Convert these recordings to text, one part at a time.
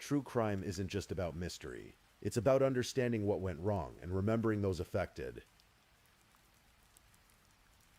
True crime isn't just about mystery. It's about understanding what went wrong and remembering those affected.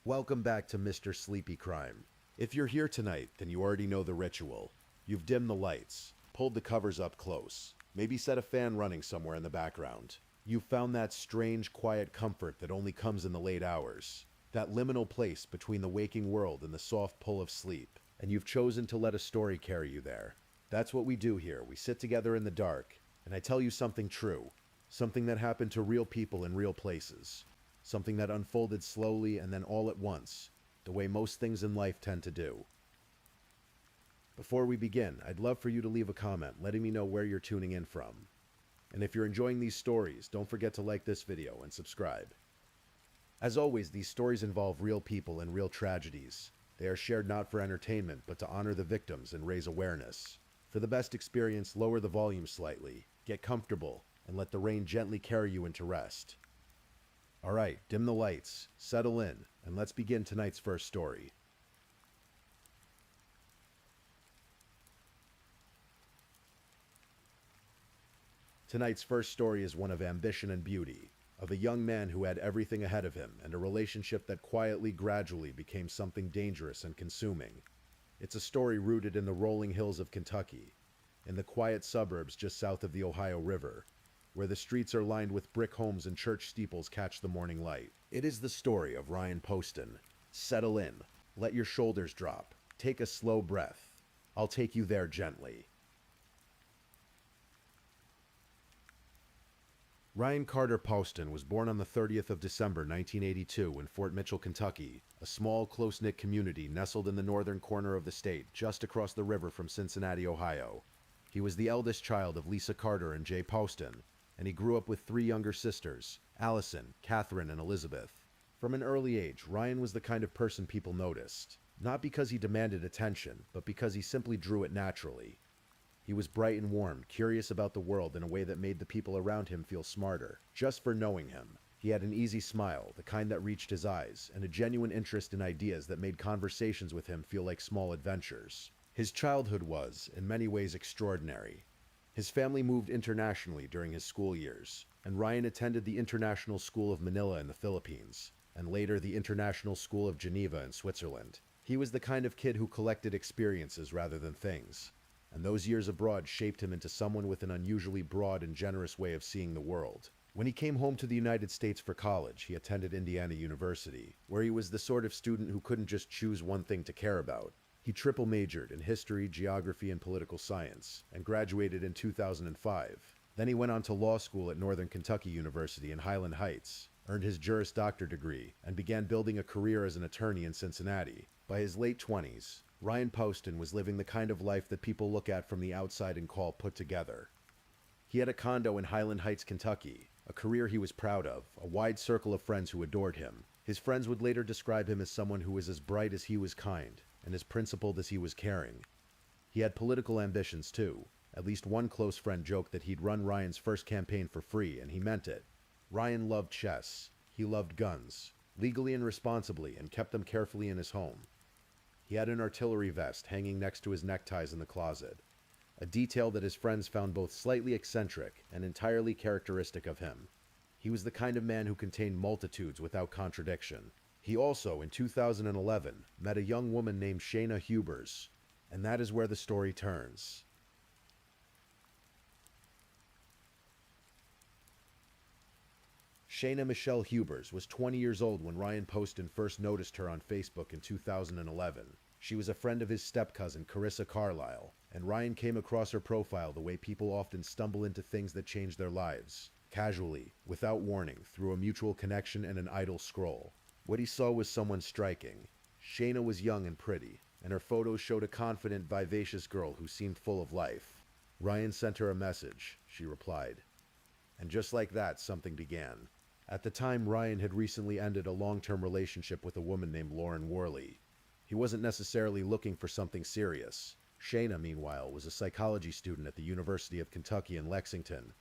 Welcome back to Mr. Sleepy Crime. If you're here tonight, then you already know the ritual. You've dimmed the lights, pulled the covers up close, maybe set a fan running somewhere in the background. You've found that strange, quiet comfort that only comes in the late hours. That liminal place between the waking world and the soft pull of sleep. And you've chosen to let a story carry you there. That's what we do here. We sit together in the dark, and I tell you something true. Something that happened to real people in real places. Something that unfolded slowly and then all at once, the way most things in life tend to do. Before we begin, I'd love for you to leave a comment letting me know where you're tuning in from. And if you're enjoying these stories, don't forget to like this video and subscribe. As always, these stories involve real people and real tragedies. They are shared not for entertainment, but to honor the victims and raise awareness. For the best experience, lower the volume slightly, get comfortable, and let the rain gently carry you into rest. Alright, dim the lights, settle in, and let's begin tonight's first story. Tonight's first story is one of ambition and beauty, of a young man who had everything ahead of him and a relationship that quietly, gradually became something dangerous and consuming. It's a story rooted in the rolling hills of Kentucky, in the quiet suburbs just south of the Ohio River, where the streets are lined with brick homes and church steeples catch the morning light. It is the story of Ryan Poston. Settle in, let your shoulders drop, take a slow breath. I'll take you there gently. Ryan Carter Poston was born on the 30th of December 1982 in Fort Mitchell, Kentucky, a small, close-knit community nestled in the northern corner of the state, just across the river from Cincinnati, Ohio. He was the eldest child of Lisa Carter and Jay Poston, and he grew up with three younger sisters, Allison, Catherine, and Elizabeth. From an early age, Ryan was the kind of person people noticed, not because he demanded attention, but because he simply drew it naturally. He was bright and warm, curious about the world in a way that made the people around him feel smarter, just for knowing him. He had an easy smile, the kind that reached his eyes, and a genuine interest in ideas that made conversations with him feel like small adventures. His childhood was, in many ways, extraordinary. His family moved internationally during his school years, and Ryan attended the International School of Manila in the Philippines, and later the International School of Geneva in Switzerland. He was the kind of kid who collected experiences rather than things, and those years abroad shaped him into someone with an unusually broad and generous way of seeing the world. When he came home to the United States for college, he attended Indiana University, where he was the sort of student who couldn't just choose one thing to care about. He triple majored in history, geography, and political science, and graduated in 2005. Then he went on to law school at Northern Kentucky University in Highland Heights, earned his Juris Doctor degree, and began building a career as an attorney in Cincinnati. By his late 20s, Ryan Poston was living the kind of life that people look at from the outside and call put together. He had a condo in Highland Heights, Kentucky, a career he was proud of, a wide circle of friends who adored him. His friends would later describe him as someone who was as bright as he was kind, and as principled as he was caring. He had political ambitions too. At least one close friend joked that he'd run Ryan's first campaign for free, and he meant it. Ryan loved chess. He loved guns, legally and responsibly, and kept them carefully in his home. He had an artillery vest hanging next to his neckties in the closet, a detail that his friends found both slightly eccentric and entirely characteristic of him. He was the kind of man who contained multitudes without contradiction. He also, in 2011, met a young woman named Shayna Hubers, and that is where the story turns. Shayna Michelle Hubers was 20 years old when Ryan Poston first noticed her on Facebook in 2011. She was a friend of his step-cousin, Carissa Carlisle, and Ryan came across her profile the way people often stumble into things that change their lives, casually, without warning, through a mutual connection and an idle scroll. What he saw was someone striking. Shayna was young and pretty, and her photos showed a confident, vivacious girl who seemed full of life. Ryan sent her a message. She replied. And just like that, something began. At the time, Ryan had recently ended a long-term relationship with a woman named Lauren Worley. He wasn't necessarily looking for something serious. Shayna, meanwhile, was a psychology student at the University of Kentucky in Lexington,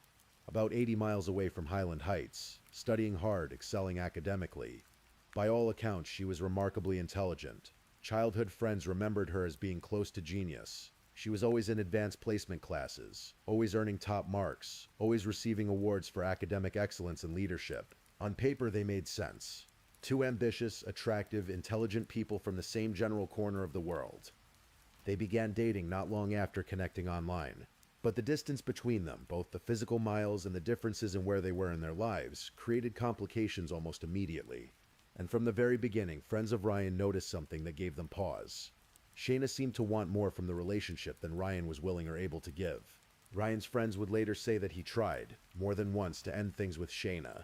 about 80 miles away from Highland Heights, studying hard, excelling academically. By all accounts, she was remarkably intelligent. Childhood friends remembered her as being close to genius, She was always in advanced placement classes, always earning top marks, always receiving awards for academic excellence and leadership. On paper, they made sense. Two ambitious, attractive, intelligent people from the same general corner of the world. They began dating not long after connecting online. But the distance between them, both the physical miles and the differences in where they were in their lives, created complications almost immediately. And from the very beginning, friends of Ryan noticed something that gave them pause. Shayna seemed to want more from the relationship than Ryan was willing or able to give. Ryan's friends would later say that he tried, more than once, to end things with Shayna.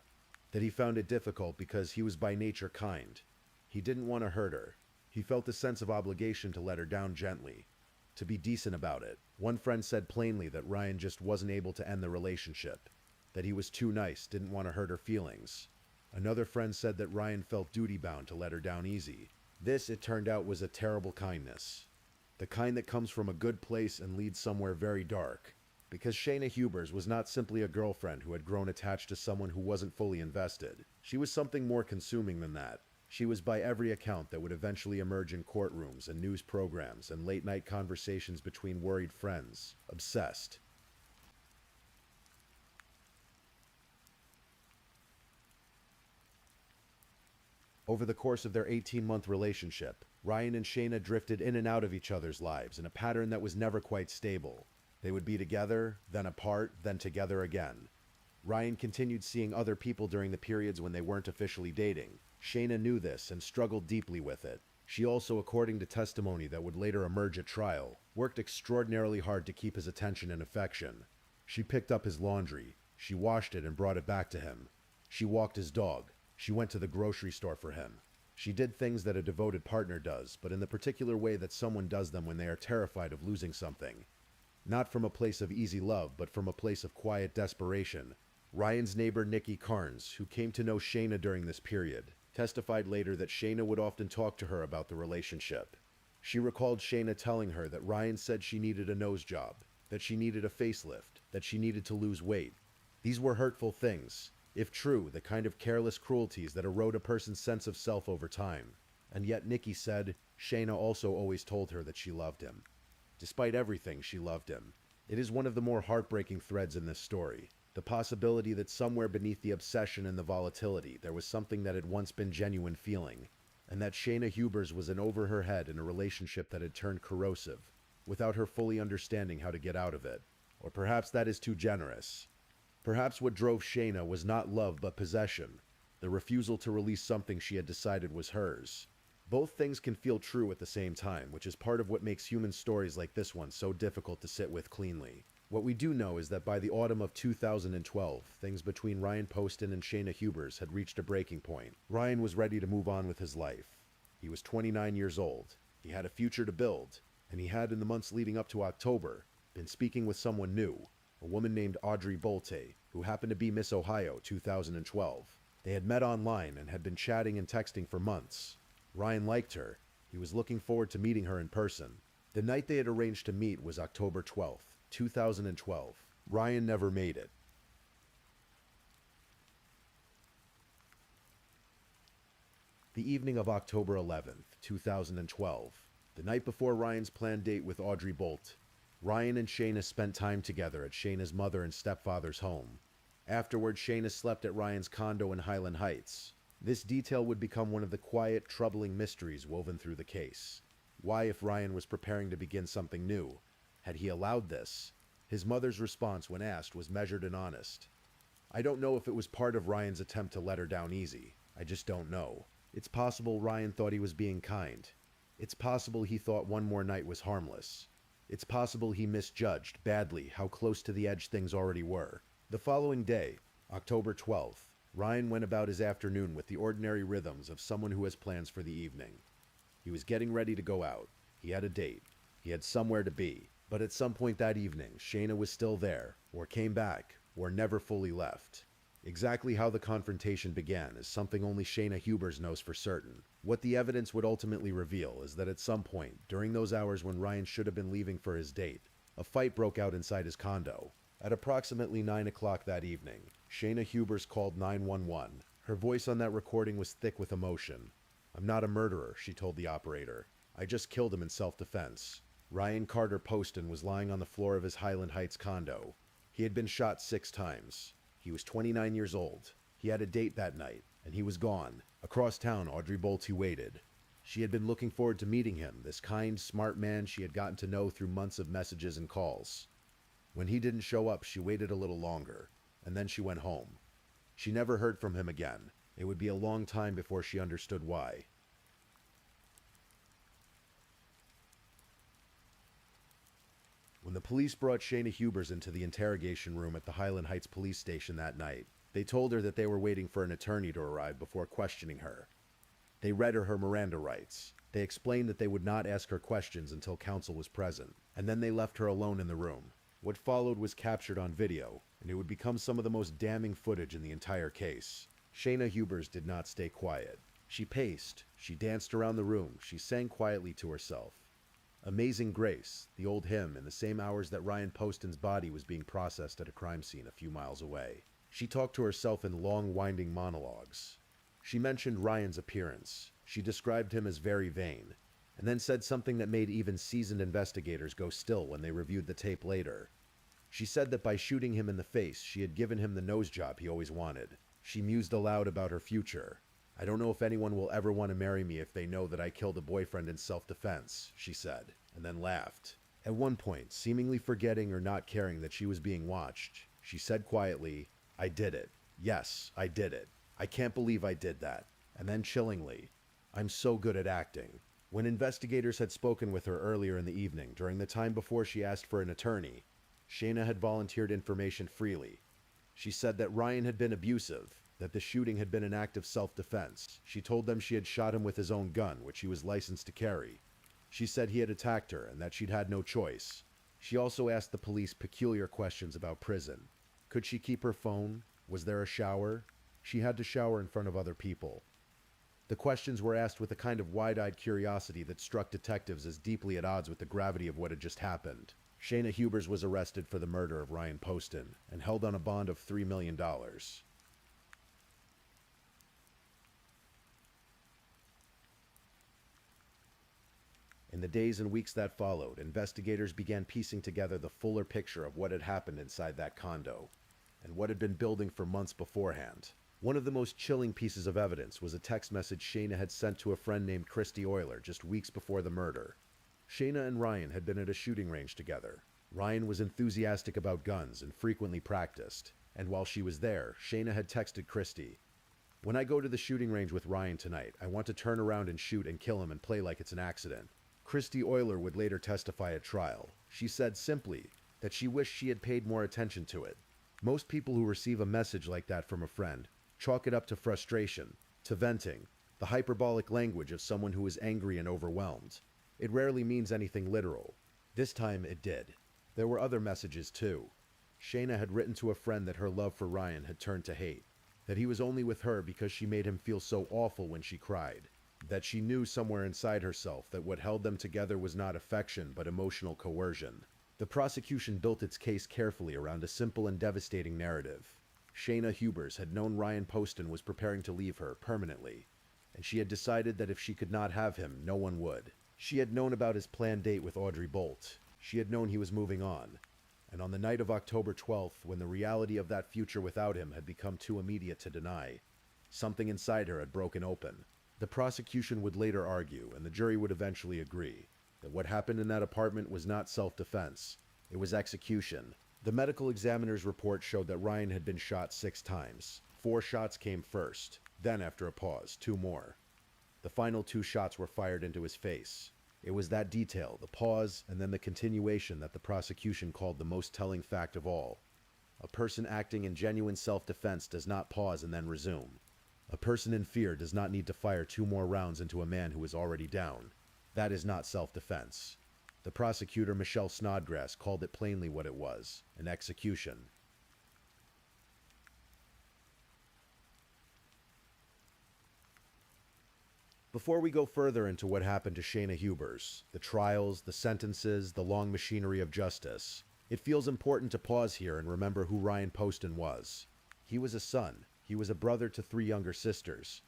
That he found it difficult because he was by nature kind. He didn't want to hurt her. He felt a sense of obligation to let her down gently, to be decent about it. One friend said plainly that Ryan just wasn't able to end the relationship, that he was too nice, didn't want to hurt her feelings. Another friend said that Ryan felt duty-bound to let her down easy. This, it turned out, was a terrible kindness. The kind that comes from a good place and leads somewhere very dark. Because Shayna Hubers was not simply a girlfriend who had grown attached to someone who wasn't fully invested. She was something more consuming than that. She was by every account that would eventually emerge in courtrooms and news programs and late-night conversations between worried friends. Obsessed. Over the course of their 18-month relationship, Ryan and Shayna drifted in and out of each other's lives in a pattern that was never quite stable. They would be together, then apart, then together again. Ryan continued seeing other people during the periods when they weren't officially dating. Shayna knew this and struggled deeply with it. She also, according to testimony that would later emerge at trial, worked extraordinarily hard to keep his attention and affection. She picked up his laundry. She washed it and brought it back to him. She walked his dog. She went to the grocery store for him. She did things that a devoted partner does, but in the particular way that someone does them when they are terrified of losing something. Not from a place of easy love, but from a place of quiet desperation. Ryan's neighbor Nikki Carnes, who came to know Shayna during this period, testified later that Shayna would often talk to her about the relationship. She recalled Shayna telling her that Ryan said she needed a nose job, that she needed a facelift, that she needed to lose weight. These were hurtful things, if true, the kind of careless cruelties that erode a person's sense of self over time. And yet Nikki said Shayna also always told her that she loved him. Despite everything, she loved him. It is one of the more heartbreaking threads in this story. The possibility that somewhere beneath the obsession and the volatility, there was something that had once been genuine feeling, and that Shayna Hubers was in over her head in a relationship that had turned corrosive, without her fully understanding how to get out of it. Or perhaps that is too generous. Perhaps what drove Shayna was not love but possession, the refusal to release something she had decided was hers. Both things can feel true at the same time, which is part of what makes human stories like this one so difficult to sit with cleanly. What we do know is that by the autumn of 2012, things between Ryan Poston and Shayna Hubers had reached a breaking point. Ryan was ready to move on with his life. He was 29 years old. He had a future to build, and he had, in the months leading up to October, been speaking with someone new, a woman named Audrey Bolte, who happened to be Miss Ohio 2012. They had met online and had been chatting and texting for months. Ryan liked her. He was looking forward to meeting her in person. The night they had arranged to meet was October 12th, 2012. Ryan never made it. The evening of October 11th, 2012, the night before Ryan's planned date with Audrey Bolt, Ryan and Shayna spent time together at Shayna's mother and stepfather's home. Afterward, Shayna slept at Ryan's condo in Highland Heights. This detail would become one of the quiet, troubling mysteries woven through the case. Why, if Ryan was preparing to begin something new, had he allowed this? His mother's response when asked was measured and honest. I don't know if it was part of Ryan's attempt to let her down easy. I just don't know. It's possible Ryan thought he was being kind. It's possible he thought one more night was harmless. It's possible he misjudged, badly, how close to the edge things already were. The following day, October 12th, Ryan went about his afternoon with the ordinary rhythms of someone who has plans for the evening. He was getting ready to go out. He had a date. He had somewhere to be. But at some point that evening, Shayna was still there, or came back, or never fully left. Exactly how the confrontation began is something only Shayna Hubers knows for certain. What the evidence would ultimately reveal is that at some point, during those hours when Ryan should have been leaving for his date, a fight broke out inside his condo. At approximately 9 o'clock that evening, Shayna Hubers called 911. Her voice on that recording was thick with emotion. "I'm not a murderer," she told the operator. "I just killed him in self-defense." Ryan Carter Poston was lying on the floor of his Highland Heights condo. He had been shot 6 times. He was 29 years old. He had a date that night, and he was gone. Across town, Audrey Bolte waited. She had been looking forward to meeting him, this kind, smart man she had gotten to know through months of messages and calls. When he didn't show up, she waited a little longer, and then she went home. She never heard from him again. It would be a long time before she understood why. When the police brought Shayna Hubers into the interrogation room at the Highland Heights police station that night, they told her that they were waiting for an attorney to arrive before questioning her. They read her Miranda rights. They explained that they would not ask her questions until counsel was present, and then they left her alone in the room. What followed was captured on video, and it would become some of the most damning footage in the entire case. Shayna Hubers did not stay quiet. She paced, she danced around the room, she sang quietly to herself. Amazing Grace, the old hymn, in the same hours that Ryan Poston's body was being processed at a crime scene a few miles away. She talked to herself in long, winding monologues. She mentioned Ryan's appearance. She described him as very vain, and then said something that made even seasoned investigators go still when they reviewed the tape later. She said that by shooting him in the face, she had given him the nose job he always wanted. She mused aloud about her future. "I don't know if anyone will ever want to marry me if they know that I killed a boyfriend in self-defense," she said, and then laughed. At one point, seemingly forgetting or not caring that she was being watched, she said quietly, "I did it. Yes, I did it. I can't believe I did that." And then chillingly, "I'm so good at acting." When investigators had spoken with her earlier in the evening, during the time before she asked for an attorney, Shayna had volunteered information freely. She said that Ryan had been abusive, that the shooting had been an act of self-defense. She told them she had shot him with his own gun, which he was licensed to carry. She said he had attacked her and that she'd had no choice. She also asked the police peculiar questions about prison. Could she keep her phone? Was there a shower? She had to shower in front of other people. The questions were asked with a kind of wide-eyed curiosity that struck detectives as deeply at odds with the gravity of what had just happened. Shayna Hubers was arrested for the murder of Ryan Poston and held on a bond of $3 million. In the days and weeks that followed, investigators began piecing together the fuller picture of what had happened inside that condo, and what had been building for months beforehand. One of the most chilling pieces of evidence was a text message Shayna had sent to a friend named Christy Euler just weeks before the murder. Shayna and Ryan had been at a shooting range together. Ryan was enthusiastic about guns and frequently practiced, and while she was there, Shayna had texted Christy, "When I go to the shooting range with Ryan tonight, I want to turn around and shoot and kill him and play like it's an accident." Christy Euler would later testify at trial. She said simply that she wished she had paid more attention to it. Most people who receive a message like that from a friend chalk it up to frustration, to venting, the hyperbolic language of someone who is angry and overwhelmed. It rarely means anything literal. This time it did. There were other messages too. Shayna had written to a friend that her love for Ryan had turned to hate, that he was only with her because she made him feel so awful when she cried, that she knew somewhere inside herself that what held them together was not affection but emotional coercion. The prosecution built its case carefully around a simple and devastating narrative. Shayna Hubers had known Ryan Poston was preparing to leave her permanently, and she had decided that if she could not have him, no one would. She had known about his planned date with Audrey Bolte. She had known he was moving on. And on the night of October 12th, when the reality of that future without him had become too immediate to deny, something inside her had broken open. The prosecution would later argue, and the jury would eventually agree, that what happened in that apartment was not self-defense. It was execution. The medical examiner's report showed that Ryan had been shot 6 times. 4 shots came first, then after a pause, 2 more. The final 2 shots were fired into his face. It was that detail, the pause, and then the continuation that the prosecution called the most telling fact of all. A person acting in genuine self-defense does not pause and then resume. A person in fear does not need to fire 2 more rounds into a man who is already down. That is not self-defense. The prosecutor, Michelle Snodgrass, called it plainly what it was, an execution. Before we go further into what happened to Shayna Hubers, the trials, the sentences, the long machinery of justice, it feels important to pause here and remember who Ryan Poston was. He was a son. He was a brother to 3 younger sisters.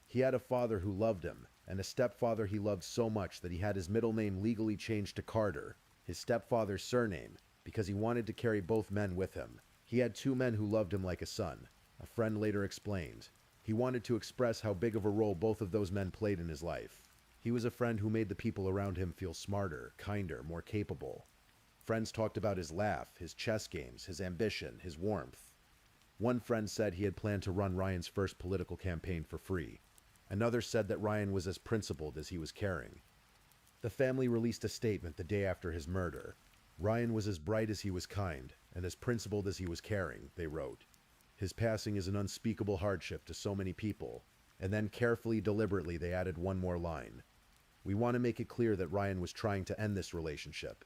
He had a father who loved him, and a stepfather he loved so much that he had his middle name legally changed to Carter, his stepfather's surname, because he wanted to carry both men with him. He had two men who loved him like a son, a friend later explained. He wanted to express how big of a role both of those men played in his life. He was a friend who made the people around him feel smarter, kinder, more capable. Friends talked about his laugh, his chess games, his ambition, his warmth. One friend said he had planned to run Ryan's first political campaign for free. Another said that Ryan was as principled as he was caring. The family released a statement the day after his murder. Ryan was as bright as he was kind, and as principled as he was caring, they wrote. His passing is an unspeakable hardship to so many people. And then carefully, deliberately, they added one more line. We want to make it clear that Ryan was trying to end this relationship.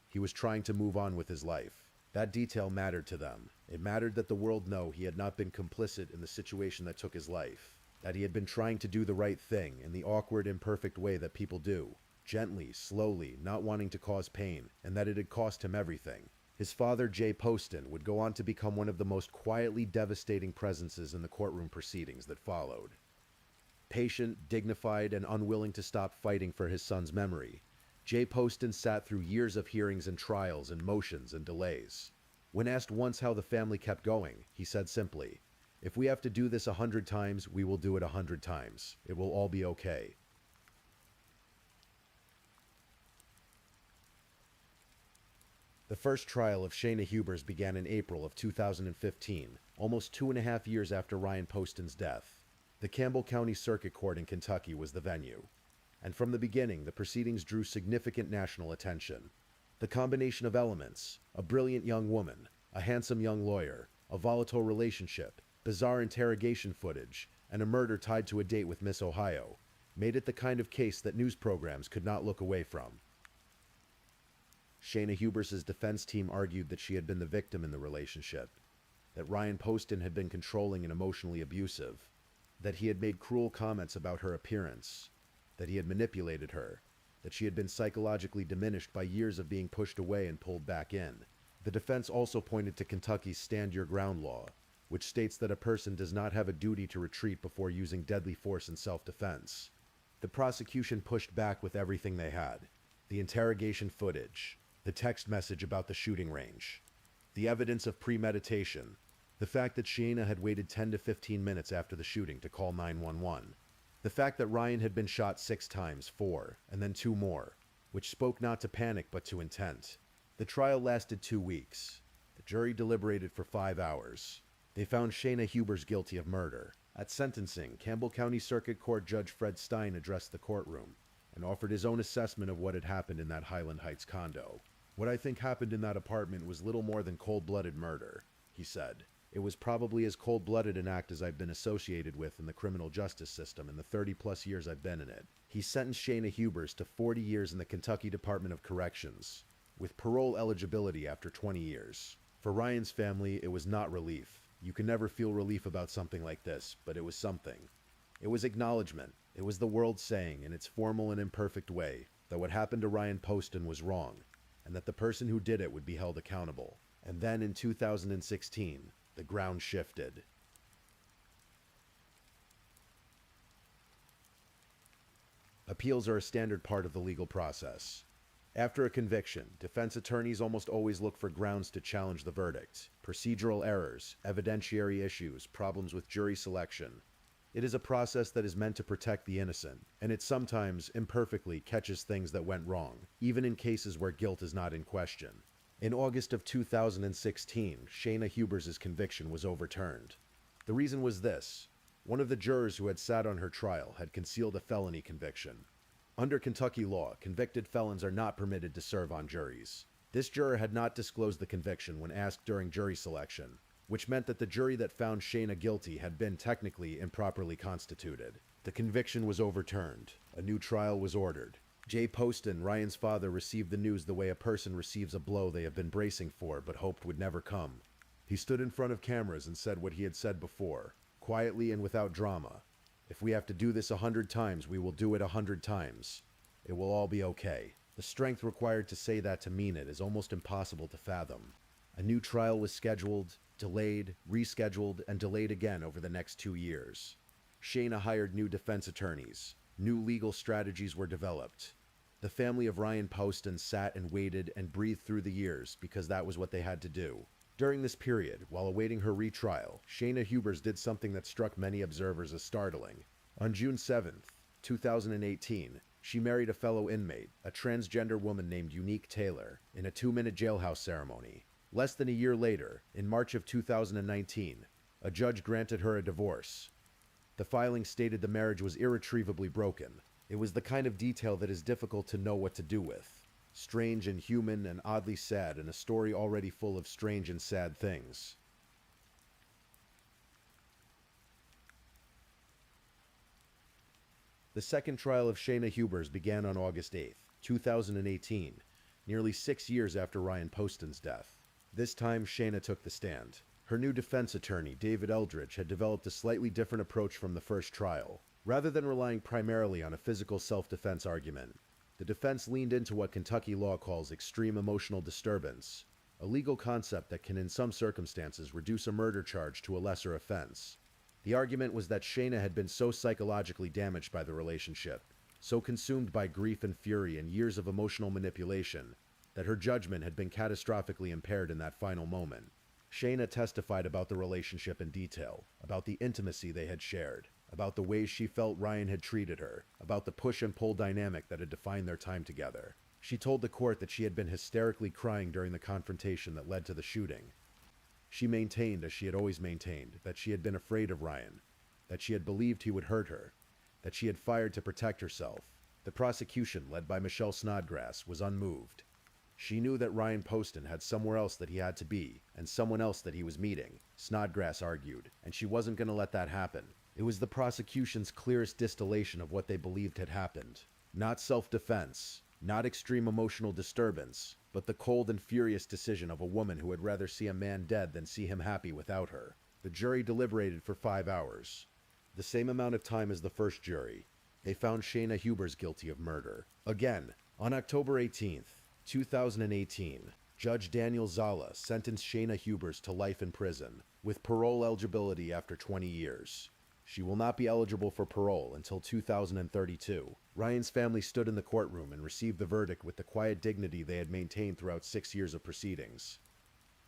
He was trying to move on with his life. That detail mattered to them. It mattered that the world know he had not been complicit in the situation that took his life. That he had been trying to do the right thing in the awkward, imperfect way that people do. Gently, slowly, not wanting to cause pain, and that it had cost him everything. His father, Jay Poston, would go on to become one of the most quietly devastating presences in the courtroom proceedings that followed. Patient, dignified, and unwilling to stop fighting for his son's memory, Jay Poston sat through years of hearings and trials and motions and delays. When asked once how the family kept going, he said simply, "If we have to do this 100 times, we will do it 100 times. It will all be okay." The first trial of Shayna Hubers began in April of 2015, almost 2.5 years after Ryan Poston's death. The Campbell County Circuit Court in Kentucky was the venue. And from the beginning, the proceedings drew significant national attention. The combination of elements, a brilliant young woman, a handsome young lawyer, a volatile relationship, bizarre interrogation footage, and a murder tied to a date with Miss Ohio, made it the kind of case that news programs could not look away from. Shayna Hubers' defense team argued that she had been the victim in the relationship, that Ryan Poston had been controlling and emotionally abusive, that he had made cruel comments about her appearance, that he had manipulated her, that she had been psychologically diminished by years of being pushed away and pulled back in. The defense also pointed to Kentucky's Stand Your Ground law, which states that a person does not have a duty to retreat before using deadly force in self-defense. The prosecution pushed back with everything they had: the interrogation footage, the text message about the shooting range, the evidence of premeditation, the fact that Shayna had waited 10 to 15 minutes after the shooting to call 911, the fact that Ryan had been shot 6 times, 4, and then 2 more, which spoke not to panic but to intent. The trial lasted 2 weeks. The jury deliberated for 5 hours. They found Shayna Hubers guilty of murder. At sentencing, Campbell County Circuit Court Judge Fred Stein addressed the courtroom and offered his own assessment of what had happened in that Highland Heights condo. "What I think happened in that apartment was little more than cold-blooded murder," he said. "It was probably as cold-blooded an act as I've been associated with in the criminal justice system in the 30-plus years I've been in it." He sentenced Shayna Hubers to 40 years in the Kentucky Department of Corrections, with parole eligibility after 20 years. For Ryan's family, it was not relief. You can never feel relief about something like this, but it was something. It was acknowledgement. It was the world saying, in its formal and imperfect way, that what happened to Ryan Poston was wrong, and that the person who did it would be held accountable. And then in 2016, the ground shifted. Appeals are a standard part of the legal process. After a conviction, defense attorneys almost always look for grounds to challenge the verdict: procedural errors, evidentiary issues, problems with jury selection. It is a process that is meant to protect the innocent, and it sometimes, imperfectly, catches things that went wrong, even in cases where guilt is not in question. In August of 2016, Shayna Hubers' conviction was overturned. The reason was this: one of the jurors who had sat on her trial had concealed a felony conviction. Under Kentucky law, convicted felons are not permitted to serve on juries. This juror had not disclosed the conviction when asked during jury selection, which meant that the jury that found Shayna guilty had been technically improperly constituted. The conviction was overturned. A new trial was ordered. Jay Poston, Ryan's father, received the news the way a person receives a blow they have been bracing for but hoped would never come. He stood in front of cameras and said what he had said before, quietly and without drama: "If we have to do this 100 times, we will do it 100 times. It will all be okay." The strength required to say that to mean it is almost impossible to fathom. A new trial was scheduled, delayed, rescheduled, and delayed again over the next 2 years. Shayna hired new defense attorneys. New legal strategies were developed. The family of Ryan Poston sat and waited and breathed through the years because that was what they had to do. During this period, while awaiting her retrial, Shayna Hubers did something that struck many observers as startling. On June 7th, 2018, she married a fellow inmate, a transgender woman named Unique Taylor, in a 2-minute jailhouse ceremony. Less than a year later, in March of 2019, a judge granted her a divorce. The filing stated the marriage was irretrievably broken. It was the kind of detail that is difficult to know what to do with. Strange and human and oddly sad in a story already full of strange and sad things. The second trial of Shayna Hubers began on August 8, 2018, nearly 6 years after Ryan Poston's death. This time, Shayna took the stand. Her new defense attorney, David Eldridge, had developed a slightly different approach from the first trial. Rather than relying primarily on a physical self-defense argument, the defense leaned into what Kentucky law calls extreme emotional disturbance, a legal concept that can in some circumstances reduce a murder charge to a lesser offense. The argument was that Shayna had been so psychologically damaged by the relationship, so consumed by grief and fury and years of emotional manipulation, that her judgment had been catastrophically impaired in that final moment. Shayna testified about the relationship in detail, about the intimacy they had shared, about the ways she felt Ryan had treated her, about the push and pull dynamic that had defined their time together. She told the court that she had been hysterically crying during the confrontation that led to the shooting. She maintained, as she had always maintained, that she had been afraid of Ryan, that she had believed he would hurt her, that she had fired to protect herself. The prosecution, led by Michelle Snodgrass, was unmoved. She knew that Ryan Poston had somewhere else that he had to be, and someone else that he was meeting, Snodgrass argued, and she wasn't going to let that happen. It was the prosecution's clearest distillation of what they believed had happened. Not self-defense, not extreme emotional disturbance, but the cold and furious decision of a woman who would rather see a man dead than see him happy without her. The jury deliberated for 5 hours, the same amount of time as the first jury. They found Shayna Hubers guilty of murder. Again, on October 18th, 2018, Judge Daniel Zala sentenced Shayna Hubers to life in prison, with parole eligibility after 20 years. She will not be eligible for parole until 2032. Ryan's family stood in the courtroom and received the verdict with the quiet dignity they had maintained throughout 6 years of proceedings.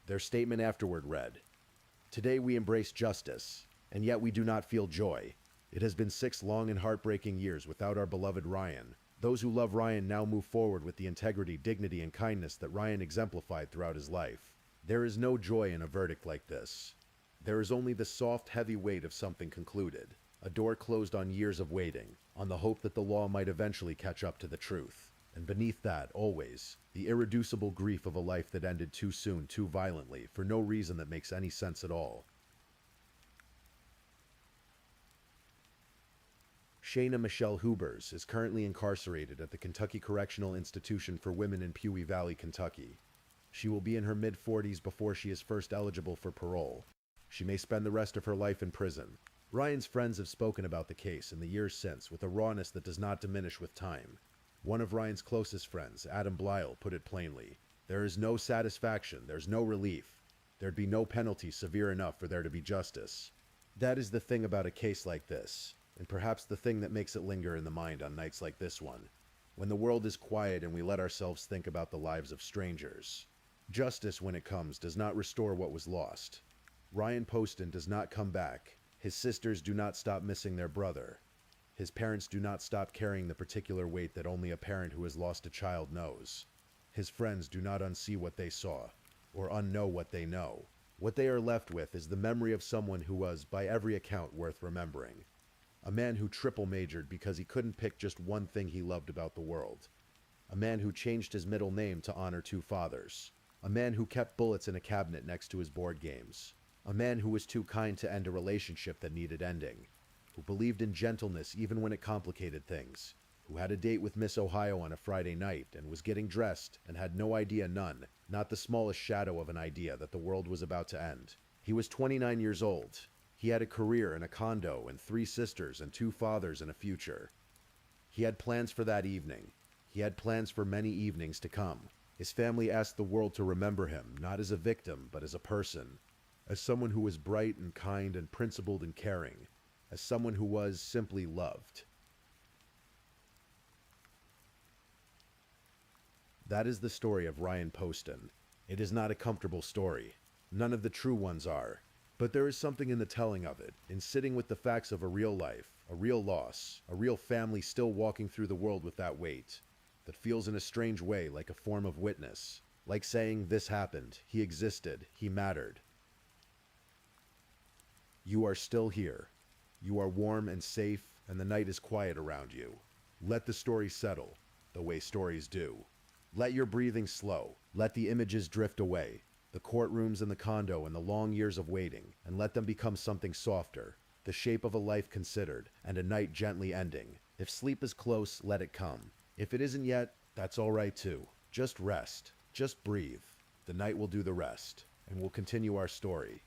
Their statement afterward read, "Today we embrace justice, and yet we do not feel joy. It has been 6 long and heartbreaking years without our beloved Ryan. Those who love Ryan now move forward with the integrity, dignity, and kindness that Ryan exemplified throughout his life. There is no joy in a verdict like this. There is only the soft, heavy weight of something concluded, a door closed on years of waiting, on the hope that the law might eventually catch up to the truth. And beneath that, always, the irreducible grief of a life that ended too soon, too violently, for no reason that makes any sense at all." Shayna Michelle Hubers is currently incarcerated at the Kentucky Correctional Institution for Women in Pewee Valley, Kentucky. She will be in her mid-40s before she is first eligible for parole. She may spend the rest of her life in prison. Ryan's friends have spoken about the case in the years since with a rawness that does not diminish with time. One of Ryan's closest friends, Adam Blyle, put it plainly, "There is no satisfaction, there's no relief. There'd be no penalty severe enough for there to be justice." That is the thing about a case like this, and perhaps the thing that makes it linger in the mind on nights like this one, when the world is quiet and we let ourselves think about the lives of strangers. Justice, when it comes, does not restore what was lost. Ryan Poston does not come back. His sisters do not stop missing their brother. His parents do not stop carrying the particular weight that only a parent who has lost a child knows. His friends do not unsee what they saw, or unknow what they know. What they are left with is the memory of someone who was, by every account, worth remembering. A man who triple majored because he couldn't pick just one thing he loved about the world. A man who changed his middle name to honor 2 fathers. A man who kept bullets in a cabinet next to his board games. A man who was too kind to end a relationship that needed ending. Who believed in gentleness even when it complicated things. Who had a date with Miss Ohio on a Friday night and was getting dressed and had no idea, none, not the smallest shadow of an idea, that the world was about to end. He was 29 years old. He had a career and a condo and 3 sisters and 2 fathers and a future. He had plans for that evening. He had plans for many evenings to come. His family asked the world to remember him, not as a victim, but as a person. As someone who was bright and kind and principled and caring. As someone who was simply loved. That is the story of Ryan Poston. It is not a comfortable story. None of the true ones are. But there is something in the telling of it, in sitting with the facts of a real life, a real loss, a real family still walking through the world with that weight, that feels in a strange way like a form of witness, like saying this happened, he existed, he mattered. You are still here. You are warm and safe, and the night is quiet around you. Let the story settle, the way stories do. Let your breathing slow. Let the images drift away, the courtrooms and the condo and the long years of waiting, and let them become something softer, the shape of a life considered, and a night gently ending. If sleep is close, let it come. If it isn't yet, that's all right too. Just rest. Just breathe. The night will do the rest, and we'll continue our story.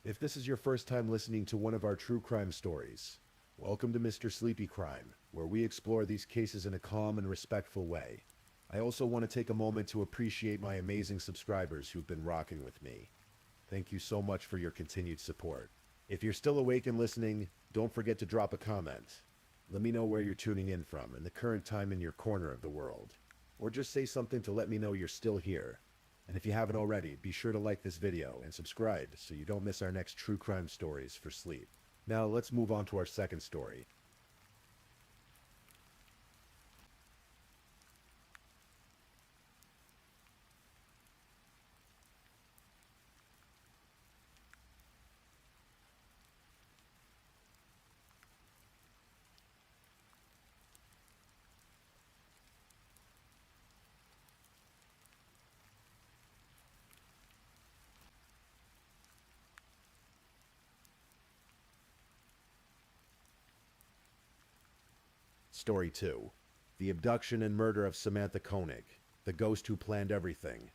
If this is your first time listening to one of our true crime stories, welcome to Mr. Sleepy Crime, where we explore these cases in a calm and respectful way. I also want to take a moment to appreciate my amazing subscribers who've been rocking with me. Thank you so much for your continued support. If you're still awake and listening, don't forget to drop a comment. Let me know where you're tuning in from and the current time in your corner of the world. Or just say something to let me know you're still here. And if you haven't already, be sure to like this video and subscribe so you don't miss our next true crime stories for sleep. Now let's move on to our second story. Story 2. The abduction and murder of Samantha Koenig, the ghost who planned everything.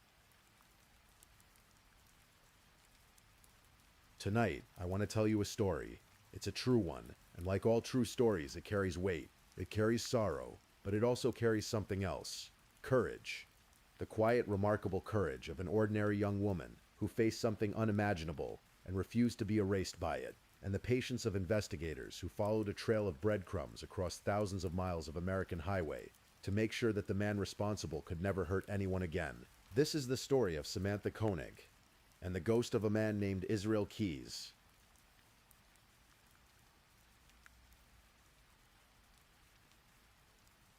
Tonight, I want to tell you a story. It's a true one, and like all true stories, it carries weight. It carries sorrow, but it also carries something else. Courage. The quiet, remarkable courage of an ordinary young woman who faced something unimaginable and refused to be erased by it. And the patience of investigators who followed a trail of breadcrumbs across thousands of miles of American highway to make sure that the man responsible could never hurt anyone again. This is the story of Samantha Koenig and the ghost of a man named Israel Keyes.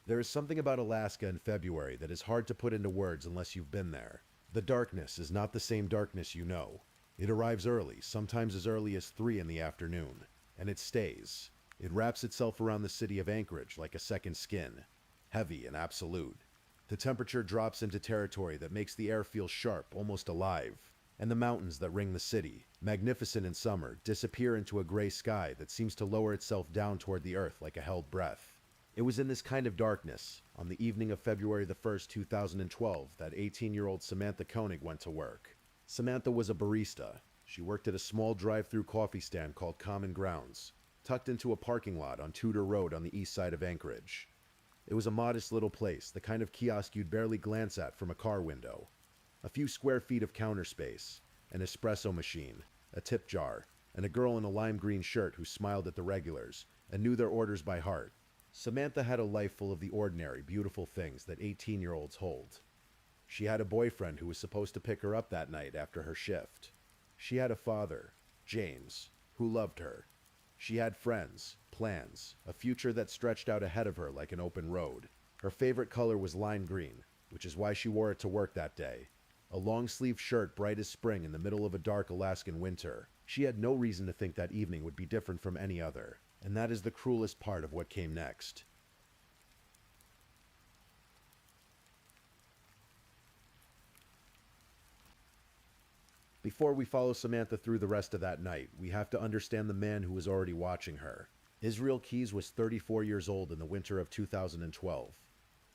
There is something about Alaska in February that is hard to put into words unless you've been there. The darkness is not the same darkness you know. It arrives early, sometimes as early as 3 in the afternoon, and it stays. It wraps itself around the city of Anchorage like a second skin, heavy and absolute. The temperature drops into territory that makes the air feel sharp, almost alive, and the mountains that ring the city, magnificent in summer, disappear into a gray sky that seems to lower itself down toward the earth like a held breath. It was in this kind of darkness, on the evening of February the 1st, 2012, that 18-year-old Samantha Koenig went to work. Samantha was a barista. She worked at a small drive-through coffee stand called Common Grounds, tucked into a parking lot on Tudor Road on the east side of Anchorage. It was a modest little place, the kind of kiosk you'd barely glance at from a car window. A few square feet of counter space, an espresso machine, a tip jar, and a girl in a lime green shirt who smiled at the regulars and knew their orders by heart. Samantha had a life full of the ordinary, beautiful things that 18-year-olds hold. She had a boyfriend who was supposed to pick her up that night after her shift. She had a father, James, who loved her. She had friends, plans, a future that stretched out ahead of her like an open road. Her favorite color was lime green, which is why she wore it to work that day. A long-sleeved shirt bright as spring in the middle of a dark Alaskan winter. She had no reason to think that evening would be different from any other, and that is the cruelest part of what came next. Before we follow Samantha through the rest of that night, we have to understand the man who was already watching her. Israel Keyes was 34 years old in the winter of 2012.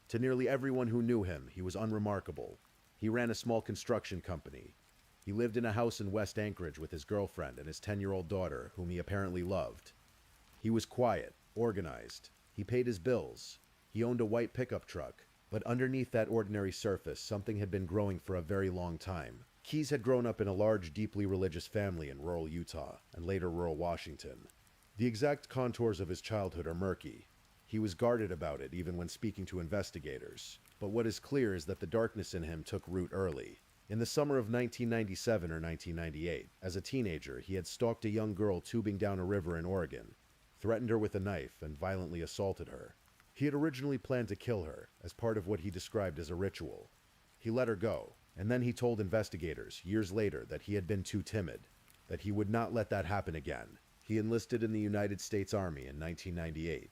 To nearly everyone who knew him, he was unremarkable. He ran a small construction company. He lived in a house in West Anchorage with his girlfriend and his 10-year-old daughter, whom he apparently loved. He was quiet, organized. He paid his bills. He owned a white pickup truck. But underneath that ordinary surface, something had been growing for a very long time. Keyes had grown up in a large, deeply religious family in rural Utah, and later rural Washington. The exact contours of his childhood are murky. He was guarded about it even when speaking to investigators. But what is clear is that the darkness in him took root early. In the summer of 1997 or 1998, as a teenager, he had stalked a young girl tubing down a river in Oregon, threatened her with a knife, and violently assaulted her. He had originally planned to kill her, as part of what he described as a ritual. He let her go, and then he told investigators, years later, that he had been too timid, that he would not let that happen again. He enlisted in the United States Army in 1998.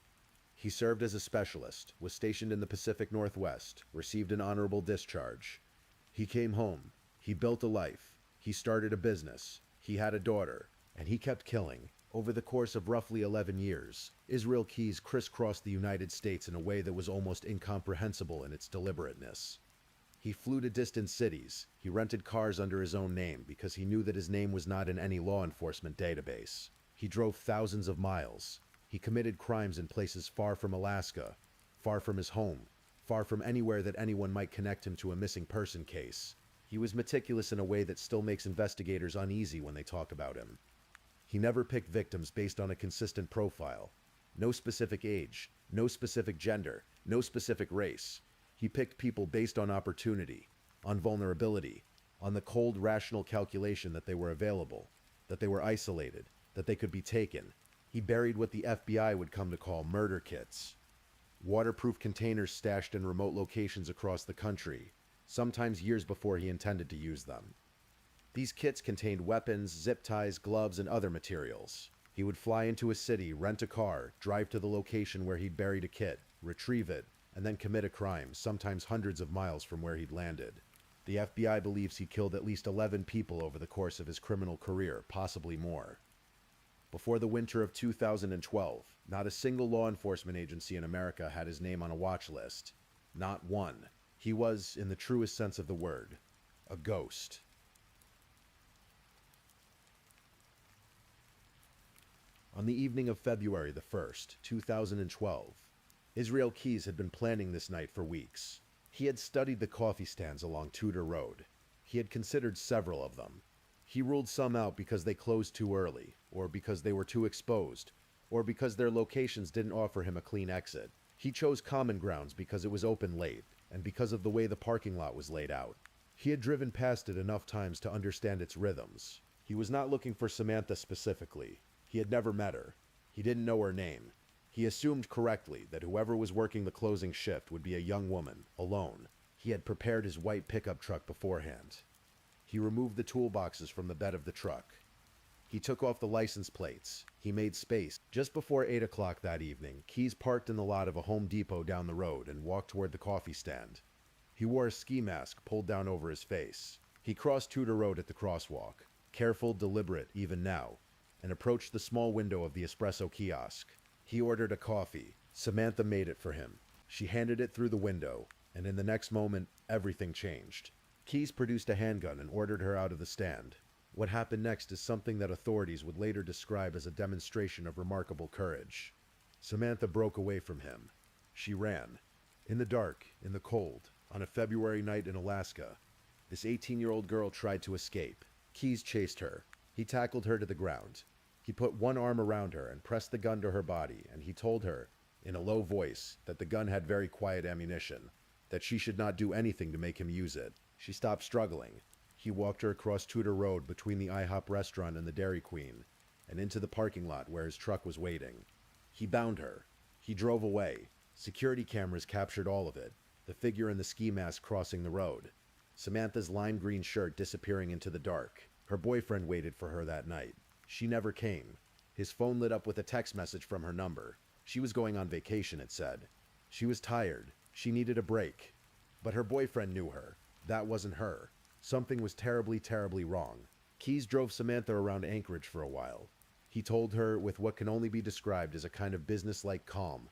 He served as a specialist, was stationed in the Pacific Northwest, received an honorable discharge. He came home. He built a life. He started a business. He had a daughter. And he kept killing. Over the course of roughly 11 years, Israel Keyes crisscrossed the United States in a way that was almost incomprehensible in its deliberateness. He flew to distant cities. He rented cars under his own name because he knew that his name was not in any law enforcement database. He drove thousands of miles. He committed crimes in places far from Alaska, far from his home, far from anywhere that anyone might connect him to a missing person case. He was meticulous in a way that still makes investigators uneasy when they talk about him. He never picked victims based on a consistent profile. No specific age, no specific gender, no specific race. He picked people based on opportunity, on vulnerability, on the cold, rational calculation that they were available, that they were isolated, that they could be taken. He buried what the FBI would come to call murder kits. Waterproof containers stashed in remote locations across the country, sometimes years before he intended to use them. These kits contained weapons, zip ties, gloves, and other materials. He would fly into a city, rent a car, drive to the location where he'd buried a kit, retrieve it, and then commit a crime, sometimes hundreds of miles from where he'd landed. The FBI believes he killed at least 11 people over the course of his criminal career, possibly more. Before the winter of 2012, not a single law enforcement agency in America had his name on a watch list. Not one. He was, in the truest sense of the word, a ghost. On the evening of February the 1st, 2012, Israel Keyes had been planning this night for weeks. He had studied the coffee stands along Tudor Road. He had considered several of them. He ruled some out because they closed too early, or because they were too exposed, or because their locations didn't offer him a clean exit. He chose Common Grounds because it was open late, and because of the way the parking lot was laid out. He had driven past it enough times to understand its rhythms. He was not looking for Samantha specifically. He had never met her. He didn't know her name. He assumed correctly that whoever was working the closing shift would be a young woman, alone. He had prepared his white pickup truck beforehand. He removed the toolboxes from the bed of the truck. He took off the license plates. He made space. Just before 8 o'clock that evening, Keyes parked in the lot of a Home Depot down the road and walked toward the coffee stand. He wore a ski mask pulled down over his face. He crossed Tudor Road at the crosswalk, careful, deliberate, even now, and approached the small window of the espresso kiosk. He ordered a coffee. Samantha made it for him. She handed it through the window, and in the next moment, everything changed. Keyes produced a handgun and ordered her out of the stand. What happened next is something that authorities would later describe as a demonstration of remarkable courage. Samantha broke away from him. She ran. In the dark, in the cold, on a February night in Alaska, this 18-year-old girl tried to escape. Keyes chased her. He tackled her to the ground. He put one arm around her and pressed the gun to her body, and he told her, in a low voice, that the gun had very quiet ammunition, that she should not do anything to make him use it. She stopped struggling. He walked her across Tudor Road between the IHOP restaurant and the Dairy Queen, and into the parking lot where his truck was waiting. He bound her. He drove away. Security cameras captured all of it, the figure in the ski mask crossing the road, Samantha's lime green shirt disappearing into the dark. Her boyfriend waited for her that night. She never came. His phone lit up with a text message from her number. She was going on vacation, it said. She was tired. She needed a break. But her boyfriend knew her. That wasn't her. Something was terribly, terribly wrong. Keyes drove Samantha around Anchorage for a while. He told her, with what can only be described as a kind of business-like calm,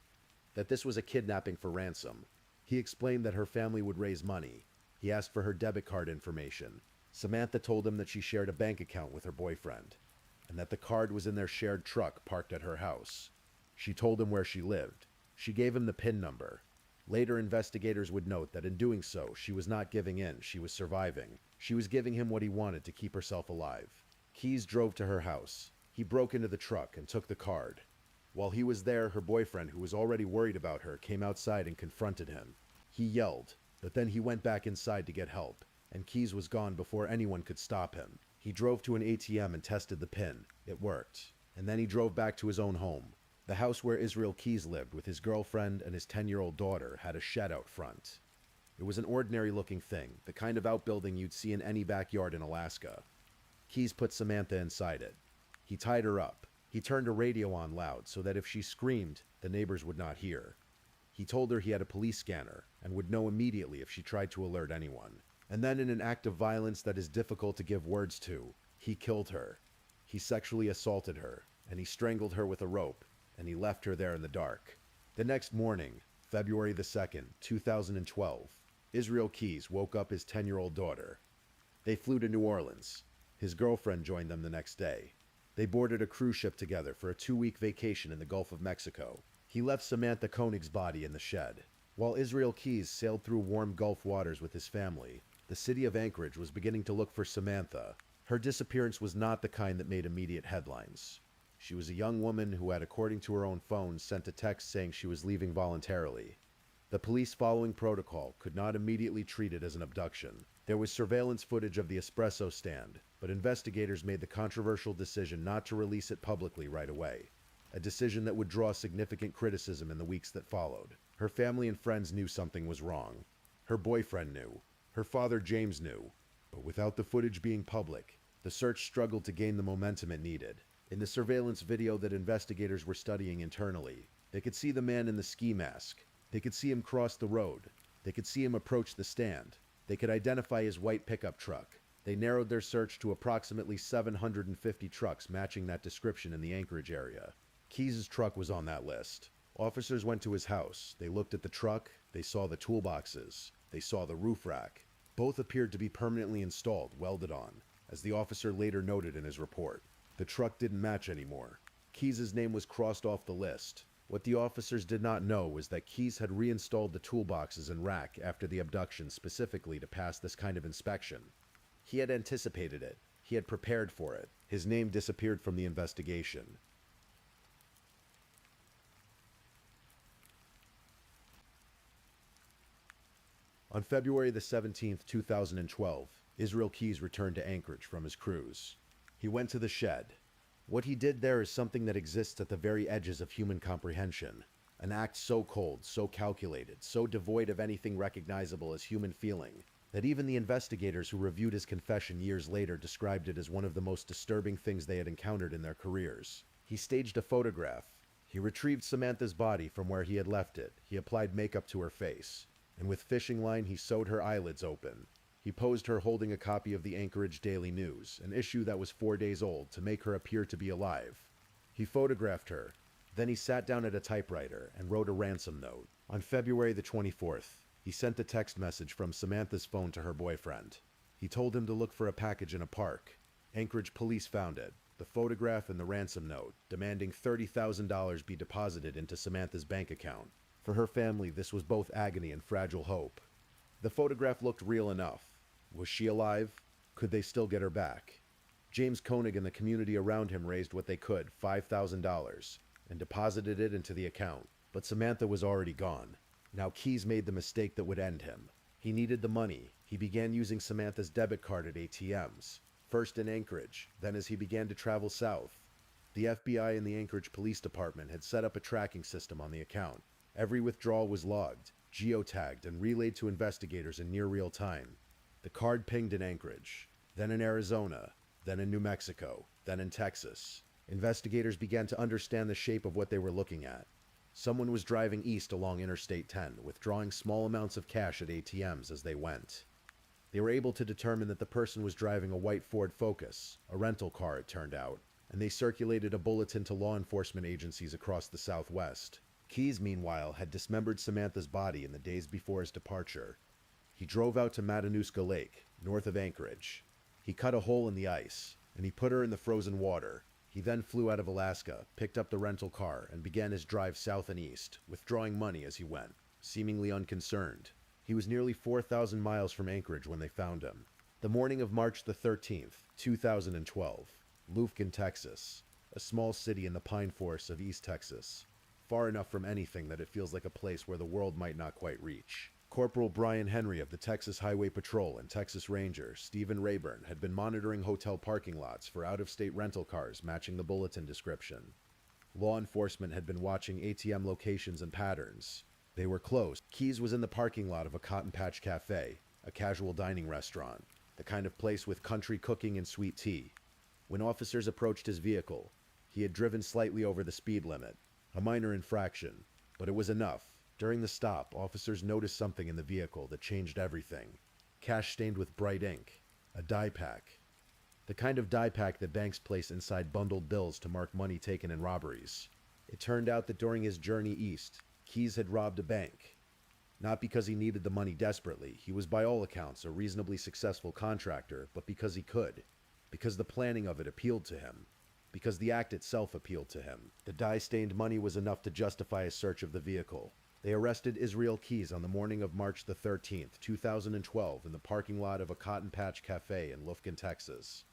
that this was a kidnapping for ransom. He explained that her family would raise money. He asked for her debit card information. Samantha told him that she shared a bank account with her boyfriend, and that the card was in their shared truck parked at her house. She told him where she lived. She gave him the PIN number. Later, investigators would note that in doing so, she was not giving in, she was surviving. She was giving him what he wanted to keep herself alive. Keyes drove to her house. He broke into the truck and took the card. While he was there, her boyfriend, who was already worried about her, came outside and confronted him. He yelled, but then he went back inside to get help, and Keys was gone before anyone could stop him. He drove to an ATM and tested the PIN. It worked. And then he drove back to his own home. The house where Israel Keys lived with his girlfriend and his 10-year-old daughter had a shed out front. It was an ordinary-looking thing, the kind of outbuilding you'd see in any backyard in Alaska. Keys put Samantha inside it. He tied her up. He turned a radio on loud so that if she screamed, the neighbors would not hear. He told her he had a police scanner and would know immediately if she tried to alert anyone. And then in an act of violence that is difficult to give words to, he killed her. He sexually assaulted her, and he strangled her with a rope, and he left her there in the dark. The next morning, February the 2nd, 2012, Israel Keys woke up his 10-year-old daughter. They flew to New Orleans. His girlfriend joined them the next day. They boarded a cruise ship together for a 2-week vacation in the Gulf of Mexico. He left Samantha Koenig's body in the shed. While Israel Keys sailed through warm Gulf waters with his family, the city of Anchorage was beginning to look for Samantha. Her disappearance was not the kind that made immediate headlines. She was a young woman who had, according to her own phone, sent a text saying she was leaving voluntarily. The police, following protocol, could not immediately treat it as an abduction. There was surveillance footage of the espresso stand, but investigators made the controversial decision not to release it publicly right away, a decision that would draw significant criticism in the weeks that followed. Her family and friends knew something was wrong. Her boyfriend knew. Her father, James, knew. But without the footage being public, the search struggled to gain the momentum it needed. In the surveillance video that investigators were studying internally, they could see the man in the ski mask. They could see him cross the road. They could see him approach the stand. They could identify his white pickup truck. They narrowed their search to approximately 750 trucks matching that description in the Anchorage area. Keys' truck was on that list. Officers went to his house. They looked at the truck. They saw the toolboxes. They saw the roof rack. Both appeared to be permanently installed, welded on, as the officer later noted in his report. The truck didn't match anymore. Keys' name was crossed off the list. What the officers did not know was that Keys had reinstalled the toolboxes and rack after the abduction specifically to pass this kind of inspection. He had anticipated it. He had prepared for it. His name disappeared from the investigation. On February the 17th, 2012, Israel Keys returned to Anchorage from his cruise. He went to the shed. What he did there is something that exists at the very edges of human comprehension. An act so cold, so calculated, so devoid of anything recognizable as human feeling, that even the investigators who reviewed his confession years later described it as one of the most disturbing things they had encountered in their careers. He staged a photograph. He retrieved Samantha's body from where he had left it. He applied makeup to her face, and with fishing line he sewed her eyelids open. He posed her holding a copy of the Anchorage Daily News, an issue that was 4 days old, to make her appear to be alive. He photographed her. Then he sat down at a typewriter and wrote a ransom note. On February the 24th, he sent a text message from Samantha's phone to her boyfriend. He told him to look for a package in a park. Anchorage police found it, the photograph and the ransom note, demanding $30,000 be deposited into Samantha's bank account. For her family, this was both agony and fragile hope. The photograph looked real enough. Was she alive? Could they still get her back? James Koenig and the community around him raised what they could, $5,000, and deposited it into the account. But Samantha was already gone. Now Keys made the mistake that would end him. He needed the money. He began using Samantha's debit card at ATMs, first in Anchorage, then as he began to travel south. The FBI and the Anchorage Police Department had set up a tracking system on the account. Every withdrawal was logged, geotagged, and relayed to investigators in near real time. The card pinged in Anchorage, then in Arizona, then in New Mexico, then in Texas. Investigators began to understand the shape of what they were looking at. Someone was driving east along Interstate 10, withdrawing small amounts of cash at ATMs as they went. They were able to determine that the person was driving a white Ford Focus, a rental car it turned out, and they circulated a bulletin to law enforcement agencies across the Southwest. Keys, meanwhile, had dismembered Samantha's body in the days before his departure. He drove out to Matanuska Lake, north of Anchorage. He cut a hole in the ice, and he put her in the frozen water. He then flew out of Alaska, picked up the rental car, and began his drive south and east, withdrawing money as he went, seemingly unconcerned. He was nearly 4,000 miles from Anchorage when they found him. The morning of March the 13th, 2012, Lufkin, Texas, a small city in the pine forests of East Texas, far enough from anything that it feels like a place where the world might not quite reach. Corporal Brian Henry of the Texas Highway Patrol and Texas Ranger Stephen Rayburn had been monitoring hotel parking lots for out-of-state rental cars matching the bulletin description. Law enforcement had been watching ATM locations and patterns. They were close. Keys was in the parking lot of a Cotton Patch Cafe, a casual dining restaurant, the kind of place with country cooking and sweet tea. When officers approached his vehicle, he had driven slightly over the speed limit, a minor infraction, but it was enough. During the stop, officers noticed something in the vehicle that changed everything. Cash stained with bright ink, a die pack. The kind of die pack that banks place inside bundled bills to mark money taken in robberies. It turned out that during his journey east, Keys had robbed a bank. Not because he needed the money desperately. He was by all accounts a reasonably successful contractor, but because he could. Because the planning of it appealed to him. Because the act itself appealed to him. The dye-stained money was enough to justify a search of the vehicle. They arrested Israel Keys on the morning of March the 13th, 2012 in the parking lot of a Cotton Patch Cafe in Lufkin, Texas.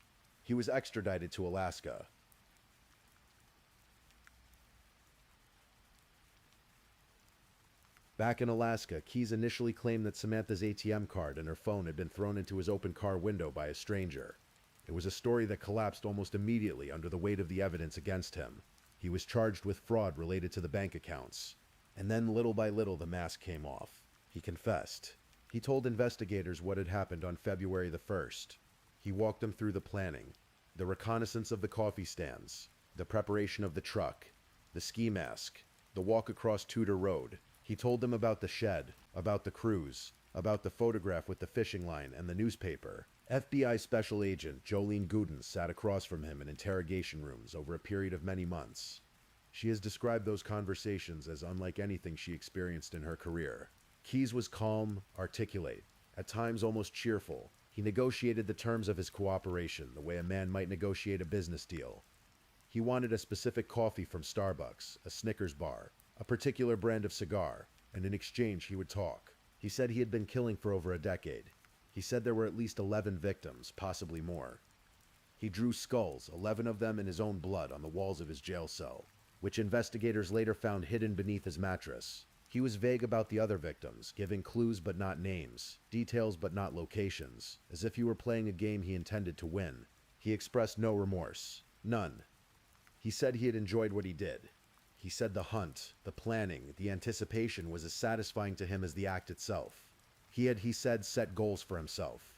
He was extradited to Alaska. Back in Alaska, Keys initially claimed that Samantha's ATM card and her phone had been thrown into his open car window by a stranger. It was a story that collapsed almost immediately under the weight of the evidence against him. He was charged with fraud related to the bank accounts. And then little by little the mask came off. He confessed. He told investigators what had happened on February the 1st. He walked them through the planning, the reconnaissance of the coffee stands, the preparation of the truck, the ski mask, the walk across Tudor Road. He told them about the shed, about the cruise, about the photograph with the fishing line and the newspaper. FBI Special Agent Jolene Goodens sat across from him in interrogation rooms over a period of many months. She has described those conversations as unlike anything she experienced in her career. Keys was calm, articulate, at times almost cheerful. He negotiated the terms of his cooperation the way a man might negotiate a business deal. He wanted a specific coffee from Starbucks, a Snickers bar, a particular brand of cigar, and in exchange he would talk. He said he had been killing for over a decade. He said there were at least 11 victims, possibly more. He drew skulls, 11 of them in his own blood, on the walls of his jail cell, which investigators later found hidden beneath his mattress. He was vague about the other victims, giving clues but not names, details but not locations, as if he were playing a game he intended to win. He expressed no remorse. None. He said he had enjoyed what he did. He said the hunt, the planning, the anticipation was as satisfying to him as the act itself. He said, set goals for himself.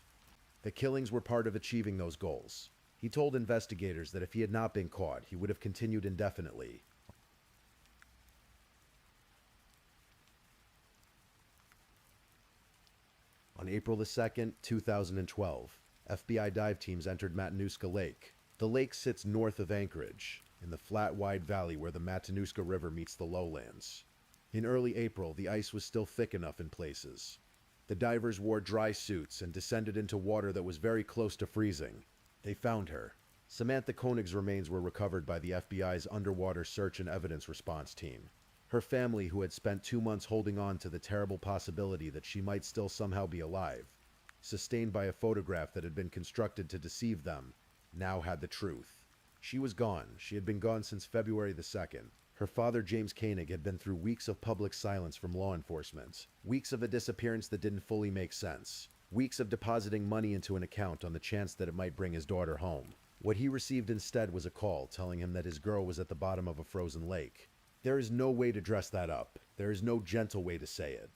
The killings were part of achieving those goals. He told investigators that if he had not been caught, he would have continued indefinitely. On April the 2nd, 2012, FBI dive teams entered Matanuska Lake. The lake sits north of Anchorage, in the flat, wide valley where the Matanuska River meets the lowlands. In early April, the ice was still thick enough in places. The divers wore dry suits and descended into water that was very close to freezing. They found her. Samantha Koenig's remains were recovered by the FBI's Underwater Search and Evidence Response Team. Her family, who had spent 2 months holding on to the terrible possibility that she might still somehow be alive, sustained by a photograph that had been constructed to deceive them, now had the truth. She was gone. She had been gone since February the 2nd. Her father, James Koenig, had been through weeks of public silence from law enforcement, weeks of a disappearance that didn't fully make sense, weeks of depositing money into an account on the chance that it might bring his daughter home. What he received instead was a call telling him that his girl was at the bottom of a frozen lake. There is no way to dress that up. There is no gentle way to say it.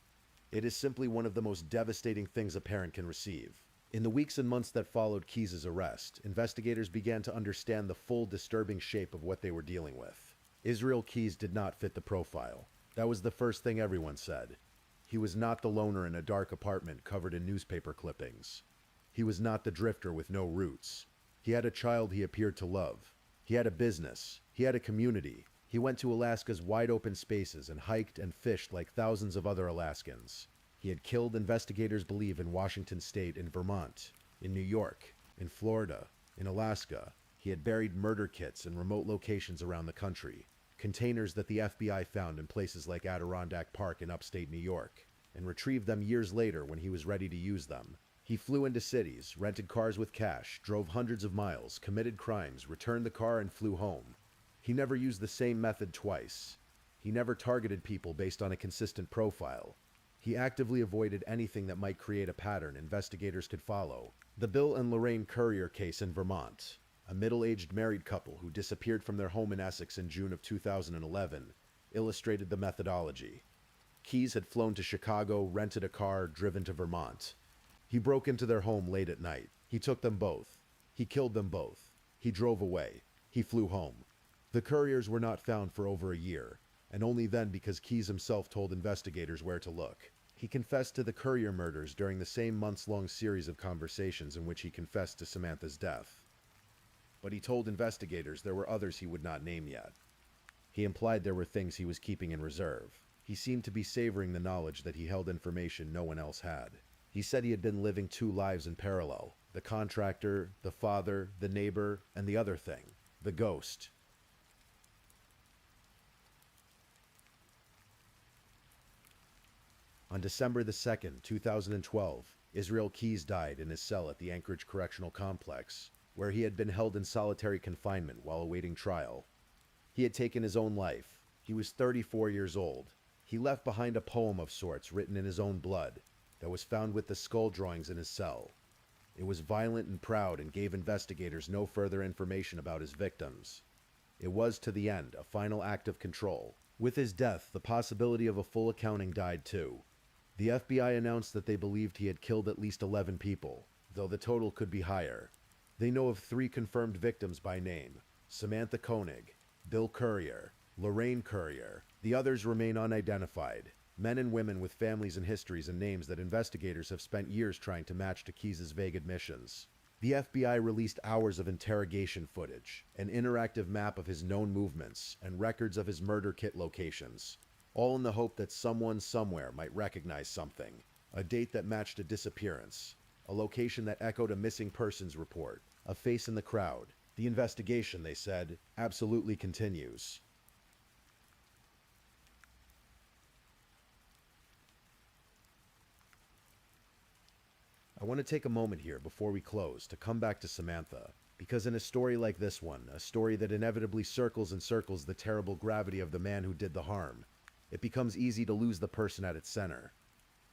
It is simply one of the most devastating things a parent can receive. In the weeks and months that followed Keys' arrest, investigators began to understand the full disturbing shape of what they were dealing with. Israel Keys did not fit the profile. That was the first thing everyone said. He was not the loner in a dark apartment covered in newspaper clippings. He was not the drifter with no roots. He had a child he appeared to love. He had a business. He had a community. He went to Alaska's wide open spaces and hiked and fished like thousands of other Alaskans. He had killed, investigators believe, in Washington State, in Vermont, in New York, in Florida, in Alaska. He had buried murder kits in remote locations around the country, containers that the FBI found in places like Adirondack Park in upstate New York, and retrieved them years later when he was ready to use them. He flew into cities, rented cars with cash, drove hundreds of miles, committed crimes, returned the car, and flew home. He never used the same method twice. He never targeted people based on a consistent profile. He actively avoided anything that might create a pattern investigators could follow. The Bill and Lorraine Currier case in Vermont, a middle-aged married couple who disappeared from their home in Essex in June of 2011, illustrated the methodology. Keyes had flown to Chicago, rented a car, driven to Vermont. He broke into their home late at night. He took them both. He killed them both. He drove away. He flew home. The Curriers were not found for over a year, and only then because Keyes himself told investigators where to look. He confessed to the Currier murders during the same months-long series of conversations in which he confessed to Samantha's death. But he told investigators there were others he would not name yet. He implied there were things he was keeping in reserve. He seemed to be savoring the knowledge that he held information no one else had. He said he had been living two lives in parallel: the contractor, the father, the neighbor, and the other thing, the ghost. On December the 2nd, 2012, Israel Keyes died in his cell at the Anchorage Correctional Complex, where he had been held in solitary confinement while awaiting trial. He had taken his own life. He was 34 years old. He left behind a poem of sorts written in his own blood that was found with the skull drawings in his cell. It was violent and proud and gave investigators no further information about his victims. It was, to the end, a final act of control. With his death, the possibility of a full accounting died too. The FBI announced that they believed he had killed at least 11 people, though the total could be higher. They know of 3 confirmed victims by name: Samantha Koenig, Bill Currier, Lorraine Currier. The others remain unidentified, men and women with families and histories and names that investigators have spent years trying to match to Keyes' vague admissions. The FBI released hours of interrogation footage, an interactive map of his known movements, and records of his murder kit locations, all in the hope that someone somewhere might recognize something: a date that matched a disappearance, a location that echoed a missing persons report, a face in the crowd. The investigation, they said, absolutely continues. I want to take a moment here before we close to come back to Samantha, because in a story like this one, a story that inevitably circles and circles the terrible gravity of the man who did the harm, it becomes easy to lose the person at its center.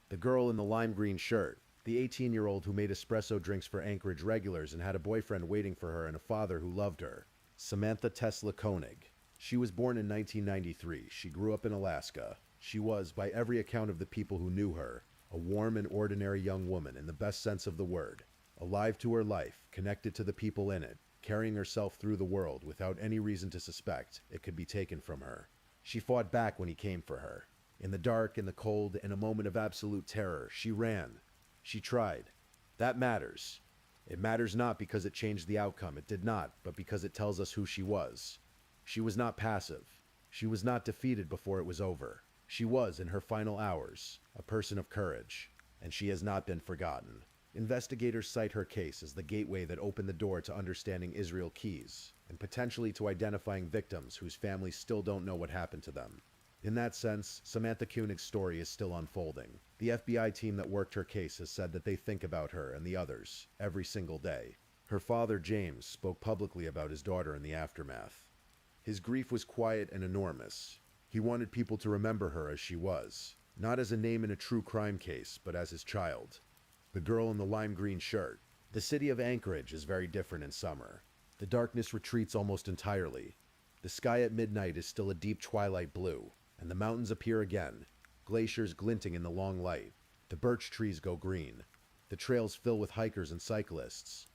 The girl in the lime green shirt, the 18-year-old who made espresso drinks for Anchorage regulars and had a boyfriend waiting for her and a father who loved her. Samantha Tesla Koenig. She was born in 1993. She grew up in Alaska. She was, by every account of the people who knew her, a warm and ordinary young woman in the best sense of the word, alive to her life, connected to the people in it, carrying herself through the world without any reason to suspect it could be taken from her. She fought back when he came for her. In the dark, in the cold, in a moment of absolute terror, she ran. She tried. That matters. It matters not because it changed the outcome. It did not, but because it tells us who she was. She was not passive. She was not defeated before it was over. She was, in her final hours, a person of courage, and she has not been forgotten. Investigators cite her case as the gateway that opened the door to understanding Israel Keyes, and potentially to identifying victims whose families still don't know what happened to them. In that sense, Samantha Koenig's story is still unfolding. The FBI team that worked her case has said that they think about her and the others every single day. Her father, James, spoke publicly about his daughter in the aftermath. His grief was quiet and enormous. He wanted people to remember her as she was, not as a name in a true crime case, but as his child. The girl in the lime green shirt. The city of Anchorage is very different in summer. The darkness retreats almost entirely. The sky at midnight is still a deep twilight blue, and the mountains appear again, glaciers glinting in the long light. The birch trees go green. The trails fill with hikers and cyclists.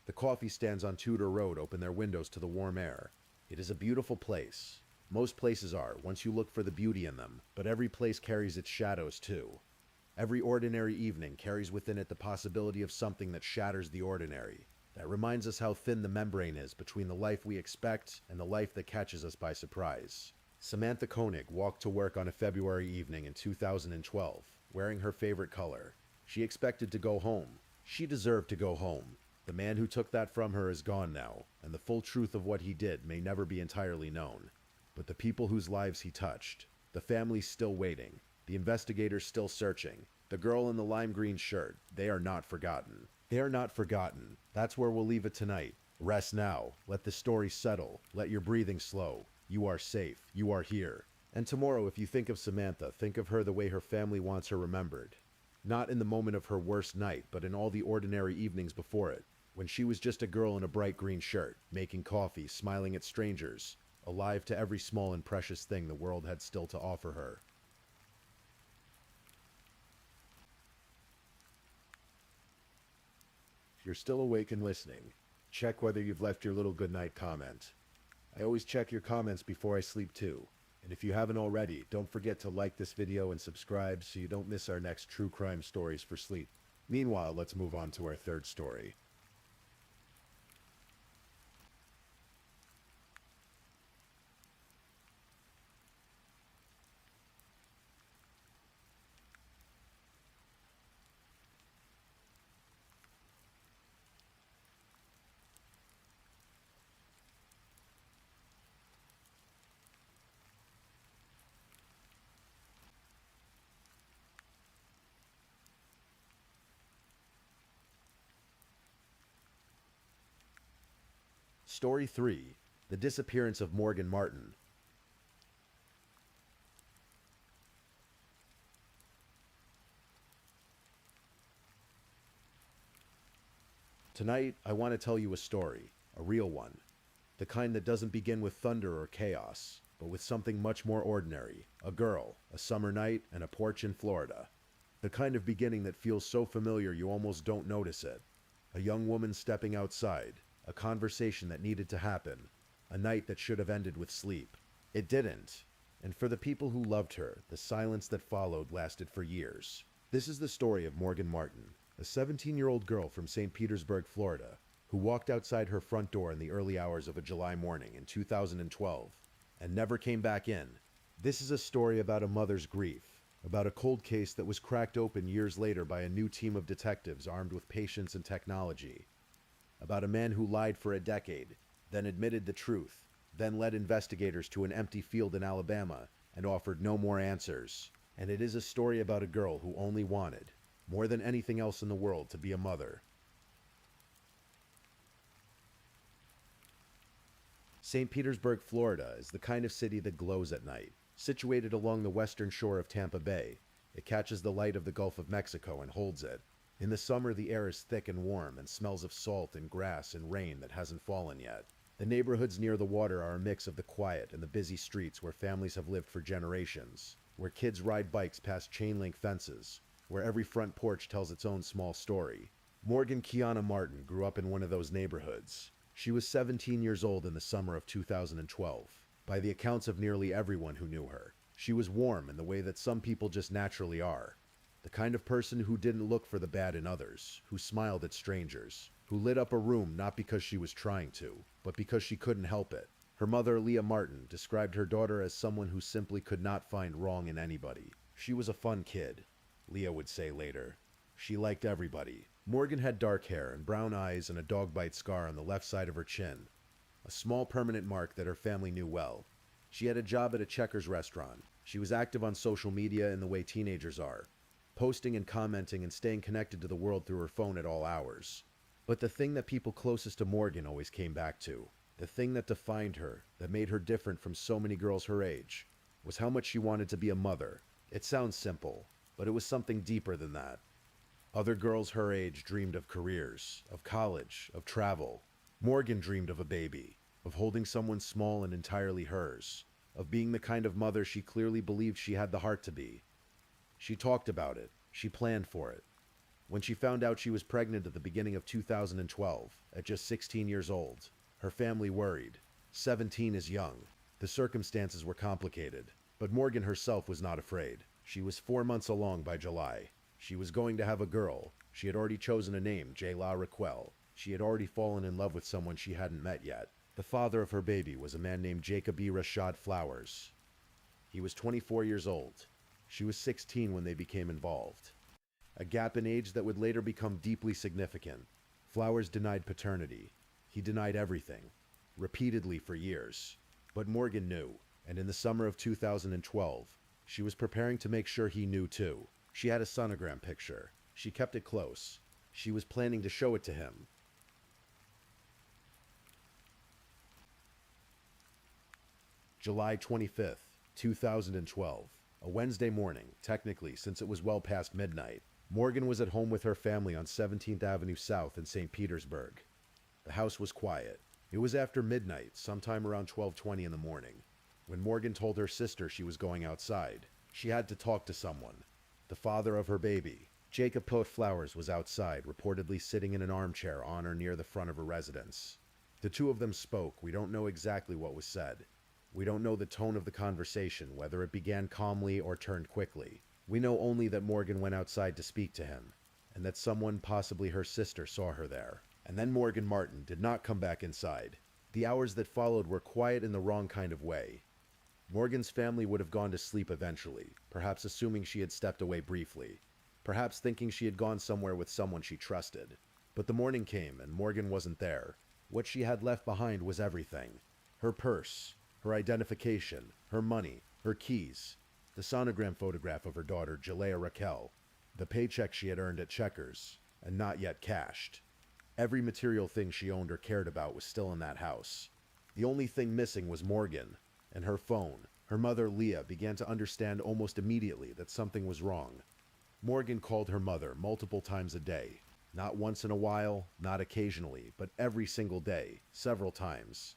The coffee stands on Tudor Road open their windows to the warm air. It is a beautiful place. Most places are, once you look for the beauty in them, but every place carries its shadows too. Every ordinary evening carries within it the possibility of something that shatters the ordinary, that reminds us how thin the membrane is between the life we expect and the life that catches us by surprise. Samantha Koenig walked to work on a February evening in 2012, wearing her favorite color. She expected to go home. She deserved to go home. The man who took that from her is gone now, and the full truth of what he did may never be entirely known. But the people whose lives he touched, the families still waiting, the investigators still searching, the girl in the lime green shirt, they are not forgotten. They are not forgotten. That's where we'll leave it tonight. Rest now. Let the story settle. Let your breathing slow. You are safe. You are here. And tomorrow, if you think of Samantha, think of her the way her family wants her remembered. Not in the moment of her worst night, but in all the ordinary evenings before it, when she was just a girl in a bright green shirt, making coffee, smiling at strangers, alive to every small and precious thing the world had still to offer her. If you're still awake and listening, check whether you've left your little goodnight comment. I always check your comments before I sleep too. And if you haven't already, don't forget to like this video and subscribe so you don't miss our next true crime stories for sleep. Meanwhile, let's move on to our third story. Story 3. The Disappearance of Morgan Martin. Tonight, I want to tell you a story, a real one. The kind that doesn't begin with thunder or chaos, but with something much more ordinary. A girl, a summer night, and a porch in Florida. The kind of beginning that feels so familiar you almost don't notice it. A young woman stepping outside. A conversation that needed to happen. A night that should have ended with sleep. It didn't. And for the people who loved her, the silence that followed lasted for years. This is the story of Morgan Martin, a 17-year-old girl from St. Petersburg, Florida, who walked outside her front door in the early hours of a July morning in 2012 and never came back in. This is a story about a mother's grief, about a cold case that was cracked open years later by a new team of detectives armed with patience and technology. About a man who lied for a decade, then admitted the truth, then led investigators to an empty field in Alabama and offered no more answers. And it is a story about a girl who only wanted, more than anything else in the world, to be a mother. St. Petersburg, Florida is the kind of city that glows at night. Situated along the western shore of Tampa Bay, it catches the light of the Gulf of Mexico and holds it. In the summer, the air is thick and warm and smells of salt and grass and rain that hasn't fallen yet. The neighborhoods near the water are a mix of the quiet and the busy streets where families have lived for generations, where kids ride bikes past chain-link fences, where every front porch tells its own small story. Morgan Kiana Martin grew up in one of those neighborhoods. She was 17 years old in the summer of 2012. By the accounts of nearly everyone who knew her, she was warm in the way that some people just naturally are. The kind of person who didn't look for the bad in others, who smiled at strangers, who lit up a room not because she was trying to, but because she couldn't help it. Her mother, Leah Martin, described her daughter as someone who simply could not find wrong in anybody. She was a fun kid, Leah would say later. She liked everybody. Morgan had dark hair and brown eyes and a dog bite scar on the left side of her chin, a small permanent mark that her family knew well. She had a job at a Checkers restaurant. She was active on social media in the way teenagers are, posting and commenting and staying connected to the world through her phone at all hours. But the thing that people closest to Morgan always came back to, the thing that defined her, that made her different from so many girls her age, was how much she wanted to be a mother. It sounds simple, but it was something deeper than that. Other girls her age dreamed of careers, of college, of travel. Morgan dreamed of a baby, of holding someone small and entirely hers, of being the kind of mother she clearly believed she had the heart to be. She talked about it. She planned for it. When she found out she was pregnant at the beginning of 2012, at just 16 years old, her family worried. 17 is young. The circumstances were complicated, but Morgan herself was not afraid. She was 4 months along by July. She was going to have a girl. She had already chosen a name, Jayla Raquel. She had already fallen in love with someone she hadn't met yet. The father of her baby was a man named Jacob E. Rashad Flowers. He was 24 years old. She was 16 when they became involved. A gap in age that would later become deeply significant. Flowers denied paternity. He denied everything, repeatedly for years. But Morgan knew, and in the summer of 2012, she was preparing to make sure he knew too. She had a sonogram picture. She kept it close. She was planning to show it to him. July 25th, 2012. A Wednesday morning, technically, since it was well past midnight. Morgan was at home with her family on 17th Avenue South in St. Petersburg. The house was quiet. It was after midnight, sometime around 12:20 in the morning, when Morgan told her sister she was going outside. She had to talk to someone. The father of her baby, Jacob Flowers, was outside, reportedly sitting in an armchair on or near the front of her residence. The two of them spoke. We don't know exactly what was said. We don't know the tone of the conversation, whether it began calmly or turned quickly. We know only that Morgan went outside to speak to him, and that someone, possibly her sister, saw her there. And then Morgan Martin did not come back inside. The hours that followed were quiet in the wrong kind of way. Morgan's family would have gone to sleep eventually, perhaps assuming she had stepped away briefly, perhaps thinking she had gone somewhere with someone she trusted. But the morning came, and Morgan wasn't there. What she had left behind was everything. Her purse, her identification, her money, her keys, the sonogram photograph of her daughter, Jalea Raquel, the paycheck she had earned at Checkers, and not yet cashed. Every material thing she owned or cared about was still in that house. The only thing missing was Morgan, and her phone. Her mother, Leah, began to understand almost immediately that something was wrong. Morgan called her mother multiple times a day. Not once in a while, not occasionally, but every single day, several times.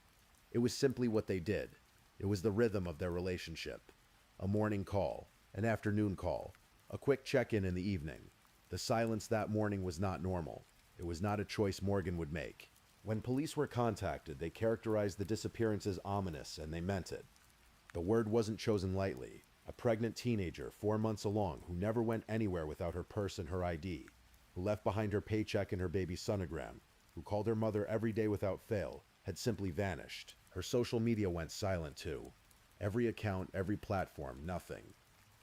It was simply what they did. It was the rhythm of their relationship. A morning call, an afternoon call, a quick check-in in the evening. The silence that morning was not normal. It was not a choice Morgan would make. When police were contacted, they characterized the disappearance as ominous, and they meant it. The word wasn't chosen lightly. A pregnant teenager, 4 months along, who never went anywhere without her purse and her ID, who left behind her paycheck and her baby's sonogram, who called her mother every day without fail, had simply vanished. Her social media went silent too. Every account, every platform, nothing.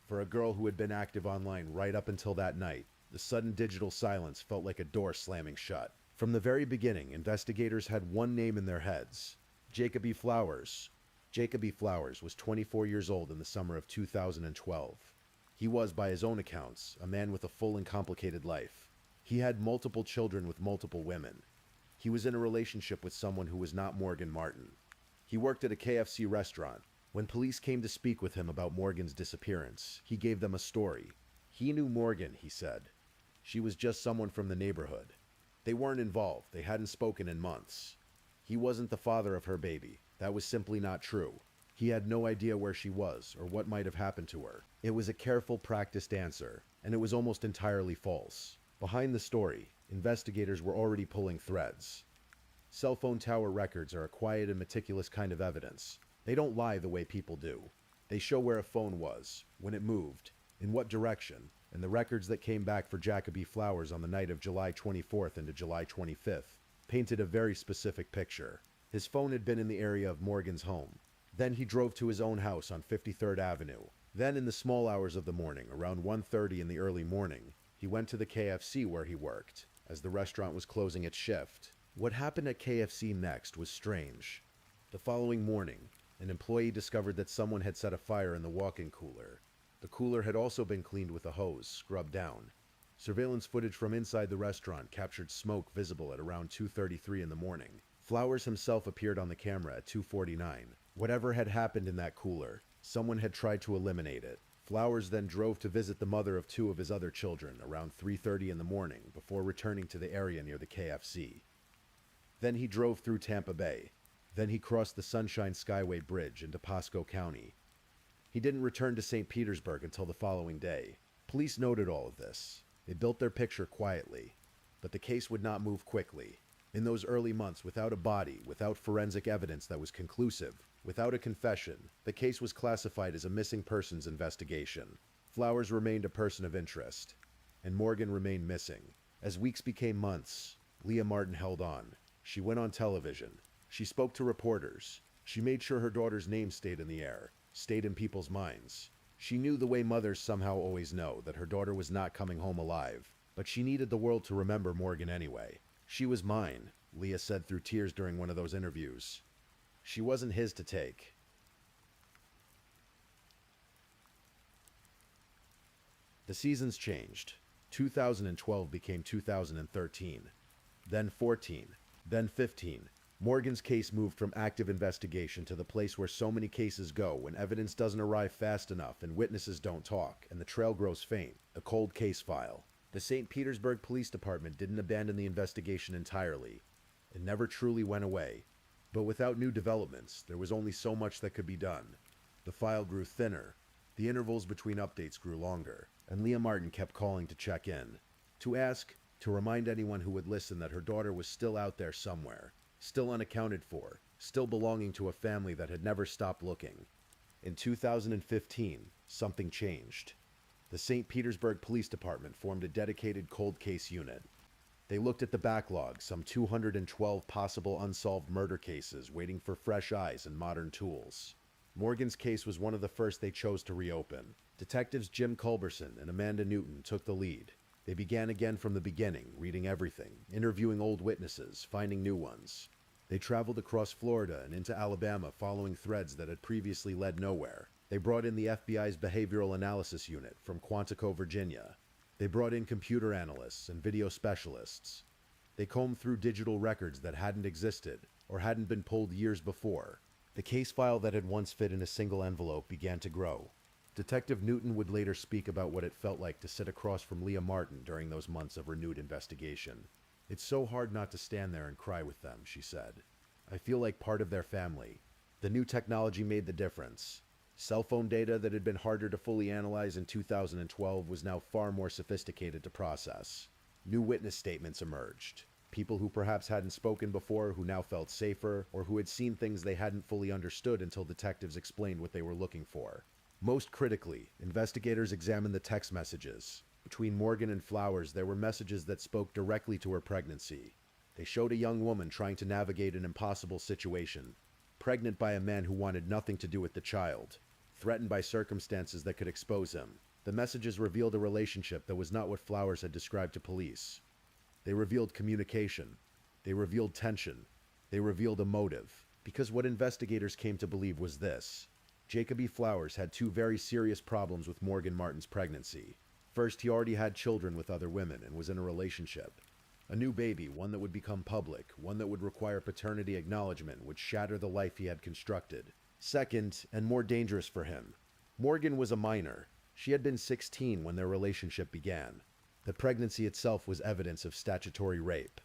For a girl who had been active online right up until that night, the sudden digital silence felt like a door slamming shut. From the very beginning, investigators had one name in their heads: Jacob Flowers. Jacob Flowers was 24 years old in the summer of 2012. He was, by his own accounts, a man with a full and complicated life. He had multiple children with multiple women. He was in a relationship with someone who was not Morgan Martin. He worked at a KFC restaurant. When police came to speak with him about Morgan's disappearance, he gave them a story. He knew Morgan, he said. She was just someone from the neighborhood. They weren't involved. They hadn't spoken in months. He wasn't the father of her baby. That was simply not true. He had no idea where she was or what might have happened to her. It was a careful, practiced answer, and it was almost entirely false. Behind the story, investigators were already pulling threads. Cell phone tower records are a quiet and meticulous kind of evidence. They don't lie the way people do. They show where a phone was, when it moved, in what direction, and the records that came back for Jacob Flowers on the night of July 24th into July 25th painted a very specific picture. His phone had been in the area of Morgan's home. Then he drove to his own house on 53rd Avenue. Then in the small hours of the morning, around 1:30 in the early morning, he went to the KFC where he worked, as the restaurant was closing its shift. What happened at KFC next was strange. The following morning, an employee discovered that someone had set a fire in the walk-in cooler. The cooler had also been cleaned with a hose, scrubbed down. Surveillance footage from inside the restaurant captured smoke visible at around 2:33 in the morning. Flowers himself appeared on the camera at 2:49. Whatever had happened in that cooler, someone had tried to eliminate it. Flowers then drove to visit the mother of 2 of his other children around 3:30 in the morning before returning to the area near the KFC. Then he drove through Tampa Bay. Then he crossed the Sunshine Skyway Bridge into Pasco County. He didn't return to St. Petersburg until the following day. Police noted all of this. They built their picture quietly. But the case would not move quickly. In those early months, without a body, without forensic evidence that was conclusive, without a confession, the case was classified as a missing persons investigation. Flowers remained a person of interest, and Morgan remained missing. As weeks became months, Leah Martin held on. She went on television. She spoke to reporters. She made sure her daughter's name stayed in the air, stayed in people's minds. She knew the way mothers somehow always know that her daughter was not coming home alive, but she needed the world to remember Morgan anyway. She was mine, Leah said through tears during one of those interviews. She wasn't his to take. The seasons changed. 2012 became 2013. Then 14. Then 15. Morgan's case moved from active investigation to the place where so many cases go when evidence doesn't arrive fast enough and witnesses don't talk and the trail grows faint, a cold case file. The St. Petersburg Police Department didn't abandon the investigation entirely. It never truly went away. But without new developments, there was only so much that could be done. The file grew thinner, the intervals between updates grew longer, and Leah Martin kept calling to check in. To ask, to remind anyone who would listen that her daughter was still out there somewhere, still unaccounted for, still belonging to a family that had never stopped looking. In 2015, something changed. The St. Petersburg Police Department formed a dedicated cold case unit. They looked at the backlog, some 212 possible unsolved murder cases waiting for fresh eyes and modern tools. Morgan's case was one of the first they chose to reopen. Detectives Jim Culberson and Amanda Newton took the lead. They began again from the beginning, reading everything, interviewing old witnesses, finding new ones. They traveled across Florida and into Alabama following threads that had previously led nowhere. They brought in the FBI's Behavioral Analysis Unit from Quantico, Virginia. They brought in computer analysts and video specialists. They combed through digital records that hadn't existed or hadn't been pulled years before. The case file that had once fit in a single envelope began to grow. Detective Newton would later speak about what it felt like to sit across from Leah Martin during those months of renewed investigation. "It's so hard not to stand there and cry with them," she said. "I feel like part of their family." The new technology made the difference. Cell phone data that had been harder to fully analyze in 2012 was now far more sophisticated to process. New witness statements emerged. People who perhaps hadn't spoken before, who now felt safer, or who had seen things they hadn't fully understood until detectives explained what they were looking for. Most critically, investigators examined the text messages. Between Morgan and Flowers, there were messages that spoke directly to her pregnancy. They showed a young woman trying to navigate an impossible situation, pregnant by a man who wanted nothing to do with the child, threatened by circumstances that could expose him. The messages revealed a relationship that was not what Flowers had described to police. They revealed communication. They revealed tension. They revealed a motive. Because what investigators came to believe was this: Jacob E. Flowers had two very serious problems with Morgan Martin's pregnancy. First, he already had children with other women and was in a relationship. A new baby, one that would become public, one that would require paternity acknowledgement, would shatter the life he had constructed. Second, and more dangerous for him, Morgan was a minor. She had been 16 when their relationship began. The pregnancy itself was evidence of statutory rape.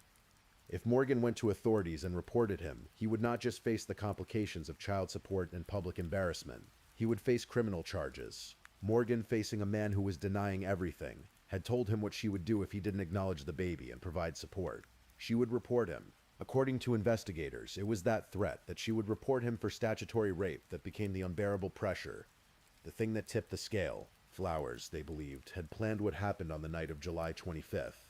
If Morgan went to authorities and reported him, he would not just face the complications of child support and public embarrassment. He would face criminal charges. Morgan, facing a man who was denying everything, had told him what she would do if he didn't acknowledge the baby and provide support. She would report him. According to investigators, it was that threat, that she would report him for statutory rape, that became the unbearable pressure. The thing that tipped the scale. Flowers, they believed, had planned what happened on the night of July 25th.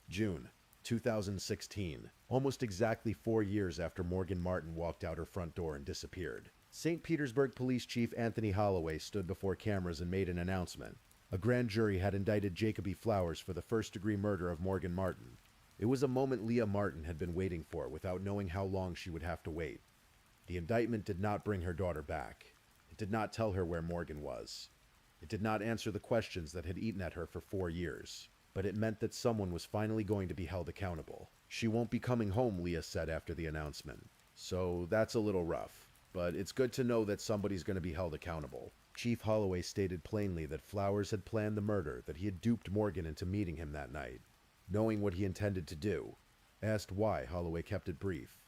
June 2016, almost exactly 4 years after Morgan Martin walked out her front door and disappeared. St. Petersburg Police Chief Anthony Holloway stood before cameras and made an announcement. A grand jury had indicted Jacob E. Flowers for the first-degree murder of Morgan Martin. It was a moment Leah Martin had been waiting for without knowing how long she would have to wait. The indictment did not bring her daughter back. It did not tell her where Morgan was. It did not answer the questions that had eaten at her for 4 years. But it meant that someone was finally going to be held accountable. "She won't be coming home," Leah said after the announcement. "So that's a little rough. But it's good to know that somebody's going to be held accountable." Chief Holloway stated plainly that Flowers had planned the murder, that he had duped Morgan into meeting him that night. Knowing what he intended to do. Asked why, Holloway kept it brief.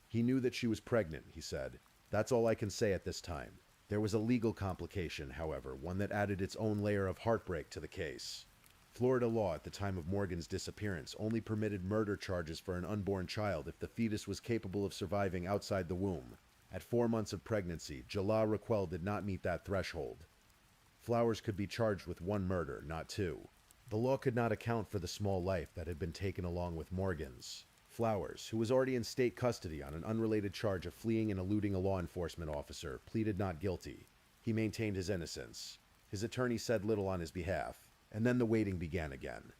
"He knew that she was pregnant," he said. "That's all I can say at this time." There was a legal complication, however, one that added its own layer of heartbreak to the case. Florida law at the time of Morgan's disappearance only permitted murder charges for an unborn child if the fetus was capable of surviving outside the womb. At 4 months of pregnancy, Jalal Raquel did not meet that threshold. Flowers could be charged with 1 murder, not 2. The law could not account for the small life that had been taken along with Morgan's. Flowers, who was already in state custody on an unrelated charge of fleeing and eluding a law enforcement officer, pleaded not guilty. He maintained his innocence. His attorney said little on his behalf. And then the waiting began again.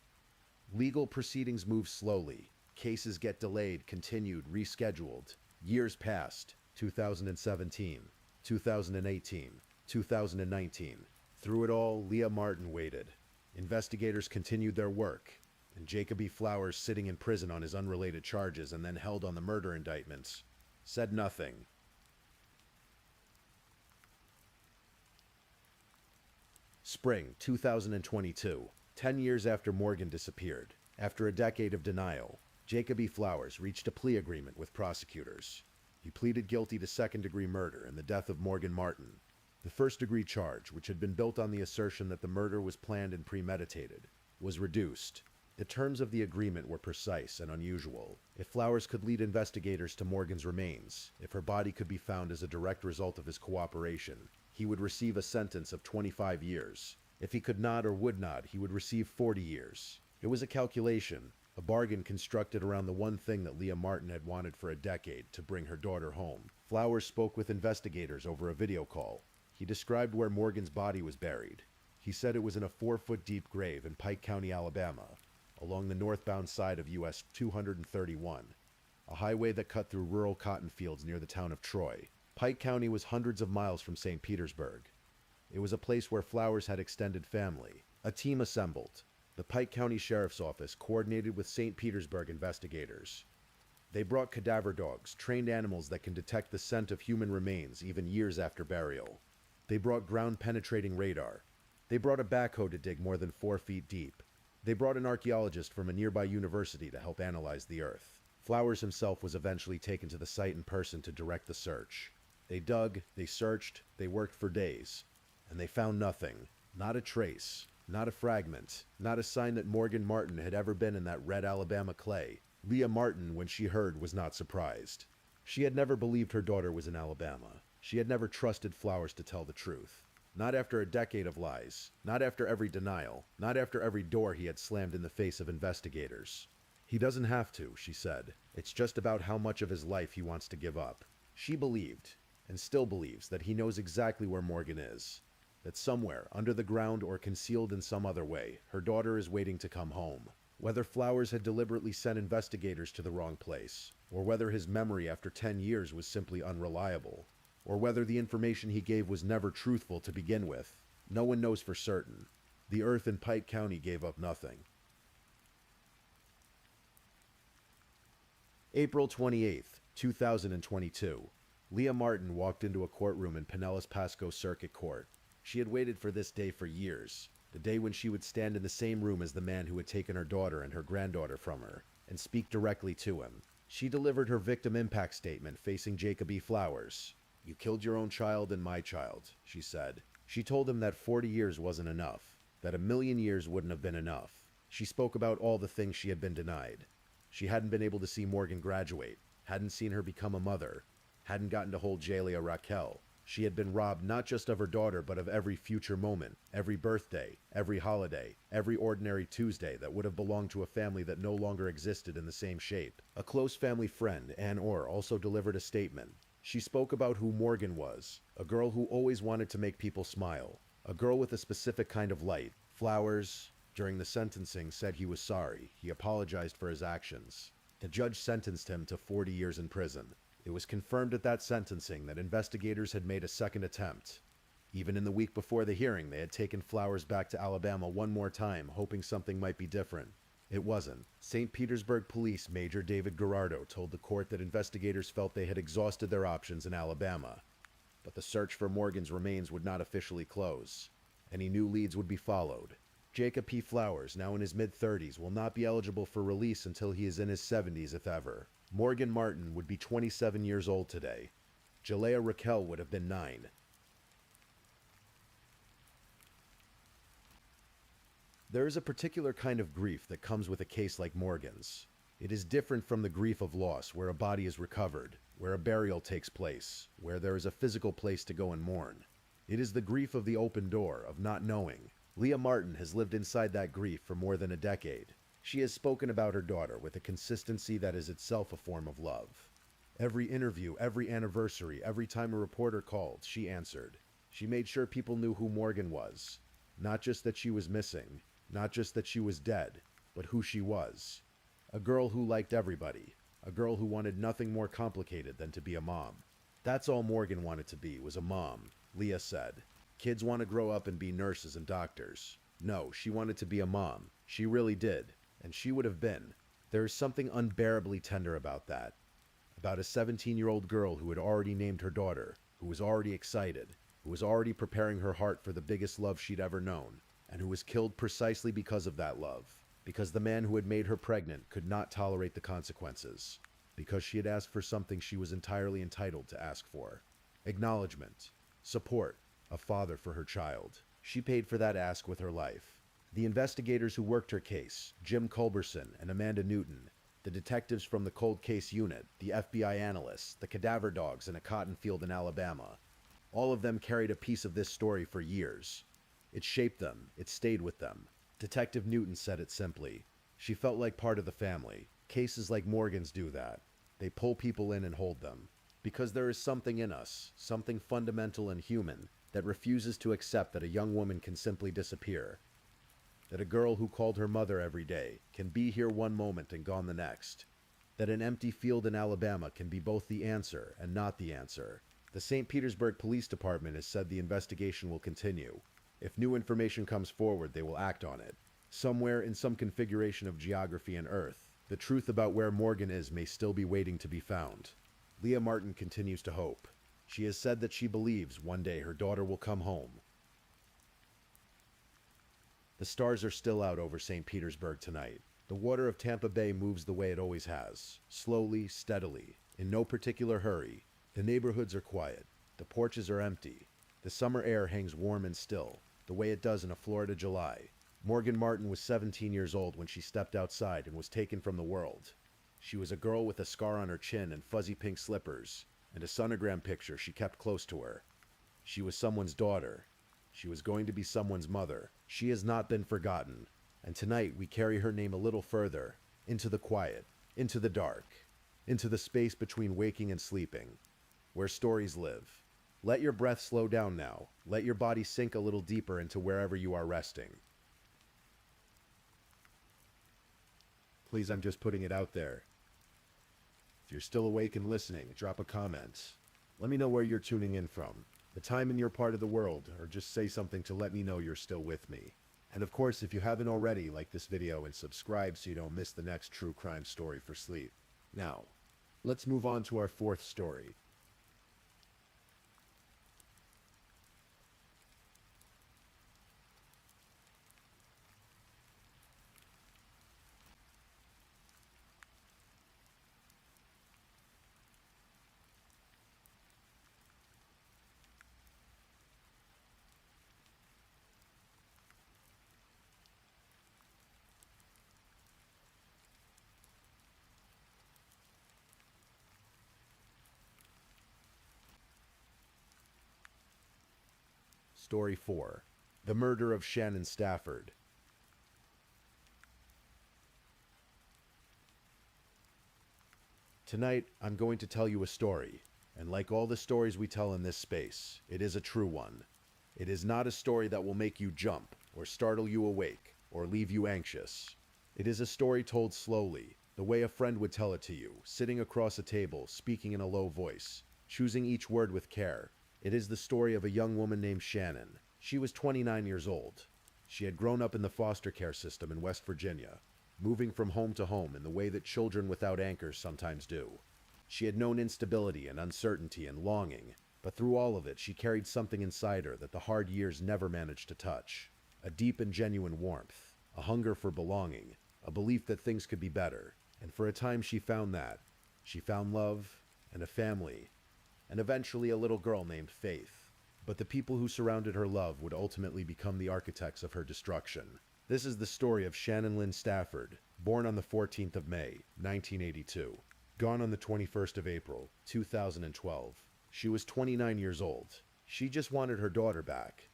Legal proceedings move slowly. Cases get delayed, continued, rescheduled. Years passed. 2017, 2018, 2019. Through it all, Leah Martin waited. Investigators continued their work. and Jacob E. Flowers, sitting in prison on his unrelated charges and then held on the murder indictments, said nothing. Spring 2022, 10 years after Morgan disappeared, after a decade of denial, Jacob E. Flowers reached a plea agreement with prosecutors. He pleaded guilty to second-degree murder in the death of Morgan Martin. The first-degree charge, which had been built on the assertion that the murder was planned and premeditated, was reduced. The terms of the agreement were precise and unusual. If Flowers could lead investigators to Morgan's remains, if her body could be found as a direct result of his cooperation, he would receive a sentence of 25 years. If he could not or would not, he would receive 40 years. It was a calculation, a bargain constructed around the one thing that Leah Martin had wanted for a decade, to bring her daughter home. Flowers spoke with investigators over a video call. He described where Morgan's body was buried. He said it was in a 4-foot-deep grave in Pike County, Alabama, along the northbound side of US 231, a highway that cut through rural cotton fields near the town of Troy. Pike County was hundreds of miles from St. Petersburg. It was a place where Flowers had extended family. A team assembled. The Pike County Sheriff's Office coordinated with St. Petersburg investigators. They brought cadaver dogs, trained animals that can detect the scent of human remains even years after burial. They brought ground-penetrating radar. They brought a backhoe to dig more than 4 feet deep. They brought an archaeologist from a nearby university to help analyze the earth. Flowers himself was eventually taken to the site in person to direct the search. They dug, they searched, they worked for days, and they found nothing. Not a trace, not a fragment, not a sign that Morgan Martin had ever been in that red Alabama clay. Leah Martin, when she heard, was not surprised. She had never believed her daughter was in Alabama. She had never trusted Flowers to tell the truth. Not after a decade of lies. Not after every denial. Not after every door he had slammed in the face of investigators. He doesn't have to, she said. It's just about how much of his life he wants to give up. She believed, and still believes, that he knows exactly where Morgan is. That somewhere, under the ground or concealed in some other way, her daughter is waiting to come home. Whether Flowers had deliberately sent investigators to the wrong place, or whether his memory after 10 years was simply unreliable, or whether the information he gave was never truthful to begin with, no one knows for certain. The earth in Pike County gave up nothing. April 28, 2022. Leah Martin walked into a courtroom in Pinellas Pasco Circuit Court. She had waited for this day for years, the day when she would stand in the same room as the man who had taken her daughter and her granddaughter from her, and speak directly to him. She delivered her victim impact statement facing Jacob E. Flowers. "You killed your own child and my child," she said. She told him that 40 years wasn't enough, that 1,000,000 years wouldn't have been enough. She spoke about all the things she had been denied. She hadn't been able to see Morgan graduate, hadn't seen her become a mother, hadn't gotten to hold Jalea Raquel. She had been robbed not just of her daughter, but of every future moment, every birthday, every holiday, every ordinary Tuesday that would have belonged to a family that no longer existed in the same shape. A close family friend, Ann Orr, also delivered a statement. She spoke about who Morgan was, a girl who always wanted to make people smile, a girl with a specific kind of light. Flowers, during the sentencing, said he was sorry. He apologized for his actions. The judge sentenced him to 40 years in prison. It was confirmed at that sentencing that investigators had made a second attempt. Even in the week before the hearing, they had taken Flowers back to Alabama one more time, hoping something might be different. It wasn't. St. Petersburg Police Major David Gerardo told the court that investigators felt they had exhausted their options in Alabama. But the search for Morgan's remains would not officially close. Any new leads would be followed. Jacob P. Flowers, now in his mid-30s, will not be eligible for release until he is in his 70s, if ever. Morgan Martin would be 27 years old today. Jalea Raquel would have been 9. There is a particular kind of grief that comes with a case like Morgan's. It is different from the grief of loss, where a body is recovered, where a burial takes place, where there is a physical place to go and mourn. It is the grief of the open door, of not knowing. Leah Martin has lived inside that grief for more than a decade. She has spoken about her daughter with a consistency that is itself a form of love. Every interview, every anniversary, every time a reporter called, she answered. She made sure people knew who Morgan was. Not just that she was missing, not just that she was dead, but who she was. A girl who liked everybody. A girl who wanted nothing more complicated than to be a mom. That's all Morgan wanted to be, was a mom, Leah said. Kids want to grow up and be nurses and doctors. No, she wanted to be a mom. She really did. And she would have been. There is something unbearably tender about that. About a 17-year-old girl who had already named her daughter, who was already excited, who was already preparing her heart for the biggest love she'd ever known, and who was killed precisely because of that love. Because the man who had made her pregnant could not tolerate the consequences. Because she had asked for something she was entirely entitled to ask for. Acknowledgement. Support. A father for her child. She paid for that ask with her life. The investigators who worked her case, Jim Culberson and Amanda Newton, the detectives from the Cold Case Unit, the FBI analysts, the cadaver dogs in a cotton field in Alabama, all of them carried a piece of this story for years. It shaped them. It stayed with them. Detective Newton said it simply. She felt like part of the family. Cases like Morgan's do that. They pull people in and hold them. Because there is something in us, something fundamental and human, that refuses to accept that a young woman can simply disappear. That a girl who called her mother every day can be here one moment and gone the next. That an empty field in Alabama can be both the answer and not the answer. The St. Petersburg Police Department has said the investigation will continue. If new information comes forward, they will act on it. Somewhere in some configuration of geography and Earth, the truth about where Morgan is may still be waiting to be found. Leah Martin continues to hope. She has said that she believes one day her daughter will come home. The stars are still out over St. Petersburg tonight. The water of Tampa Bay moves the way it always has, slowly, steadily, in no particular hurry. The neighborhoods are quiet. The porches are empty. The summer air hangs warm and still, the way it does in a Florida July. Morgan Martin was 17 years old when she stepped outside and was taken from the world. She was a girl with a scar on her chin and fuzzy pink slippers, and a sonogram picture she kept close to her. She was someone's daughter. She was going to be someone's mother. She has not been forgotten, and tonight we carry her name a little further, into the quiet, into the dark, into the space between waking and sleeping, where stories live. Let your breath slow down now. Let your body sink a little deeper into wherever you are resting. Please, I'm just putting it out there. If you're still awake and listening, drop a comment. Let me know where you're tuning in from, the time in your part of the world, or just say something to let me know you're still with me. And of course, if you haven't already, like this video and subscribe so you don't miss the next true crime story for sleep. Now, let's move on to our fourth story. Story 4. The Murder of Shannon Stafford. Tonight, I'm going to tell you a story, and like all the stories we tell in this space, it is a true one. It is not a story that will make you jump, or startle you awake, or leave you anxious. It is a story told slowly, the way a friend would tell it to you, sitting across a table, speaking in a low voice, choosing each word with care. It is the story of a young woman named Shannon. She was 29 years old. She had grown up in the foster care system in West Virginia, moving from home to home in the way that children without anchors sometimes do. She had known instability and uncertainty and longing, but through all of it she carried something inside her that the hard years never managed to touch. A deep and genuine warmth, a hunger for belonging, a belief that things could be better. And for a time she found that. She found love and a family, and eventually a little girl named Faith. But the people who surrounded her love would ultimately become the architects of her destruction. This is the story of Shannon Lynn Stafford, born on the 14th of May, 1982, gone on the 21st of April, 2012. She was 29 years old. She just wanted her daughter back.